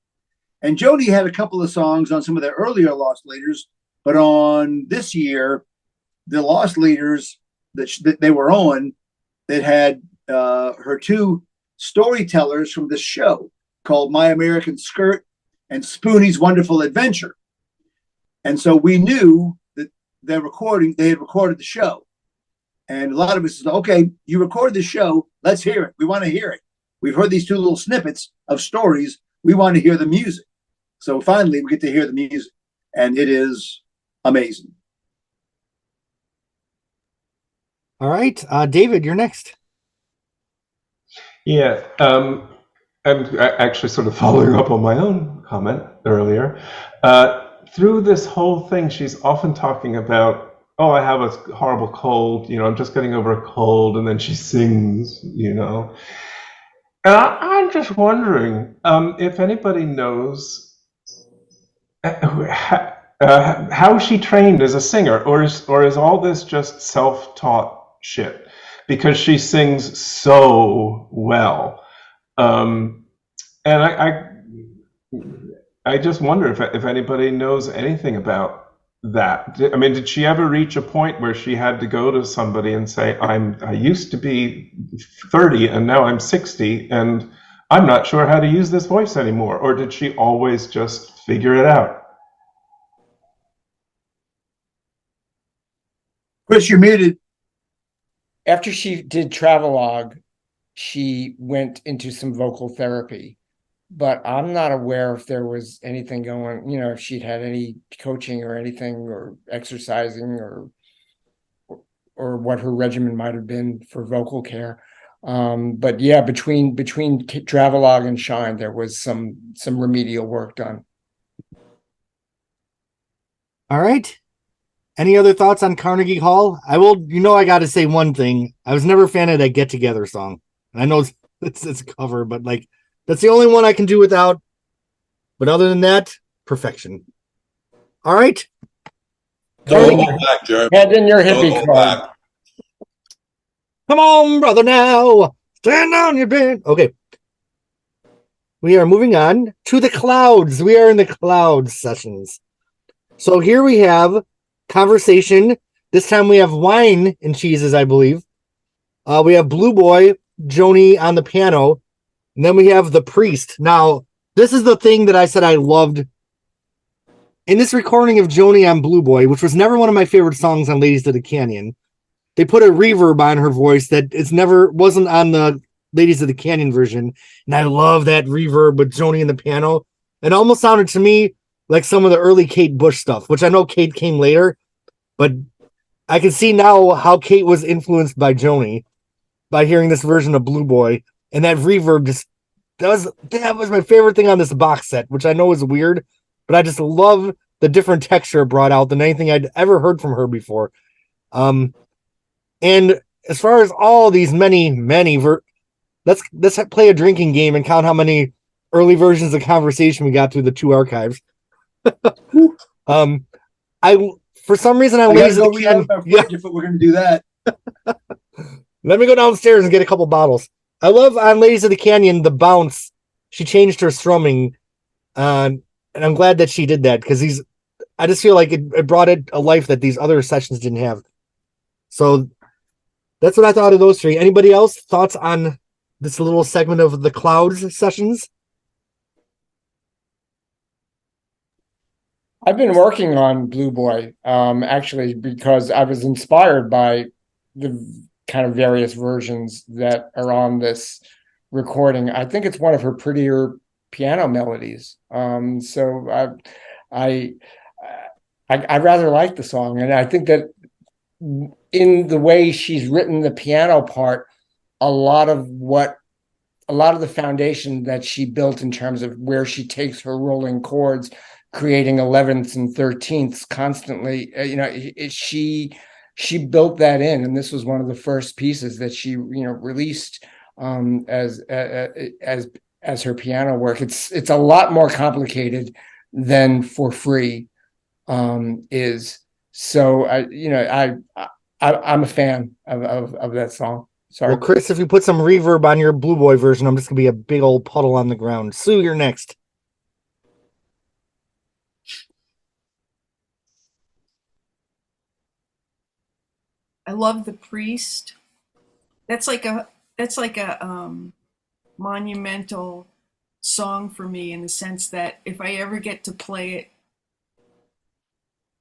S4: And Joni had a couple of songs on some of their earlier lost leaders, but on this year, the lost leaders that they were on, that had her two storytellers from the show called My American Skirt and Spoonie's Wonderful Adventure. And so we knew that they had recorded the show. And a lot of us said, okay, you recorded the show, let's hear it. We want to hear it. We've heard these two little snippets of stories. We want to hear the music. So finally we get to hear the music, and it is amazing.
S1: All right, David, you're next.
S2: Yeah, I'm actually sort of following up on my own comment earlier. Through this whole thing, she's often talking about, oh, I have a horrible cold, I'm just getting over a cold, and then she sings, And I'm just wondering if anybody knows how she trained as a singer, or is all this just self-taught shit? Because she sings so well, and I just wonder if anybody knows anything about that. I mean, did she ever reach a point where she had to go to somebody and say, I used to be 30 and now I'm 60 and I'm not sure how to use this voice anymore? Or did she always just figure it out?
S4: Chris, you're muted.
S6: After she did Travelogue, she went into some vocal therapy, but I'm not aware if there was anything going, if she'd had any coaching or anything, or exercising, or what her regimen might have been for vocal care. But yeah, between Travelogue and Shine, there was some remedial work done.
S1: All right. Any other thoughts on Carnegie Hall? I got to say one thing. I was never a fan of that Get Together song. I know it's a cover, but that's the only one I can do without. But other than that, perfection. All right.
S7: Don't hold back, Jeremy.
S6: Head in your hippie club.
S1: Come on, brother, now. Stand down, you bitch. Okay. We are moving on to the clouds. We are in the clouds sessions. So here we have conversation. This time we have wine and cheeses, I believe. We have Blue Boy, Joni on the piano. And then we have the priest. Now, this is the thing that I said I loved in this recording of Joni on Blue Boy, which was never one of my favorite songs on Ladies of the Canyon. They put a reverb on her voice that wasn't on the Ladies of the Canyon version. And I love that reverb with Joni and the piano. It almost sounded to me like some of the early Kate Bush stuff, which I know Kate came later, but I can see now how Kate was influenced by Joni by hearing this version of Blue Boy. And that reverb that was my favorite thing on this box set, which I know is weird, but I just love the different texture it brought out than anything I'd ever heard from her before. And as far as all these let's play a drinking game and count how many early versions of Conversation we got through the two archives. For some reason I
S4: gotta go read out our fridge if we're gonna do that.
S1: Let me go downstairs and get a couple bottles. I love on Ladies of the Canyon the bounce. She changed her strumming, and I'm glad that she did that because I just feel like it brought it a life that these other sessions didn't have. So that's what I thought of those three. Anybody else thoughts on this little segment of the Clouds sessions?
S6: I've been working on Blue Boy, actually, because I was inspired by the kind of various versions that are on this recording. I think it's one of her prettier piano melodies. So I rather like the song, and I think that in the way she's written the piano part, a lot of the foundation that she built in terms of where she takes her rolling chords, creating 11ths and 13ths constantly, she built that in, and this was one of the first pieces that she released as her piano work. It's a lot more complicated than For Free is. So I'm a fan of that song. Sorry.
S1: Well, Chris, if you put some reverb on your Blue Boy version, I'm just gonna be a big old puddle on the ground. Sue, you're next.
S5: I love the priest. That's like a monumental song for me in the sense that if I ever get to play it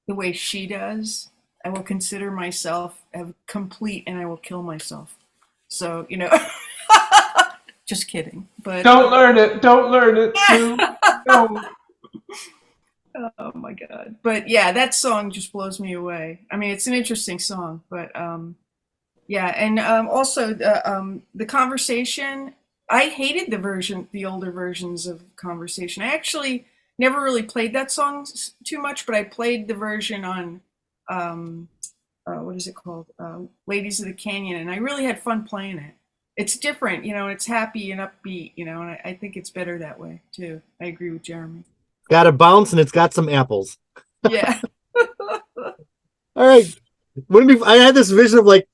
S5: the way she does, I will consider myself complete and I will kill myself. So, just kidding. But
S2: Don't learn it. Don't learn it, Sue. No.
S5: oh my God. But yeah, that song just blows me away. I mean, it's an interesting song, but yeah. And also the Conversation, I hated the older versions of Conversation. I actually never really played that song too much, but I played the version on what is it called? Ladies of the Canyon, and I really had fun playing it. It's different, and it's happy and upbeat, and I think it's better that way too. I agree with Jeremy.
S1: Got a bounce and it's got some apples.
S5: Yeah.
S1: All right. I had this vision of like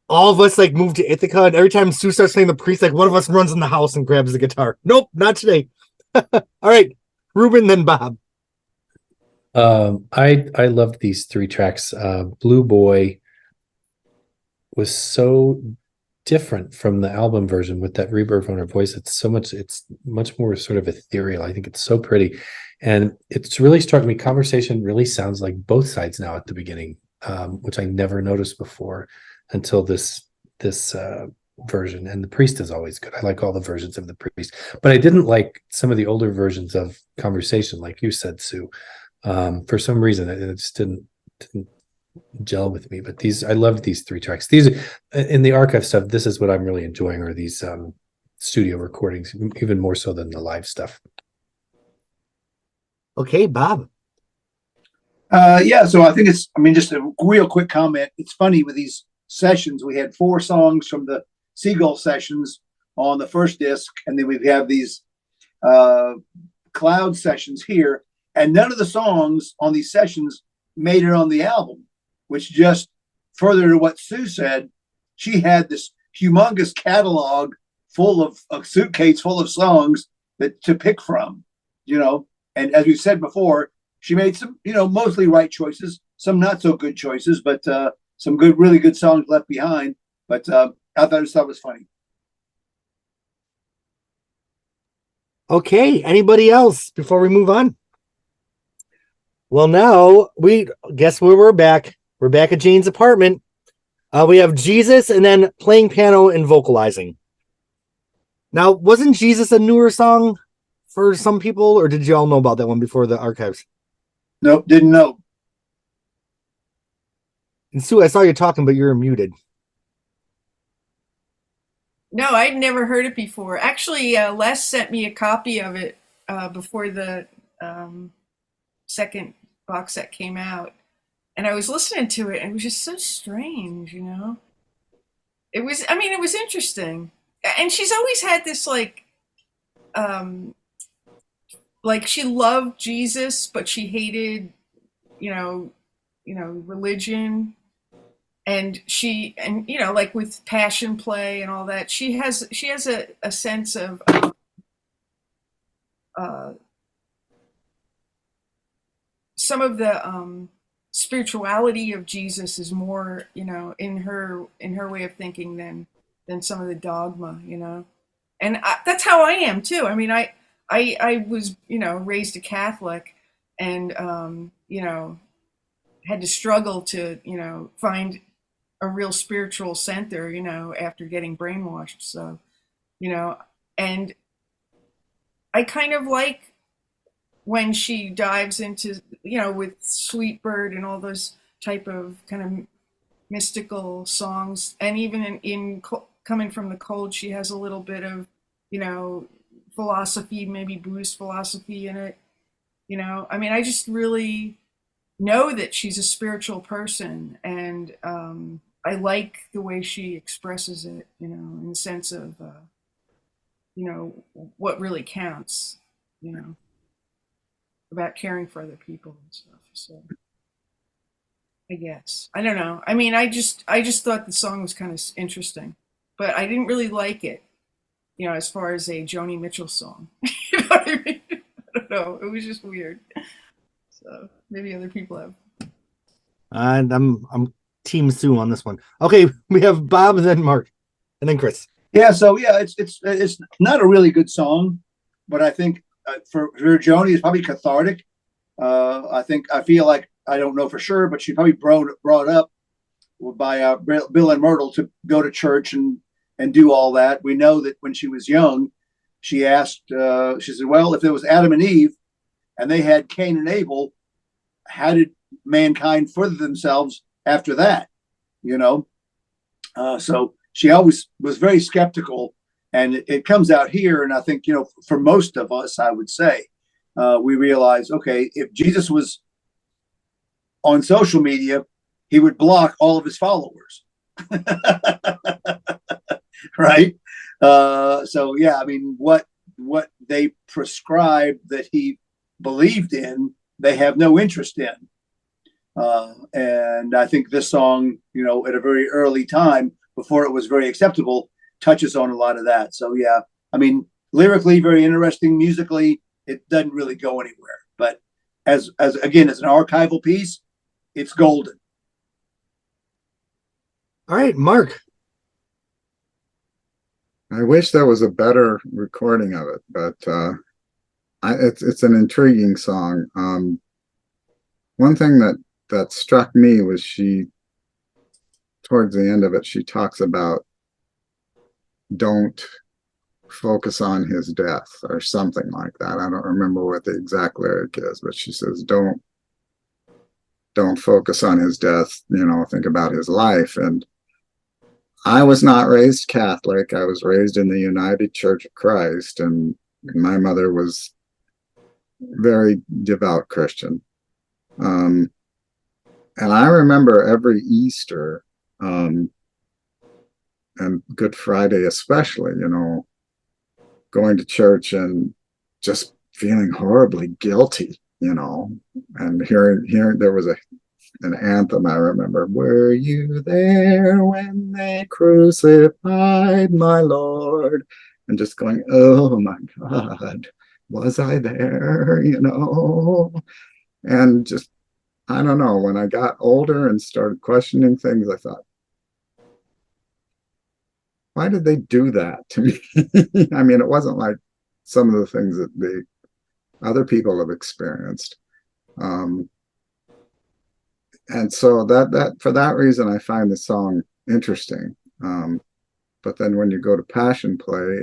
S1: all of us like move to Ithaca, and every time Sue starts playing the priest, like one of us runs in the house and grabs the guitar. Nope, not today. All right, Ruben, then Bob.
S8: I loved these three tracks. Blue Boy was so different from the album version with that reverb on her voice. It's much more sort of ethereal. I think it's so pretty, and it's really struck me. Conversation really sounds like both sides now at the beginning, which I never noticed before until this version. And the priest is always good. I like all the versions of the priest, but I didn't like some of the older versions of Conversation, like you said, Sue. For some reason, it just didn't gel with me. But I loved these three tracks. These in the archive stuff. This is what I'm really enjoying, are these studio recordings, even more so than the live stuff.
S1: Okay, Bob.
S4: Yeah, so I think just a real quick comment. It's funny with these sessions, we had 4 songs from the Seagull sessions on the first disc, and then we have these Cloud sessions here, and none of the songs on these sessions made it on the album, which just further to what Sue said. She humongous catalog full of a suitcase full of songs that to pick from, And as we said before, she made some, mostly right choices, some not so good choices, but some really good songs left behind. But I thought it was funny.
S1: Okay. Anybody else before we move on? Well, now we guess where we're back. We're back at Jane's apartment. We have Jesus and then playing piano and vocalizing. Now, wasn't Jesus a newer song for some people, or did you all know about that one before the archives?
S4: Nope, didn't know.
S1: And Sue, I saw you talking, but you're muted.
S5: No, I'd never heard it before. Actually, Les sent me a copy of it before the second box set came out. And I was listening to it, and it was just so strange, It was interesting. And she's always had this, like she loved Jesus, but she hated, religion. And like with Passion Play and all that, she has a sense of some of the spirituality of Jesus is more, in her way of thinking than some of the dogma, And that's how I am too. I mean, I was, raised a Catholic, and had to struggle to, find a real spiritual center, after getting brainwashed. So, and I kind of like when she dives into, with Sweet Bird and all those type of kind of mystical songs. And even in Coming from the Cold, she has a little bit of, philosophy, maybe Buddhist philosophy in it. I just really know that she's a spiritual person, and I like the way she expresses it, in the sense of, what really counts, about caring for other people and stuff. So I guess, I don't know. I just thought the song was kind of interesting, but I didn't really like it, as far as a Joni Mitchell song. You know what I mean? I don't know. It was just weird. So maybe other people have.
S1: And I'm Team Sue on this one. Okay, we have Bob and then Mark, and then Chris.
S4: Yeah, so yeah, it's not a really good song, but I think for Joni, it's probably cathartic. I feel like, I don't know for sure, but she probably brought up by Bill and Myrtle to go to church and do all that. We know that when she was young, she asked, she said, well, if there was Adam and Eve and they had Cain and Abel, how did mankind further themselves after that? So she always was very skeptical, and it comes out here. And I think, for most of us, I would say, we realize, okay, if Jesus was on social media, he would block all of his followers. Right. So yeah, what they prescribed that he believed in, they have no interest in. And I think this song, at a very early time, before it was very acceptable, touches on a lot of that. So yeah, lyrically very interesting. Musically, it doesn't really go anywhere. But as again, as an archival piece, it's golden.
S1: All right, Mark.
S3: I wish there was a better recording of it, but it's an intriguing song. One thing that struck me was towards the end of it, she talks about don't focus on his death or something like that. I don't remember what the exact lyric is, but she says, don't focus on his death, think about his life. And I was not raised Catholic. I was raised in the United Church of Christ, and my mother was very devout Christian. And I remember every Easter, and Good Friday especially, going to church and just feeling horribly guilty, and hearing there was a an anthem. I remember, were you there when they crucified my Lord? And just going, oh my God, was I there? And just, I don't know, when I got older and started questioning things, I thought, why did they do that to me? I mean, it wasn't like some of the things that the other people have experienced. And so that for that reason, I find the song interesting. But then when you go to Passion Play,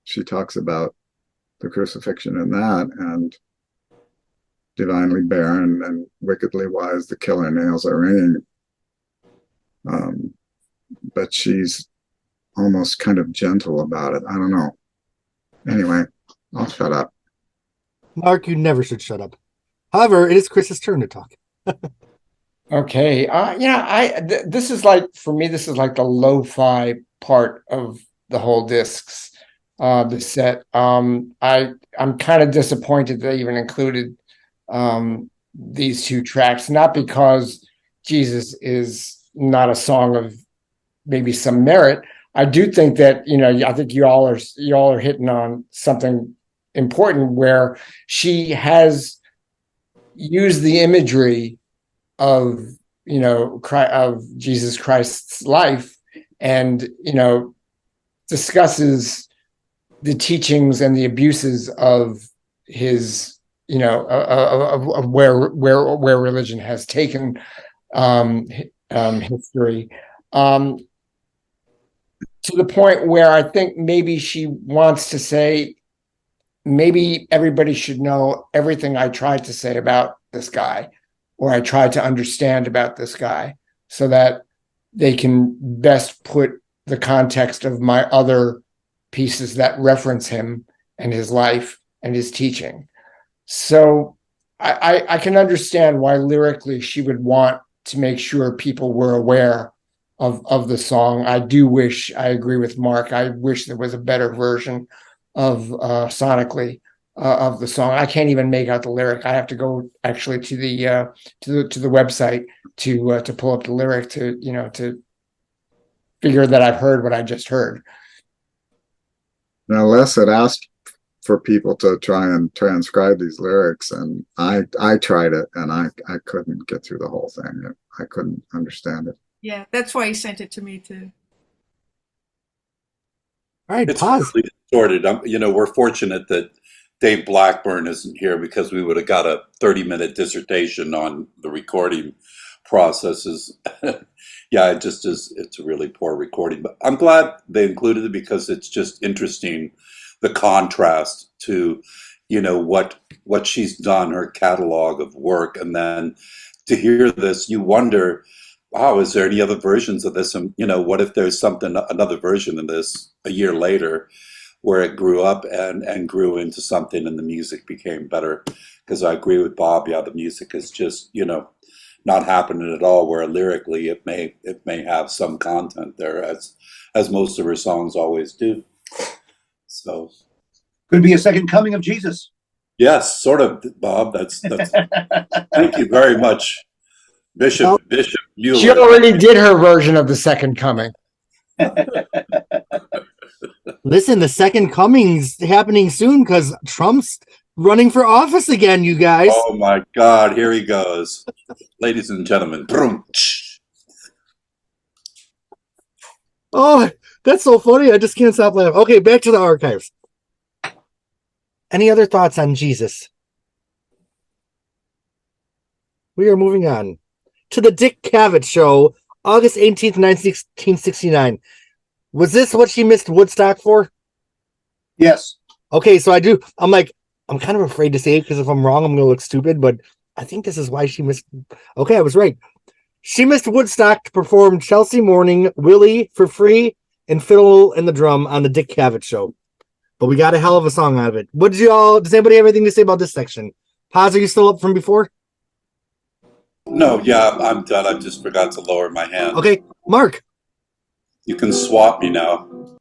S3: she talks about the crucifixion in that, and divinely barren and wickedly wise, the killer nails are ringing. But she's almost kind of gentle about it. I don't know. Anyway, I'll shut up.
S1: Mark, you never should shut up. However, it is Chris's turn to talk.
S6: Okay. This is like, for me, this is like the lo-fi part of the whole discs, the set. I'm kind of disappointed they even included these two tracks, not because Jesus is not a song of maybe some merit. I do think that, I think you all are hitting on something important, where she has used the imagery of of Jesus Christ's life, and discusses the teachings and the abuses of his of where religion has taken history, to the point where I think maybe she wants to say, maybe everybody should know everything I tried to say about this guy, or I tried to understand about this guy, so that they can best put the context of my other pieces that reference him and his life and his teaching. So I can understand why lyrically she would want to make sure people were aware of the song. I agree with Mark. I wish there was a better version of sonically of the song. I can't even make out the lyric. I have to go actually to the website to pull up the lyric to figure that I've heard what I just heard.
S3: Now, Les had asked for people to try and transcribe these lyrics, and I tried it, and I couldn't get through the whole thing. I couldn't understand it.
S5: Yeah, that's why he sent it to me too.
S1: All right,
S7: It's
S1: pause.
S7: really distorted. We're fortunate that Dave Blackburn isn't here, because we would have got a 30-minute dissertation on the recording processes. Yeah, it's a really poor recording, but I'm glad they included it, because it's just interesting, the contrast to, what she's done, her catalog of work, and then to hear this, you wonder, wow, is there any other versions of this? And, what if there's another version of this a year later, where it grew up and grew into something, and the music became better? Because I agree with Bob. Yeah, the music is just, not happening at all, where lyrically it may have some content there, as most of her songs always do. So
S4: Could be a second coming of Jesus.
S7: yes, sort of, Bob. That's thank you very much, Bishop Mueller.
S6: She already did her version of the second coming.
S1: Listen, the second coming's happening soon, because Trump's running for office again, you guys.
S7: Oh my God, here he goes. Ladies and gentlemen. Boom.
S1: Oh, that's so funny. I just can't stop laughing. Okay, back to the archives. Any other thoughts on Jesus? We are moving on to the Dick Cavett Show, August 18th, 1969. Was this what she missed Woodstock for?
S4: Yes.
S1: Okay, so I'm kind of afraid to say it, because if I'm wrong, I'm going to look stupid, but I think this is why she missed. Okay, I was right. She missed Woodstock to perform Chelsea Morning, Willie for free, and Fiddle and the Drum on the Dick Cavett Show. But we got a hell of a song out of it. Does anybody have anything to say about this section? Paz, are you still up from before?
S7: No, yeah, I'm done. I just forgot to lower my hand.
S1: Okay, Mark.
S7: You can swap me now.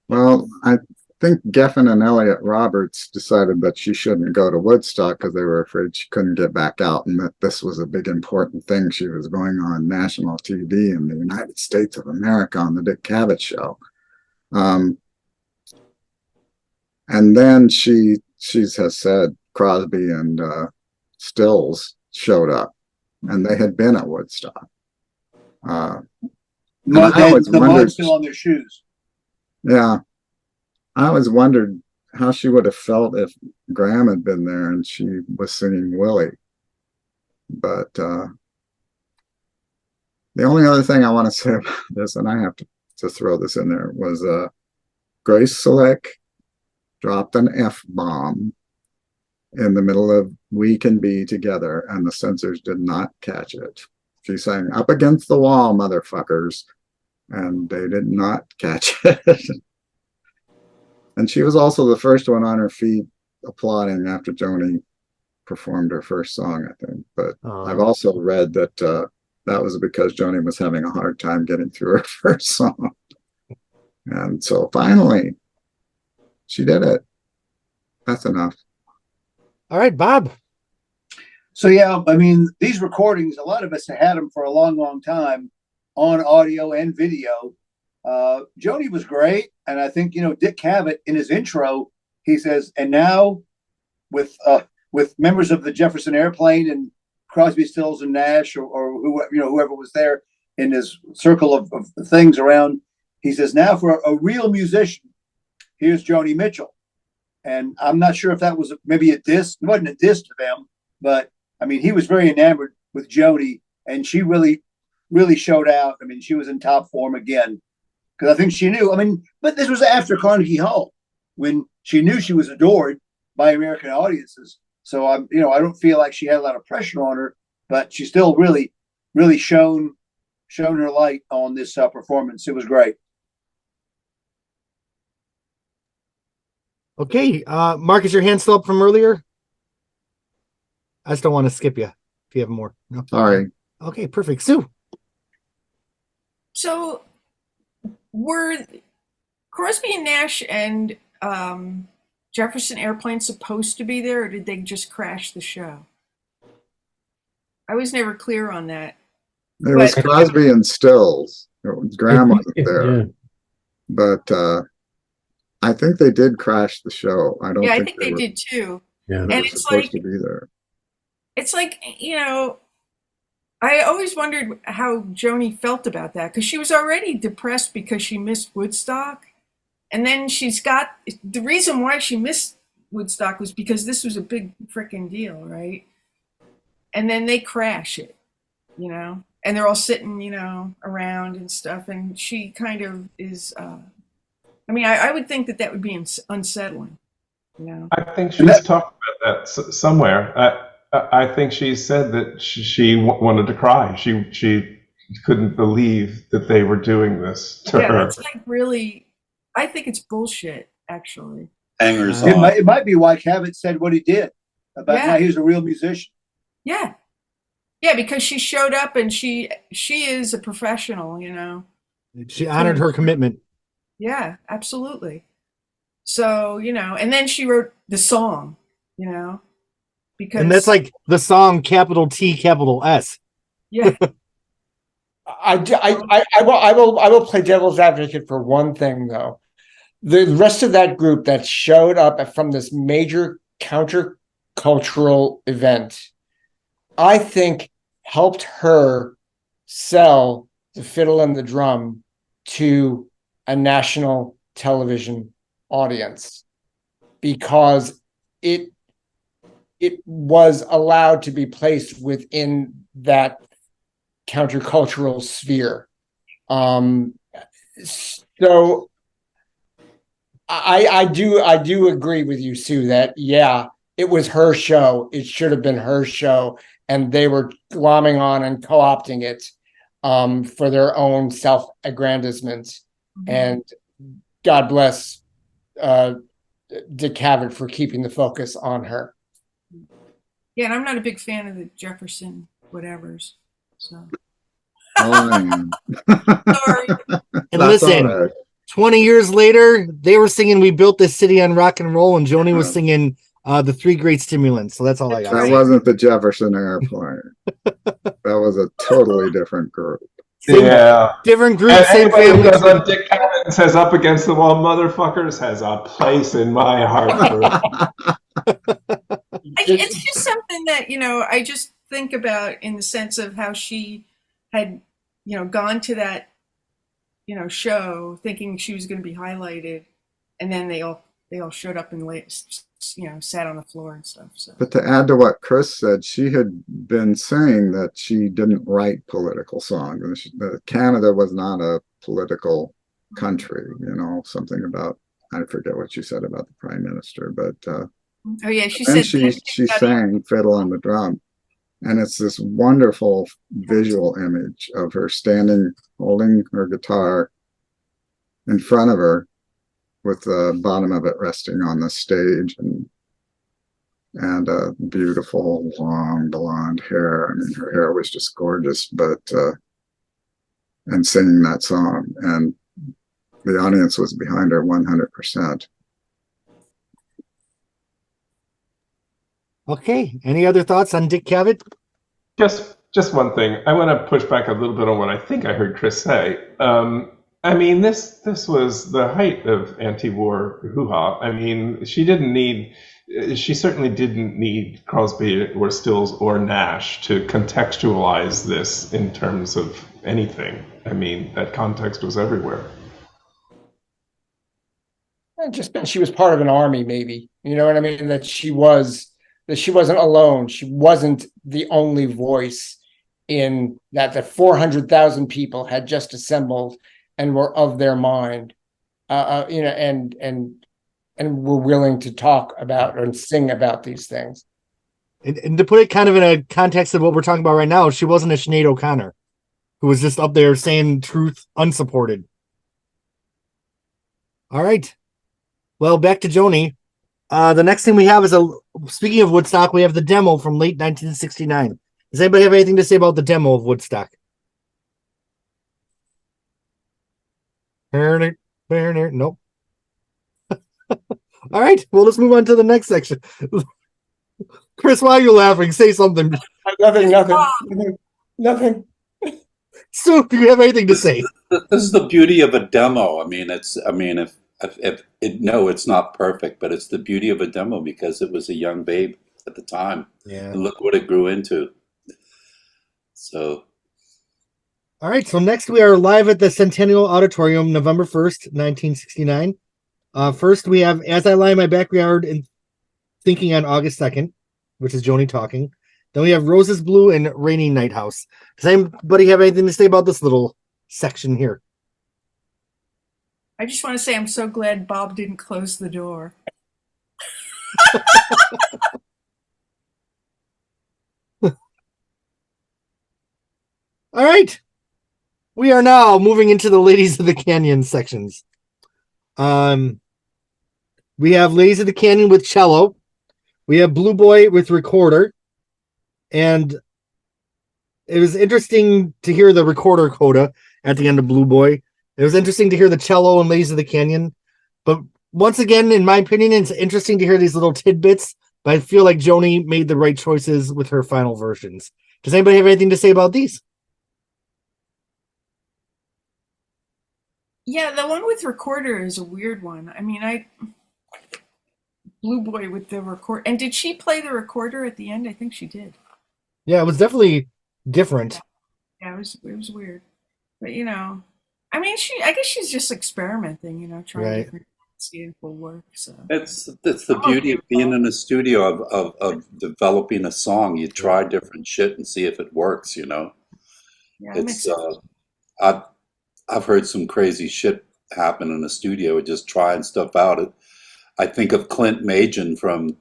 S3: Well, think Geffen and Elliot Roberts decided that she shouldn't go to Woodstock because they were afraid she couldn't get back out, and that this was a big important thing. She was going on national TV in the United States of America on the Dick Cavett show. And then she has said Crosby and Stills showed up, and they had been at Woodstock. I always
S4: the
S3: wondered,
S4: mud still on their shoes.
S3: yeah, I always wondered how she would have felt if Graham had been there and she was singing Willie. But the only other thing I want to say about this, and I have to throw this in there, was Grace Selleck dropped an F-bomb in the middle of We Can Be Together, and the censors did not catch it. She sang Up Against the Wall, motherfuckers, and they did not catch it. And she was also the first one on her feet applauding after Joni performed her first song, I think. But I've also read that that was because Joni was having a hard time getting through her first song. And so finally, she did it. That's enough.
S1: All right, Bob.
S4: So yeah, I mean, these recordings, a lot of us have had them for a long, long time on audio and video. Joni was great, and I think Dick Cavett in his intro, he says, "And now, with members of the Jefferson Airplane and Crosby, Stills, and Nash, or whoever was there in his circle of things around," he says, "Now for a real musician, here's Joni Mitchell." And I'm not sure if that was maybe a diss. It wasn't a diss to them, but I mean, he was very enamored with Joni, and she really, really showed out. I mean, she was in top form again. Because I think she knew, but this was after Carnegie Hall, when she knew she was adored by American audiences. So I don't feel like she had a lot of pressure on her, but she still really, really shone her light on this performance. It was great.
S1: Okay, Mark, is your hand still up from earlier? I just don't want to skip you if you have more. No?
S3: Sorry.
S1: Okay, perfect. Sue.
S5: So were Crosby and Nash and Jefferson Airplane supposed to be there, or did they just crash the show? I was never clear on that.
S3: It was Crosby and Stills. Graham wasn't there.
S8: Yeah.
S3: But I think they did crash the show. I think
S5: they did too.
S8: Yeah.
S3: They
S5: And
S3: were
S5: it's
S3: supposed
S5: like,
S3: to be there.
S5: it's like, I always wondered how Joni felt about that, because she was already depressed because she missed Woodstock. And then she's got the reason why she missed Woodstock was because this was a big freaking deal, right? And then they crash it, and they're all sitting, around and stuff. And she kind of is, I would think that would be unsettling,
S2: I think she's talked about that somewhere. I think she said that she wanted to cry. She couldn't believe that they were doing this to her.
S5: That's like really, I think it's bullshit, actually.
S7: Hangers
S4: It
S7: on.
S4: might be why Cavett said what he did about how he's a real musician.
S5: Yeah. Yeah, because she showed up and she is a professional,
S1: She honored her commitment.
S5: Yeah, absolutely. So, and then she wrote the song, because.
S1: And that's like the song capital T, capital S.
S5: Yeah.
S6: I will play devil's advocate for one thing, though. The rest of that group that showed up from this major countercultural event, I think helped her sell the fiddle and the drum to a national television audience, because it was allowed to be placed within that countercultural sphere. So I do agree with you, Sue, that it was her show. It should have been her show, and they were glomming on and co-opting it for their own self-aggrandizement. Mm-hmm. And God bless Dick Cavett for keeping the focus on her.
S5: Yeah, and I'm not a big fan of the Jefferson whatevers. So.
S3: Oh, I am.
S5: Sorry.
S1: And listen, 20 years later, they were singing "We Built This City on Rock and Roll," and Joni was singing "The Three Great Stimulants." So that's all I got.
S3: That wasn't the Jefferson Airplane. That was a totally different group.
S1: Different group,
S2: And
S1: same
S2: anybody who
S1: family.
S2: goes on Dick Cavett and says "Up Against the Wall, Motherfuckers" has a place in my heart.
S5: It's just something that, I just think about in the sense of how she had, gone to that, show thinking she was going to be highlighted, and then they all showed up and sat on the floor and stuff. So.
S3: But to add to what Chris said, she had been saying that she didn't write political songs. Canada was not a political country, something about, I forget what she said about the prime minister, but
S5: oh yeah, she said
S3: she sang Fiddle on the Drum, and it's this wonderful visual image of her standing holding her guitar in front of her with the bottom of it resting on the stage, and beautiful long blonde hair. I mean, her hair was just gorgeous, but and singing that song, and the audience was behind her 100%.
S1: Okay. Any other thoughts on Dick Cavett?
S2: Just one thing. I want to push back a little bit on what I think I heard Chris say. I mean, this was the height of anti-war hoo-ha. I mean, she certainly didn't need Crosby or Stills or Nash to contextualize this in terms of anything. I mean, that context was everywhere.
S6: She was part of an army, maybe. You know what I mean? That she wasn't alone. She wasn't the only voice in that. The 400,000 people had just assembled and were of their mind, and were willing to talk about and sing about these things.
S1: And to put it kind of in a context of what we're talking about right now, she wasn't a Sinead O'Connor who was just up there saying truth unsupported. All right. Well, back to Joni. The next thing we have is speaking of Woodstock, we have the demo from late 1969. Does anybody have anything to say about the demo of Woodstock? Nope. All right. Well, let's move on to the next section. Chris, why are you laughing? Say something.
S6: Nothing.
S1: Stu, do you have anything to say?
S7: This is the beauty of a demo. I mean, it's not perfect, but it's the beauty of a demo because it was a young babe at the time.
S1: Yeah.
S7: And look what it grew into. So.
S1: All right. So next we are live at the Centennial Auditorium, November 1st, 1969. First we have As I Lie in My Backyard and Thinking on August 2nd, which is Joni talking. Then we have Roses Blue and Rainy Night House. Does anybody have anything to say about this little section here?
S5: I just want to say I'm so glad Bob didn't close the door.
S1: All right. We are now moving into the Ladies of the Canyon sections. We have Ladies of the Canyon with cello. We have Blue Boy with recorder. And it was interesting to hear the recorder coda at the end of Blue Boy. It was interesting to hear the cello and Ladies of the Canyon. But once again, in my opinion, it's interesting to hear these little tidbits. But I feel like Joni made the right choices with her final versions. Does anybody have anything to say about these?
S5: Yeah, the one with recorder is a weird one. I mean, Blue Boy with the record. And did she play the recorder at the end? I think she did.
S1: Yeah, it was definitely different.
S5: Yeah, it was weird. But I mean, I guess she's just experimenting, trying different see if it will work. So
S7: It's the beauty of being in a studio of developing a song. You try different shit and see if it works,
S5: Yeah,
S7: It's I've heard some crazy shit happen in a studio just trying stuff out. I think of Clint Majan from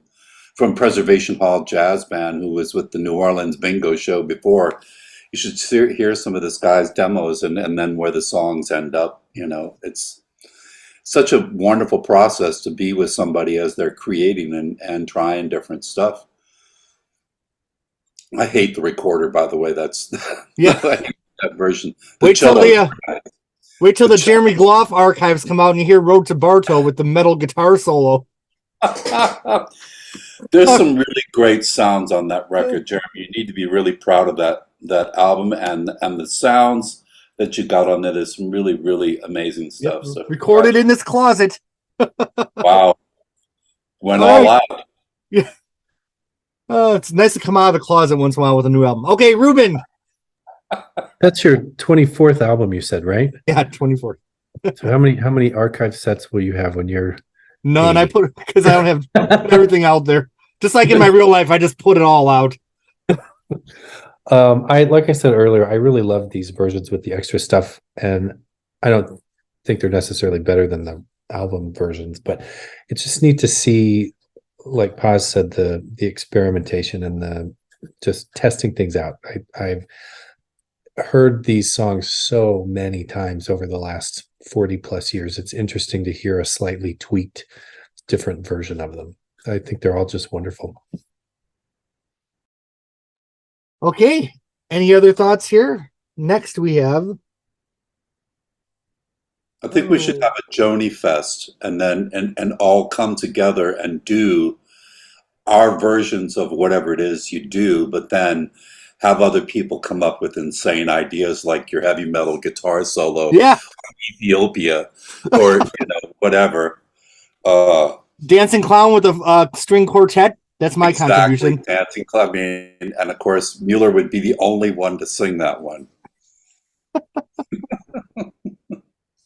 S7: Preservation Hall Jazz Band, who was with the New Orleans Bingo Show before. You should hear some of this guy's demos and then where the songs end up. It's such a wonderful process to be with somebody as they're creating and trying different stuff. I hate the recorder, by the way. That's
S1: Yeah.
S7: I hate that version.
S1: Wait till the Wait till the Jeremy Gloff archives come out and you hear Road to Bartow with the metal guitar solo.
S7: There's some really great sounds on that record, Jeremy. You need to be really proud of that album and the sounds that you got on there. There's some really, really amazing stuff.
S1: Yep.
S7: So
S1: Recorded in this closet.
S7: wow. Went
S1: All
S7: all
S1: right.
S7: out.
S1: Yeah. It's nice to come out of the closet once in a while with a new album. Okay, Ruben.
S8: That's your 24th album, you said, right?
S1: Yeah, 24.
S8: So how many archive sets will you have when you're
S1: None. I put because I don't have everything out there. Just like in my real life, I just put it all out.
S8: Like I said earlier, I really love these versions with the extra stuff, and I don't think they're necessarily better than the album versions, but it's just neat to see, like Paz said, the experimentation and the just testing things out. I've heard these songs so many times over the last 40 plus years. It's interesting to hear a slightly tweaked, different version of them. I think they're all just wonderful.
S1: Okay. Any other thoughts here? Next we have.
S7: I think we should have a Joni Fest and then and all come together and do our versions of whatever it is you do, but then have other people come up with insane ideas like your heavy metal guitar solo,
S1: Yeah.
S7: Ethiopia, or whatever.
S1: Dancing Clown with a string quartet. That's my contribution.
S7: Dancing Clown, and of course Mueller would be the only one to sing that one.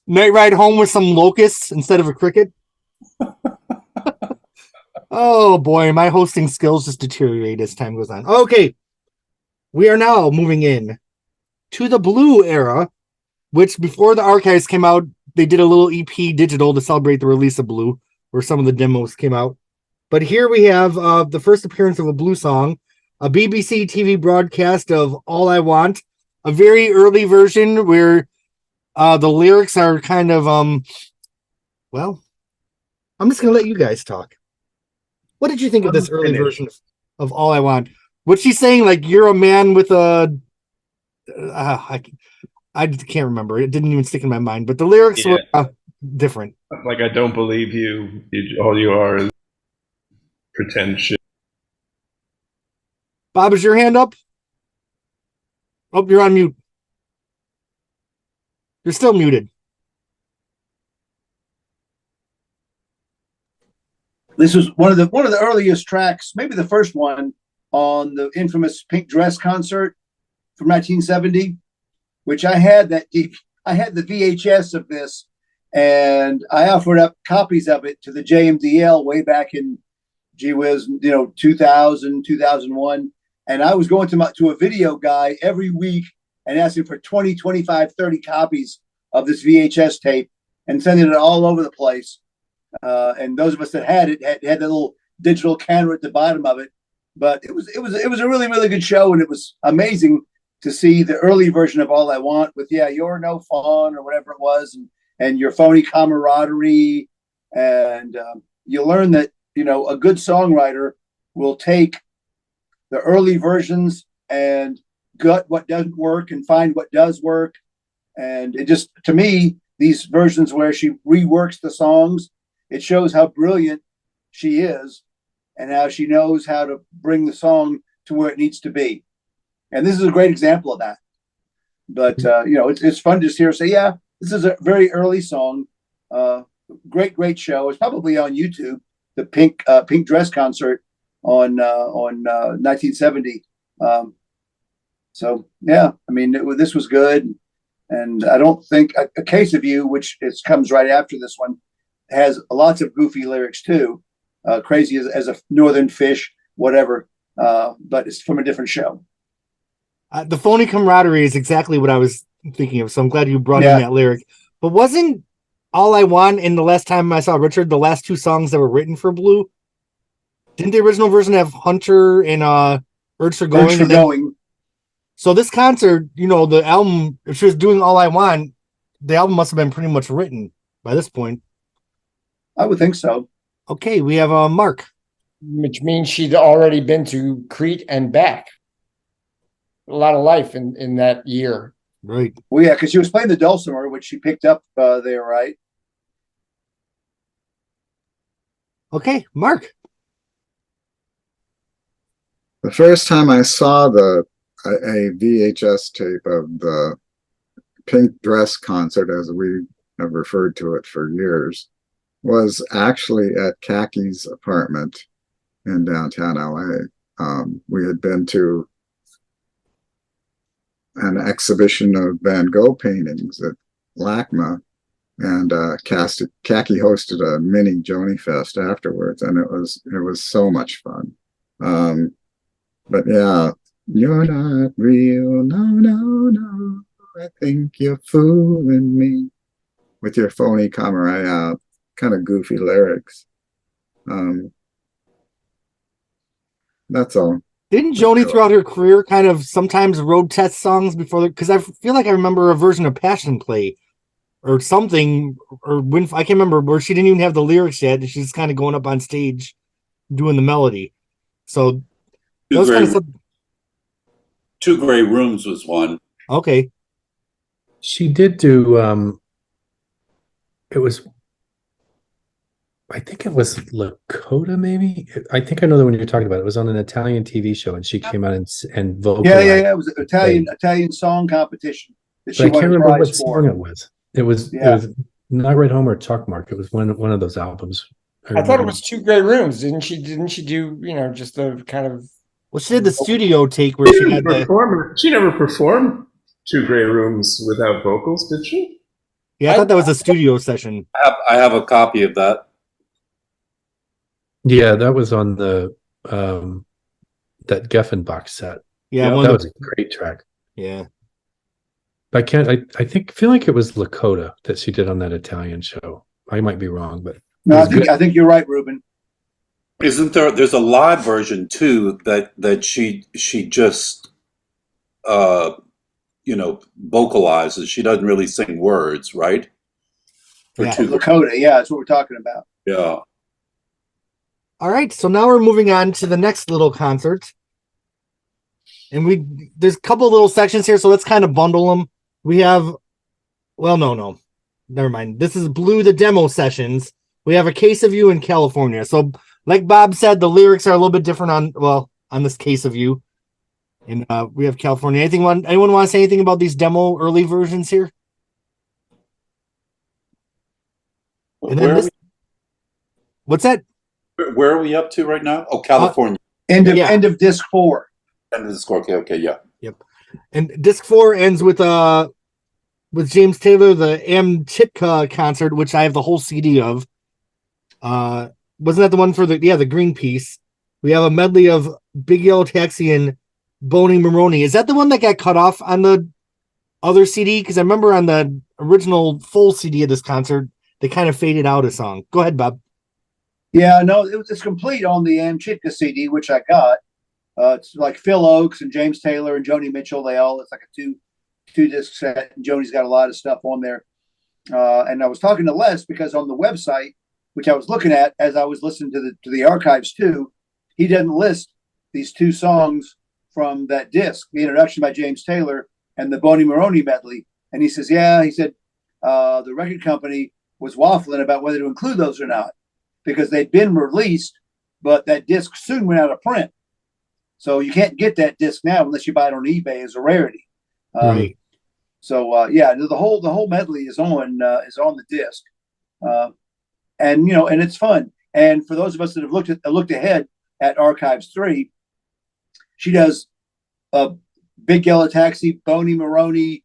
S1: Night Ride Home with some locusts instead of a cricket. Oh boy, my hosting skills just deteriorate as time goes on. Okay, we are now moving in to the Blue era, which before the archives came out, they did a little EP digital to celebrate the release of Blue, where some of the demos came out. But here we have the first appearance of a Blue song, a BBC TV broadcast of All I Want, a very early version where the lyrics are kind of, well, I'm just going to let you guys talk. What did you think of this early version of All I Want? What's she saying? Like, you're a man with a... I can't remember. It didn't even stick in my mind. But the lyrics were different.
S2: Like, I don't believe you. All you are is pretend shit.
S1: Bob, is your hand up? Oh, you're on mute. You're still muted.
S4: This was one of the earliest tracks, maybe the first one on the infamous Pink Dress concert from 1970, which I had the VHS of this, and I offered up copies of it to the JMDL way back in, gee whiz, 2000, 2001. And I was going to a video guy every week and asking for 20, 25, 30 copies of this VHS tape and sending it all over the place. And those of us that had it had that little digital camera at the bottom of it. But it was a really, really good show, and it was amazing to see the early version of All I Want with You're No Fun or whatever it was, and your phony camaraderie. And you learn that a good songwriter will take the early versions and gut what doesn't work and find what does work. And it just, to me, these versions where she reworks the songs, it shows how brilliant she is and how she knows how to bring the song to where it needs to be. And this is a great example of that. But, it's fun to just hear her say, this is a very early song. Great show. It's probably on YouTube, the Pink Dress concert on 1970. This was good. And I don't think a Case of You, which comes right after this one, has lots of goofy lyrics too. Crazy as a northern fish, whatever. But it's from a different show.
S1: The phony camaraderie is exactly what I was thinking of. So I'm glad you brought in that lyric. But wasn't All I Want and The Last Time I Saw Richard the last two songs that were written for Blue? Didn't the original version have Hunter and Urge for Going?
S4: Urge for Going.
S1: So this concert, the album, if she was doing All I Want, the album must have been pretty much written by this point.
S4: I would think so.
S1: Okay, we have Mark.
S6: Which means she'd already been to Crete and back. A lot of life in that year.
S1: Right.
S4: Well, yeah, because she was playing the dulcimer, which she picked up there, right?
S1: Okay, Mark.
S3: The first time I saw a VHS tape of the Pink Dress concert, as we have referred to it for years, was actually at Kaki's apartment in downtown LA. We had been to an exhibition of Van Gogh paintings at LACMA, and Kaki hosted a mini Joni Fest afterwards, and it was so much fun. But yeah, you're not real, no, no, no. I think you're fooling me with your phony camarada, kind of goofy lyrics. That's all.
S1: Didn't Joni throughout her career kind of sometimes road test songs before? Because I feel like I remember a version of Passion Play or something, or when I can't remember, where she didn't even have the lyrics yet. She's just kind of going up on stage doing the melody. So that was kind of
S7: Two Gray Rooms was one.
S1: Okay.
S8: She did do it was, I think it was Lakota, maybe. I think I know the one you're talking about. It was on an Italian TV show, and she came out and vocalized.
S4: Yeah. It was an Italian song competition that she
S8: But I can't
S4: won a
S8: remember
S4: prize
S8: what
S4: for.
S8: song it was. It was Not Right Home or Talk Mark. It was one of those albums.
S6: I thought it was Two Great Rooms. Didn't she do, just the kind of...
S1: Well, she did the studio take where she had
S2: She never performed Two Gray Rooms without vocals, did she?
S1: Yeah, I thought that was a studio session.
S7: I have a copy of that.
S8: Yeah, that was on the that Geffen box set.
S1: Yeah,
S8: that was a great track.
S1: Yeah.
S8: I feel like it was Lakota that she did on that Italian show. I might be wrong, but
S4: no, I think you're right, Ruben.
S7: Isn't there's a live version too that she just vocalizes. She doesn't really sing words, right?
S4: Lakota, yeah, that's what we're talking about.
S7: Yeah.
S1: All right, so now we're moving on to the next little concert. And there's a couple little sections here, so let's kind of bundle them. We have, no, never mind. This is Blue, the demo sessions. We have A Case of You in California. So like Bob said, the lyrics are a little bit different on this Case of You. And we have California. Anyone want to say anything about these demo early versions here? And then what's that?
S7: Where are we up to right now? Oh, California.
S4: End of disc 4.
S7: End of disc 4. Okay, yeah.
S1: Yep. And disc 4 ends with James Taylor, the Chitka concert, which I have the whole CD of. Wasn't that the one for the Greenpeace? We have a medley of Big Yellow Taxi and Boney Maroney. Is that the one that got cut off on the other CD? Because I remember on the original full CD of this concert, they kind of faded out a song. Go ahead, Bob.
S4: Yeah, no, it's complete on the Chitka CD, which I got. It's like Phil Oakes and James Taylor and Joni Mitchell. It's like a two disc set. And Joni's got a lot of stuff on there. And I was talking to Les because on the website, which I was looking at as I was listening to the archives too, he doesn't list these two songs from that disc, the introduction by James Taylor and the Boney Maroney medley. And he said the record company was waffling about whether to include those or not because they'd been released, but that disc soon went out of print. So you can't get that disc now unless you buy it on eBay as a rarity.
S1: Right.
S4: So the whole medley is on the disc, and it's fun. And for those of us that have looked ahead at Archives 3, she does a Big Yellow Taxi, Boney Maroney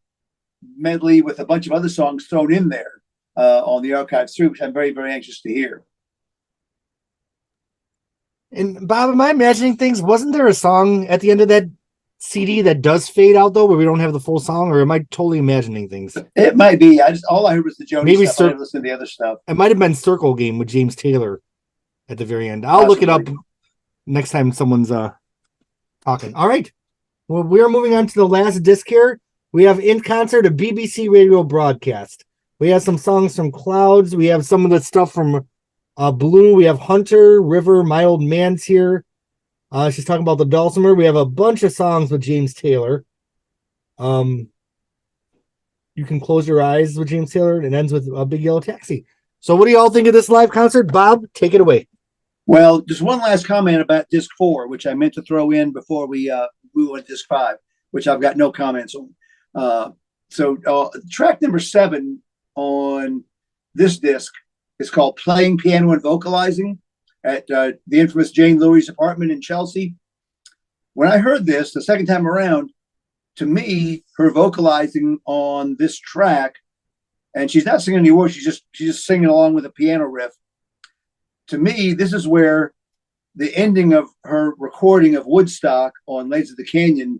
S4: medley with a bunch of other songs thrown in there on the Archives 3, which I'm very, very anxious to hear.
S1: And Bob, am I imagining things? Wasn't there a song at the end of that CD that does fade out though, where we don't have the full song, or am I totally imagining things?
S4: It might be. All I heard was the Joni stuff. I didn't listen to the other stuff.
S1: It might have been Circle Game with James Taylor at the very end. I'll look it up next time someone's talking. All right. Well, we are moving on to the last disc here. We have In Concert, a BBC radio broadcast. We have some songs from Clouds. We have some of the stuff from Blue. We have Hunter, River, My Old Man's here. She's talking about the Dulcimer. We have a bunch of songs with James Taylor. You Can Close Your Eyes with James Taylor, and it ends with a Big Yellow Taxi. So what do y'all think of this live concert? Bob, take it away.
S4: Well, just one last comment about disc 4, which I meant to throw in before we went to disc 5, which I've got no comments on. Track number 7 on this disc is called Playing Piano and Vocalizing at the infamous Jane Louie's apartment in Chelsea. When I heard this the second time around, to me, her vocalizing on this track, and she's not singing any words, she's just singing along with a piano riff. To me, this is where the ending of her recording of Woodstock on Ladies of the Canyon,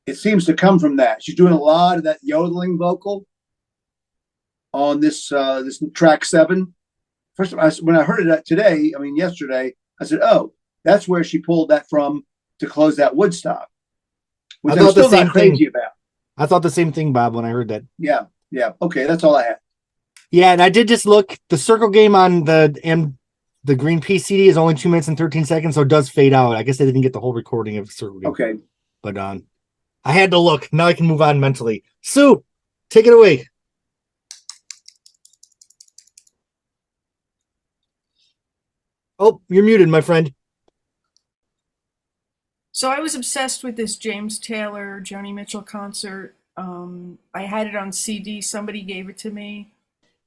S4: it seems to come from that. She's doing a lot of that yodeling vocal on this track 7. First, when I heard it yesterday, I said, "Oh, that's where she pulled that from to close that Woodstock." Which I'm still not crazy about.
S1: I thought the same thing, Bob, when I heard that.
S4: Yeah. Okay, that's all I have.
S1: Yeah, and I did just look. The circle game on the Green Pea CD is only 2 minutes and 13 seconds, so it does fade out. I guess they didn't get the whole recording of the circle game.
S4: Okay.
S1: But I had to look. Now I can move on mentally. Sue, take it away. Oh, you're muted, my friend.
S5: So I was obsessed with this James Taylor, Joni Mitchell concert. I had it on CD. Somebody gave it to me.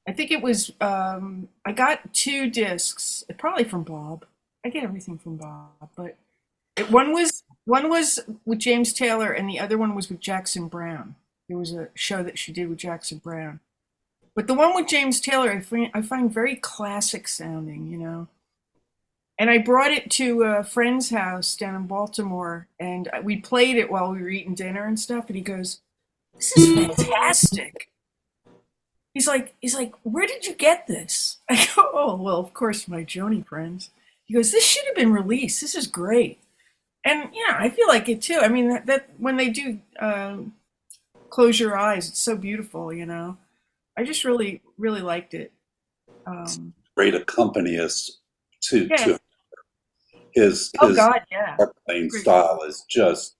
S5: I think it was, I got 2 discs, probably from Bob. I get everything from Bob, but one was with James Taylor and the other one was with Jackson Browne. There was a show that she did with Jackson Browne. But the one with James Taylor, I find very classic sounding, you know. And I brought it to a friend's house down in Baltimore, and we played it while we were eating dinner and stuff. And he goes, "This is fantastic." He's like, "Where did you get this?" I go, "Oh, well, of course, my Joni friends." He goes, "This should have been released. This is great." And yeah, I feel like it too. I mean, that when they do Close Your Eyes, it's so beautiful, you know. I just really, really liked it.
S7: Great accompanist to
S5: Yeah.
S7: his
S5: God, yeah.
S7: playing style is just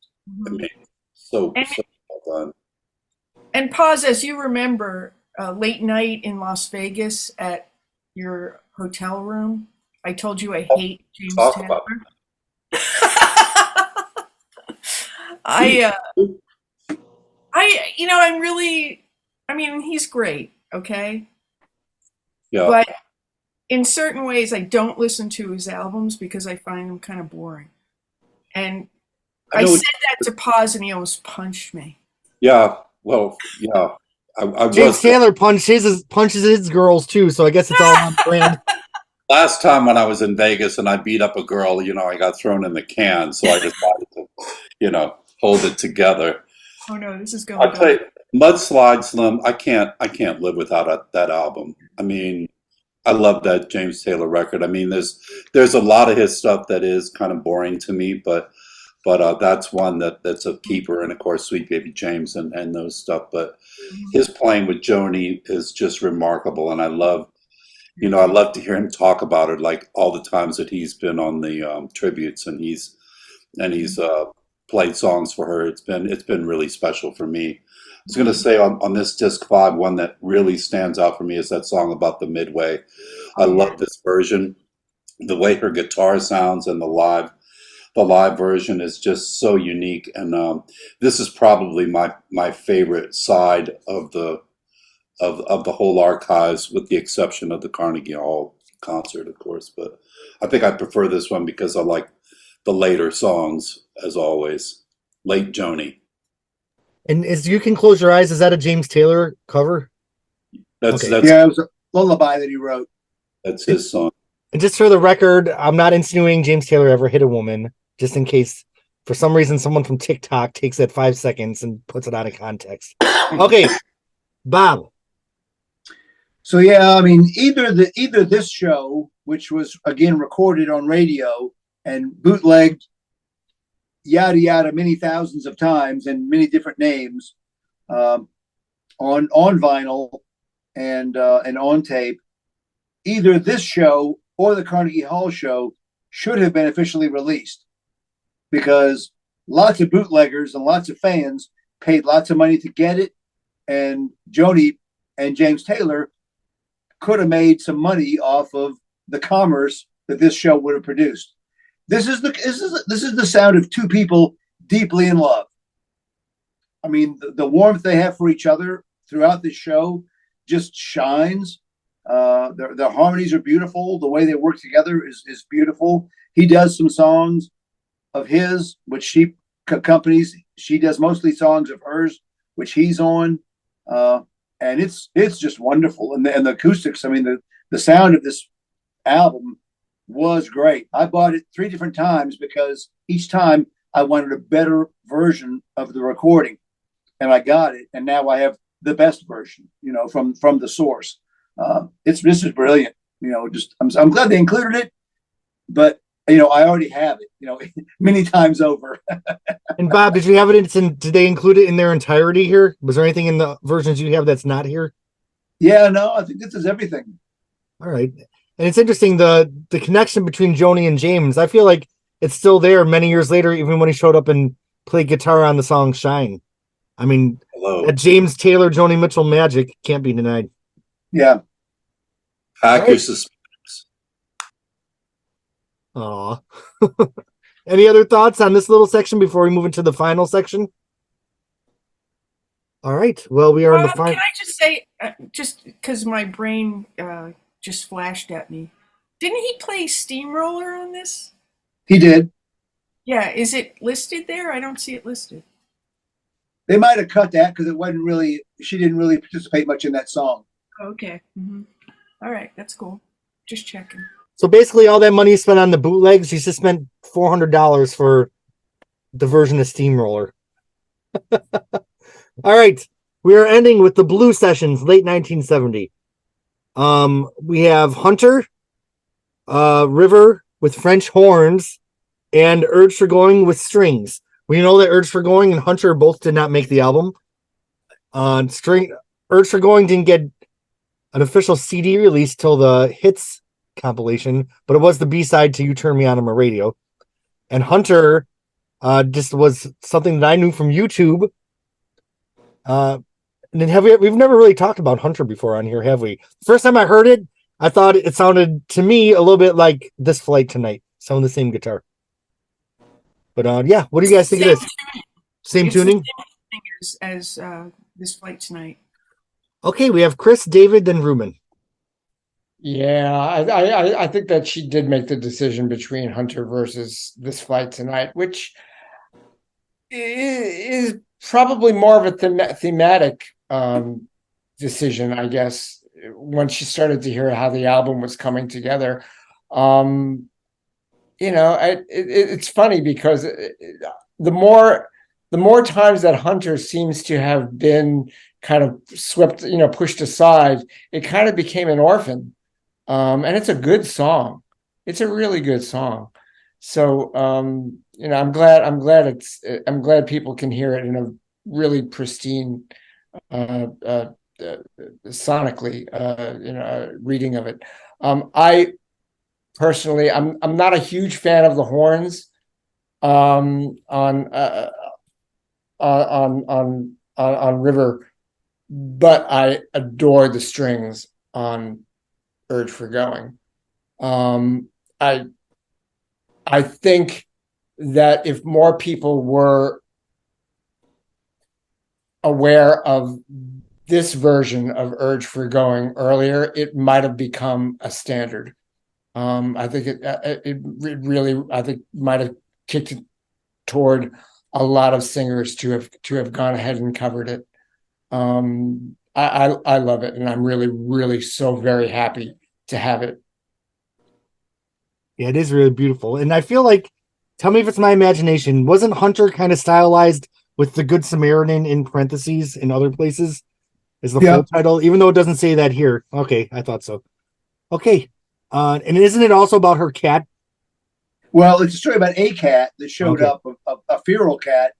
S7: amazing. So well done.
S5: And pause, as you remember, late night in Las Vegas at your hotel room, I told you I hate James
S7: Talk
S5: Taylor.
S7: about
S5: I mean, he's great, okay?
S7: Yeah.
S5: But in certain ways, I don't listen to his albums because I find them kind of boring. And I said that to Paz, and he almost punched me.
S7: Yeah, well, yeah.
S1: James Taylor punches his girls too, so I guess it's all on brand.
S7: Last time when I was in Vegas and I beat up a girl, you know, I got thrown in the can, so I decided to, you know, hold it together.
S5: Oh no, this is going.
S7: I'll tell you, Mudslide Slim, I can't live without that album. I mean, I love that James Taylor record. I mean, there's a lot of his stuff that is kind of boring to me, but that's one that's a keeper. And of course, Sweet Baby James and those stuff. But his playing with Joni is just remarkable, and I love to hear him talk about it, like all the times that he's been on the tributes and he's played songs for her. It's been really special for me. I was going to say on this disc 5, one that really stands out for me is that song about the Midway. I love this version. The way her guitar sounds and the live version is just so unique. And this is probably my favorite side of the whole archives, with the exception of the Carnegie Hall concert, of course. But I think I prefer this one because I like the later songs, as always. Late Joni.
S1: And as You Can Close Your Eyes, is that a James Taylor cover?
S7: That's
S4: it was a lullaby that he wrote.
S7: That's his song.
S1: And just for the record, I'm not insinuating James Taylor ever hit a woman, just in case for some reason someone from TikTok takes that 5 seconds and puts it out of context. Okay, Bob.
S4: So yeah, I mean, either this show, which was again recorded on radio and bootlegged yada yada many thousands of times and many different names on vinyl and on tape, either this show or the Carnegie Hall show should have been officially released, because lots of bootleggers and lots of fans paid lots of money to get it, and Joni and James Taylor could have made some money off of the commerce that this show would have produced. This is the sound of two people deeply in love. I mean, the warmth they have for each other throughout the show just shines. Their harmonies are beautiful. The way they work together is beautiful. He does some songs of his, which she accompanies. She does mostly songs of hers, which he's on. And it's just wonderful. And the acoustics, I mean, the sound of this album was great. I bought it 3 different times because each time I wanted a better version of the recording, and I got it. And now I have the best version, you know, from the source. This is brilliant. You know, just I'm glad they included it, but you know, I already have it, you know, many times over.
S1: And Bob, did you have it? Did they include it in their entirety here? Was there anything in the versions you have that's not here?
S4: Yeah, no, I think this is everything.
S1: All right. And it's interesting, the connection between Joni and James. I feel like it's still there many years later, even when he showed up and played guitar on the song Shine. I mean, that James Taylor, Joni Mitchell magic can't be denied.
S4: Yeah.
S7: Pack your suspenders.
S1: Aw. Any other thoughts on this little section before we move into the final section? All right. Well, we are in the final.
S5: Can I just say, just because my brain just flashed at me, didn't he play Steamroller on this?
S4: He did.
S5: Yeah. Is it listed there? I don't see it listed.
S4: They might have cut that because it wasn't really. She didn't really participate much in that song.
S5: Okay. Mm-hmm. All right. That's cool. Just checking.
S1: So basically, all that money spent on the bootlegs, you just spent $400 for the version of Steamroller. All right, we are ending with the Blue Sessions, late 1970. We have Hunter, River with French horns, and Urge for Going with strings. We know that Urge for Going and Hunter both did not make the album. Urge for Going didn't get an official CD release till the Hits compilation, but it was the B-side to You Turn Me On my radio. And Hunter just was something that I knew from YouTube. And then we've never really talked about Hunter before on here, have we? First time I heard it, I thought it sounded to me a little bit like This Flight Tonight. Sound the same guitar. But yeah, what do you guys think of this? Same tuning?
S5: Same as This Flight Tonight.
S1: Okay, we have Chris, David, then Ruben.
S6: Yeah, I think that she did make the decision between Hunter versus This Flight Tonight, which is probably more of a thematic decision, I guess, when she started to hear how the album was coming together. You know, it's funny because the more times that Hunter seems to have been kind of swept, you know, pushed aside, it kind of became an orphan. And it's a good song. It's a really good song. So, you know, I'm glad people can hear it in a really pristine, sonically, you know, reading of it. I personally, I'm not a huge fan of the horns, on River, but I adore the strings on Urge for Going. I think that if more people were aware of this version of Urge for Going earlier, it might have become a standard. I think it really, I think, might have kicked it toward a lot of singers to have gone ahead and covered it. I love it, and I'm really so very happy to have it.
S1: Yeah, it is really beautiful. And I feel like, tell me if it's my imagination, wasn't Hunter kind of stylized with the Good Samaritan in parentheses in other places? Is the full title, even though it doesn't say that here. Okay, I thought so. Okay. And isn't it also about her cat?
S4: Well, it's a story about a cat that showed up, a feral cat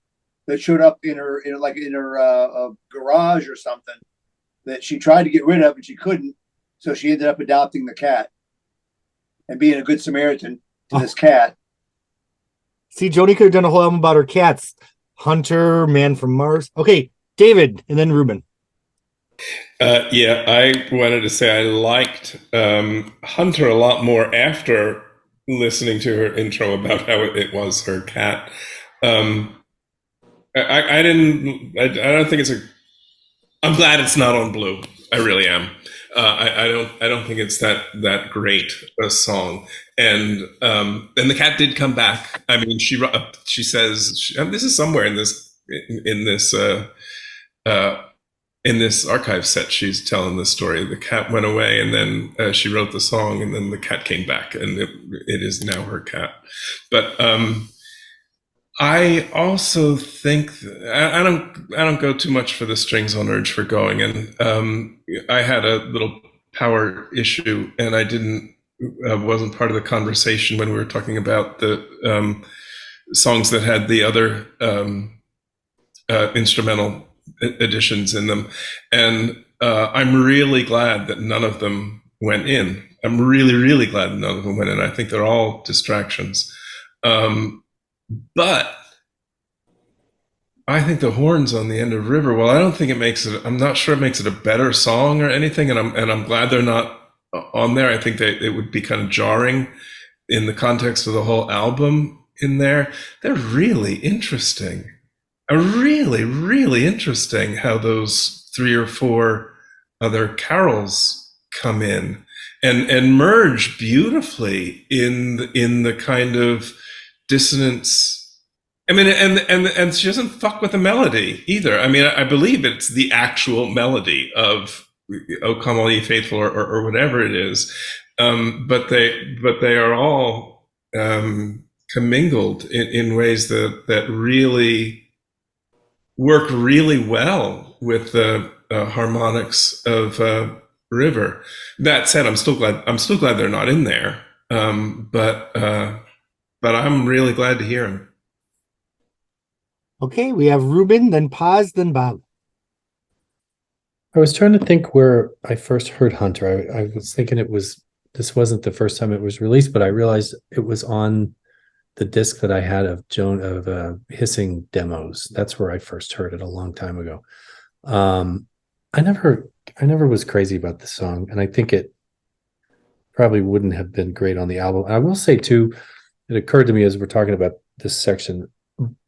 S4: that showed up in her garage or something that she tried to get rid of and she couldn't. So she ended up adopting the cat and being a good Samaritan to this cat.
S1: See, Joni could have done a whole album about her cats. Hunter, Man from Mars. Okay, David, and then Ruben.
S2: Yeah, I wanted to say I liked Hunter a lot more after listening to her intro about how it was her cat. Um, I didn't. I don't think it's a. I'm glad it's not on Blue. I really am. I don't. I don't think it's that great a song. And the cat did come back. I mean, she says this is somewhere in this. Uh, in this archive set, she's telling the story. The cat went away, and then she wrote the song, and then the cat came back, and it is now her cat. But I also think I don't go too much for the strings on Urge for Going, and I had a little power issue, and I wasn't part of the conversation when we were talking about the songs that had the other instrumental additions in them, and I'm really glad that none of them went in. I'm really, really glad that none of them went in. I think they're all distractions. But I think the horns on the end of River, well, I don't think it makes it, I'm not sure it makes it a better song or anything, and I'm glad they're not on there. I think it would be kind of jarring in the context of the whole album in there. They're really interesting. Really, really interesting how those 3 or 4 other carols come in and merge beautifully in the kind of dissonance. I mean, and she doesn't fuck with the melody either. I mean, I believe it's the actual melody of "O Come All Ye Faithful" or whatever it is, but they are all commingled in ways that really work really well with the harmonics of River. That said, I'm still glad they're not in there. But I'm really glad to hear them.
S1: Okay, we have Ruben, then Paz, then Bob.
S8: I was trying to think where I first heard Hunter. I was thinking this wasn't the first time it was released, but I realized it was on the disc that I had of Hissing demos. That's where I first heard it a long time ago. I never was crazy about the song, and I think it probably wouldn't have been great on the album. And I will say too, it occurred to me as we're talking about this section,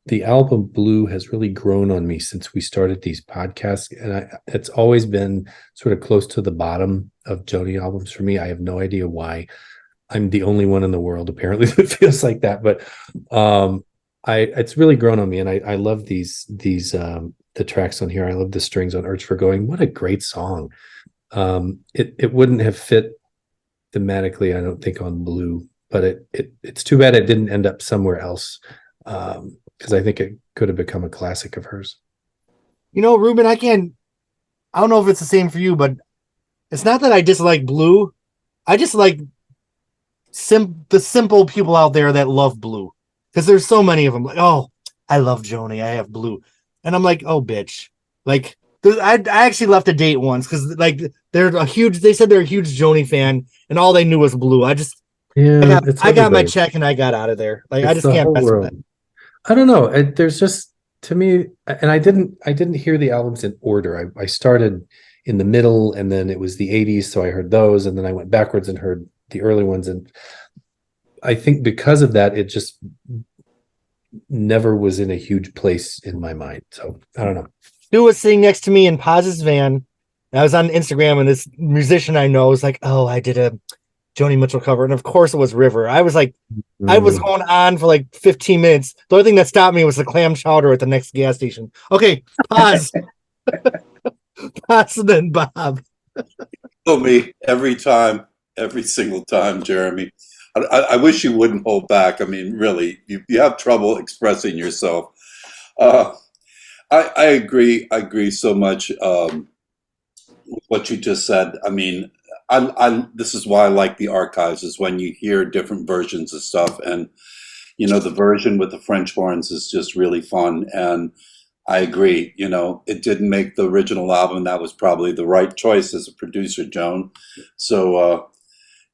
S8: the album Blue has really grown on me since we started these podcasts, and it's always been sort of close to the bottom of Joni albums for me. I have no idea why. I'm the only one in the world apparently that feels like that, but it's really grown on me, and I love these the tracks on here. I love the strings on Urge for Going. What a great song. It wouldn't have fit thematically, I don't think, on Blue, but it's too bad it didn't end up somewhere else, because I think it could have become a classic of hers.
S1: You know, Ruben, I don't know if it's the same for you, but it's not that I dislike Blue. I just like the simple people out there that love Blue, because there's so many of them. Like, oh, I love Joni, I have Blue, and I'm like, oh, bitch. Like, I actually left a date once because like they said they're a huge Joni fan, and all they knew was Blue. I got my check and I got out of there. Like, I just can't mess with that.
S8: I don't know. There's just, to me, and I didn't hear the albums in order. I started in the middle, and then it was the 80s, so I heard those, and then I went backwards and heard the early ones, and I think because of that, it just never was in a huge place in my mind. So I don't know.
S1: Stu was sitting next to me in Paz's van, and I was on Instagram, and this musician I know was like, oh, I did a Joni Mitchell cover, and of course it was River. I was like, I was going on for like 15 minutes. The only thing that stopped me was the clam chowder at the next gas station. Okay, Paz. Paz, and then Bob.
S7: Oh, me every single time, Jeremy. I wish you wouldn't hold back. I mean, really, you have trouble expressing yourself. I agree. I agree so much with what you just said. I mean, this is why I like the archives, is when you hear different versions of stuff, and the version with the French horns is just really fun. And I agree. It didn't make the original album. That was probably the right choice as a producer, Joan. So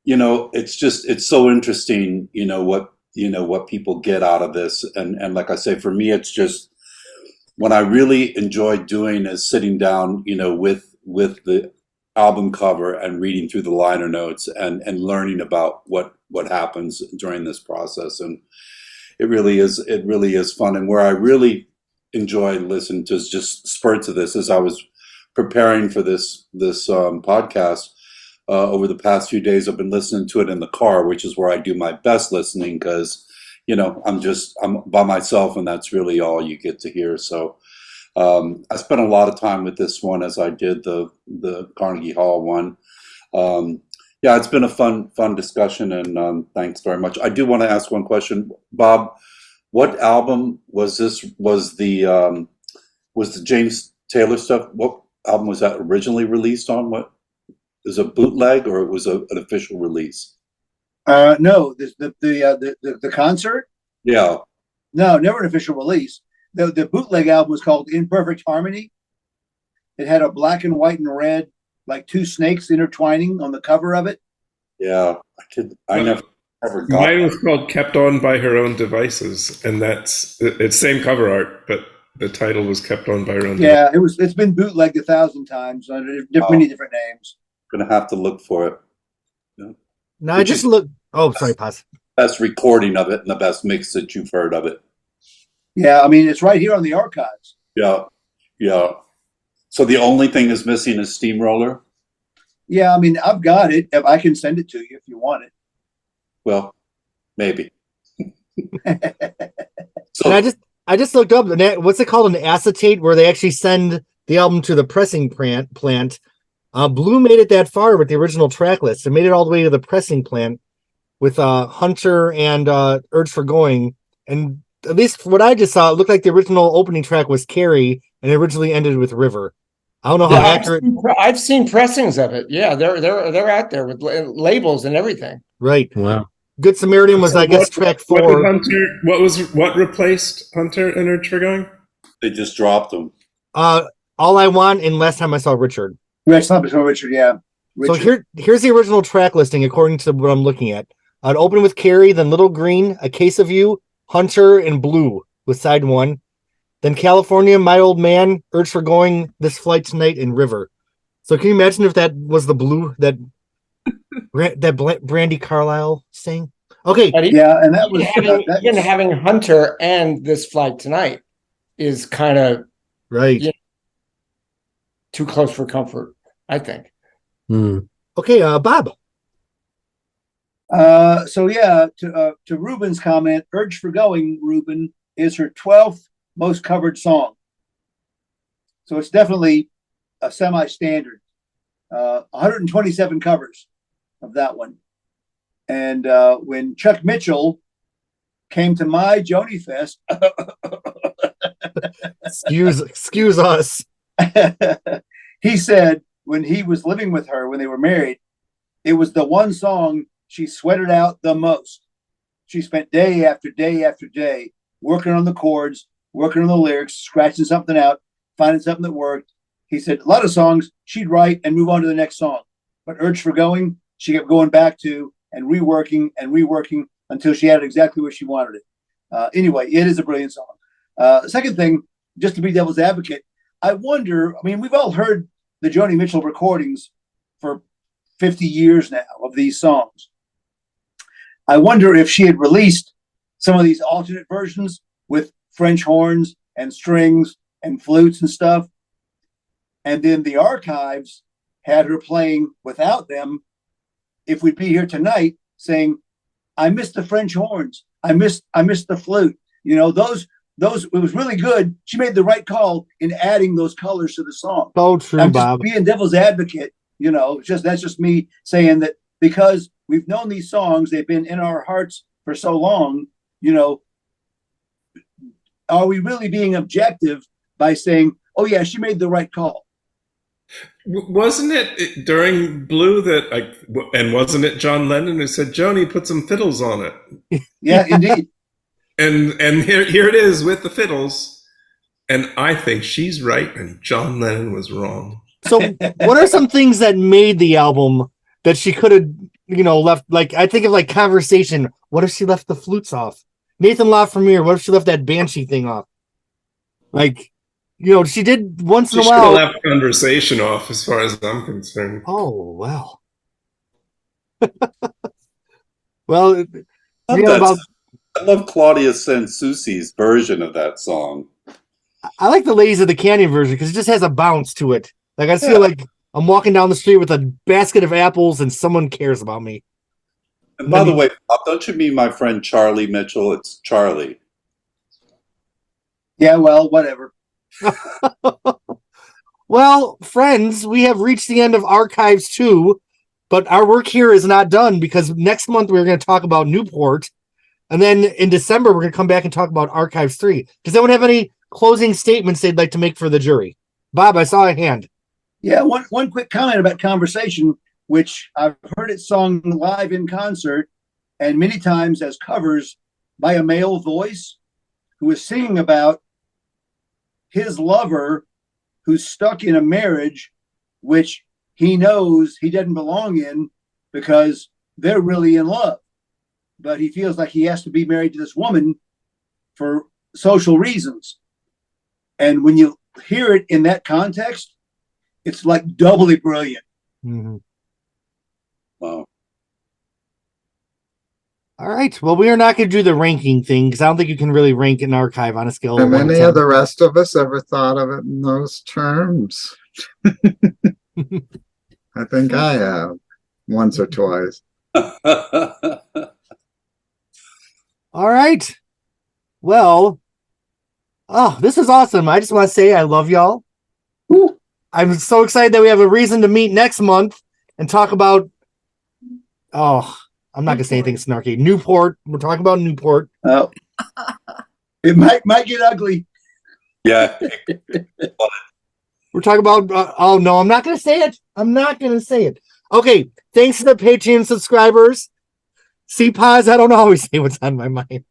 S7: it's so interesting. What people get out of this, and like I say, for me, it's just what I really enjoy doing is sitting down, with the album cover and reading through the liner notes and learning about what happens during this process. And it really is fun. And where I really enjoy listening to just spurts of this as I was preparing for this podcast over the past few days. I've been listening to it in the car, which is where I do my best listening, because I'm by myself, and that's really all you get to hear. So I spent a lot of time with this one, as I did the Carnegie Hall one. Yeah, it's been a fun discussion, and thanks very much. I do want to ask one question, Bob. What album was this? Was the James Taylor stuff? What album was that originally released on? What is a bootleg, or it was an official release?
S4: No, the concert.
S7: Yeah.
S4: No, never an official release. The bootleg album was called In Perfect Harmony. It had a black and white and red, like two snakes intertwining on the cover of it.
S7: Yeah, I never got
S2: Mine
S7: that.
S2: was called Kept On by Her Own Devices, and it's same cover art, but the title was Kept On by Her Own
S4: Yeah, it's been bootlegged 1,000 times under many different names.
S7: Gonna have to look for it. Yeah.
S1: Now I just look. Oh, sorry, pause.
S7: Best recording of it and the best mix that you've heard of it.
S4: Yeah, I mean, it's right here on the archives.
S7: Yeah, yeah. So the only thing is missing is Steamroller.
S4: Yeah, I mean, I've got it. If I can send it to you if you want it.
S7: Well, maybe.
S1: And
S7: So
S1: I just looked up what's it called, an acetate, where they actually send the album to the pressing plant. Blue made it that far with the original track list. It made it all the way to the pressing plant with Hunter and Urge for Going. And at least from what I just saw, it looked like the original opening track was Carrie, and it originally ended with River. I don't know how accurate.
S6: I've seen pressings of it. Yeah, they're out there with labels and everything.
S1: Right.
S8: Wow.
S1: Good Samaritan was, I guess, track 4.
S2: What replaced Hunter and Urge for Going?
S7: they just dropped them.
S1: All I Want and Last Time I Saw Richard.
S4: Richard, yeah. Richard.
S1: So here's the original track listing according to what I'm looking at. I'd open with Carrie, then Little Green, A Case of You, Hunter, and Blue with side 1. Then California, My Old Man, Urge for Going, This Flight Tonight, and River. So can you imagine if that was the Blue that Brandy Carlisle sang? Okay.
S4: Yeah, and that was
S6: having Hunter and This Flight Tonight is kind of
S1: Right.
S6: too close for comfort, I think.
S1: Okay, Bob.
S4: So yeah, to Ruben's comment, Urge for Going, Ruben, is her 12th most covered song. So it's definitely a semi-standard. 127 covers of that one. And when Chuck Mitchell came to my Joni Fest,
S1: excuse us.
S4: he said when he was living with her, when they were married, it was the one song she sweated out the most. She spent day after day after day working on the chords, working on the lyrics, scratching something out, finding something that worked. He said a lot of songs she'd write and move on to the next song. But Urge for Going, she kept going back to and reworking until she had it exactly where she wanted it. Anyway, it is a brilliant song. Second thing, just to be devil's advocate, I wonder, I mean, we've all heard the Joni Mitchell recordings for 50 years now of these songs. I wonder if she had released some of these alternate versions with French horns and strings and flutes and stuff. And then the archives had her playing without them. If we'd be here tonight saying, I missed the French horns. I missed the flute. You know, those, it was really good. She made the right call in adding those colors to the song.
S1: So true,
S4: I'm
S1: Bob.
S4: just being devil's advocate, you know, that's just me saying that because we've known these songs, they've been in our hearts for so long, you know, are we really being objective by saying, oh yeah, she made the right call?
S2: Wasn't it during Blue and wasn't it John Lennon who said, Joni, put some fiddles on it?
S4: Yeah, indeed.
S2: And here it is with the fiddles. And I think she's right and John Lennon was wrong.
S1: So what are some things that made the album that she could have, you know, left? Like, I think of like Conversation. What if she left the flutes off? Nathan LaFreniere, what if she left that Banshee thing off? Like, she did once in
S2: She
S1: a
S2: should have
S1: while.
S2: left conversation off, as far as I'm concerned.
S1: Oh, well. Well,
S7: I love Claudia Sansusi's version of that song.
S1: I like the Ladies of the Canyon version because it just has a bounce to it. Like, I feel like I'm walking down the street with a basket of apples and someone cares about me.
S7: And by the way, Bob, don't you mean my friend Charlie Mitchell? It's Charlie.
S4: Yeah, well, whatever.
S1: Well, friends, we have reached the end of Archives 2, but our work here is not done because next month we're going to talk about Newport. And then in December, we're going to come back and talk about Archives 3. Does anyone have any closing statements they'd like to make for the jury? Bob, I saw a hand.
S4: Yeah, one quick comment about Conversation, which I've heard it sung live in concert and many times as covers by a male voice who is singing about his lover who's stuck in a marriage which he knows he doesn't belong in because they're really in love. But he feels like he has to be married to this woman for social reasons. And when you hear it in that context, it's like doubly brilliant.
S1: Mm-hmm.
S7: Wow.
S1: All right. Well, we are not going to do the ranking thing because I don't think you can really rank an archive on a scale of
S3: Have
S1: 1 to
S3: any
S1: 10.
S3: of the rest of us ever thought of it in those terms? I think I have once or twice.
S1: All right. Well, this is awesome. I just want to say I love y'all.
S4: Woo.
S1: I'm so excited that we have a reason to meet next month and talk about, I'm not going to say anything snarky. Newport. We're talking about Newport.
S4: It might get ugly.
S7: Yeah.
S1: We're talking about, no, I'm not going to say it. I'm not going to say it. Okay. Thanks to the Patreon subscribers. See, pause. I don't always say what's on my mind.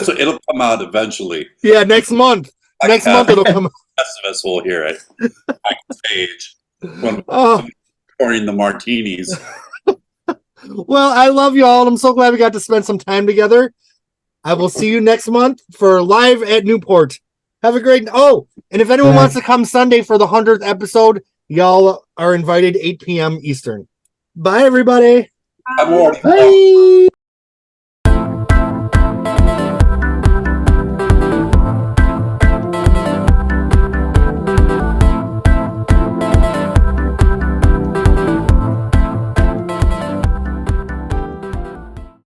S7: So it'll come out eventually.
S1: Yeah, next month. Next month it'll come out.
S7: The rest of us will hear it backstage when
S1: Oh.
S7: we're pouring the martinis.
S1: Well, I love you all, and I'm so glad we got to spend some time together. I will see you next month for Live at Newport. Have a great... Oh, and if anyone wants to come Sunday for the 100th episode, y'all are invited 8 p.m. Eastern. Bye, everybody.
S7: I'm already
S1: Bye.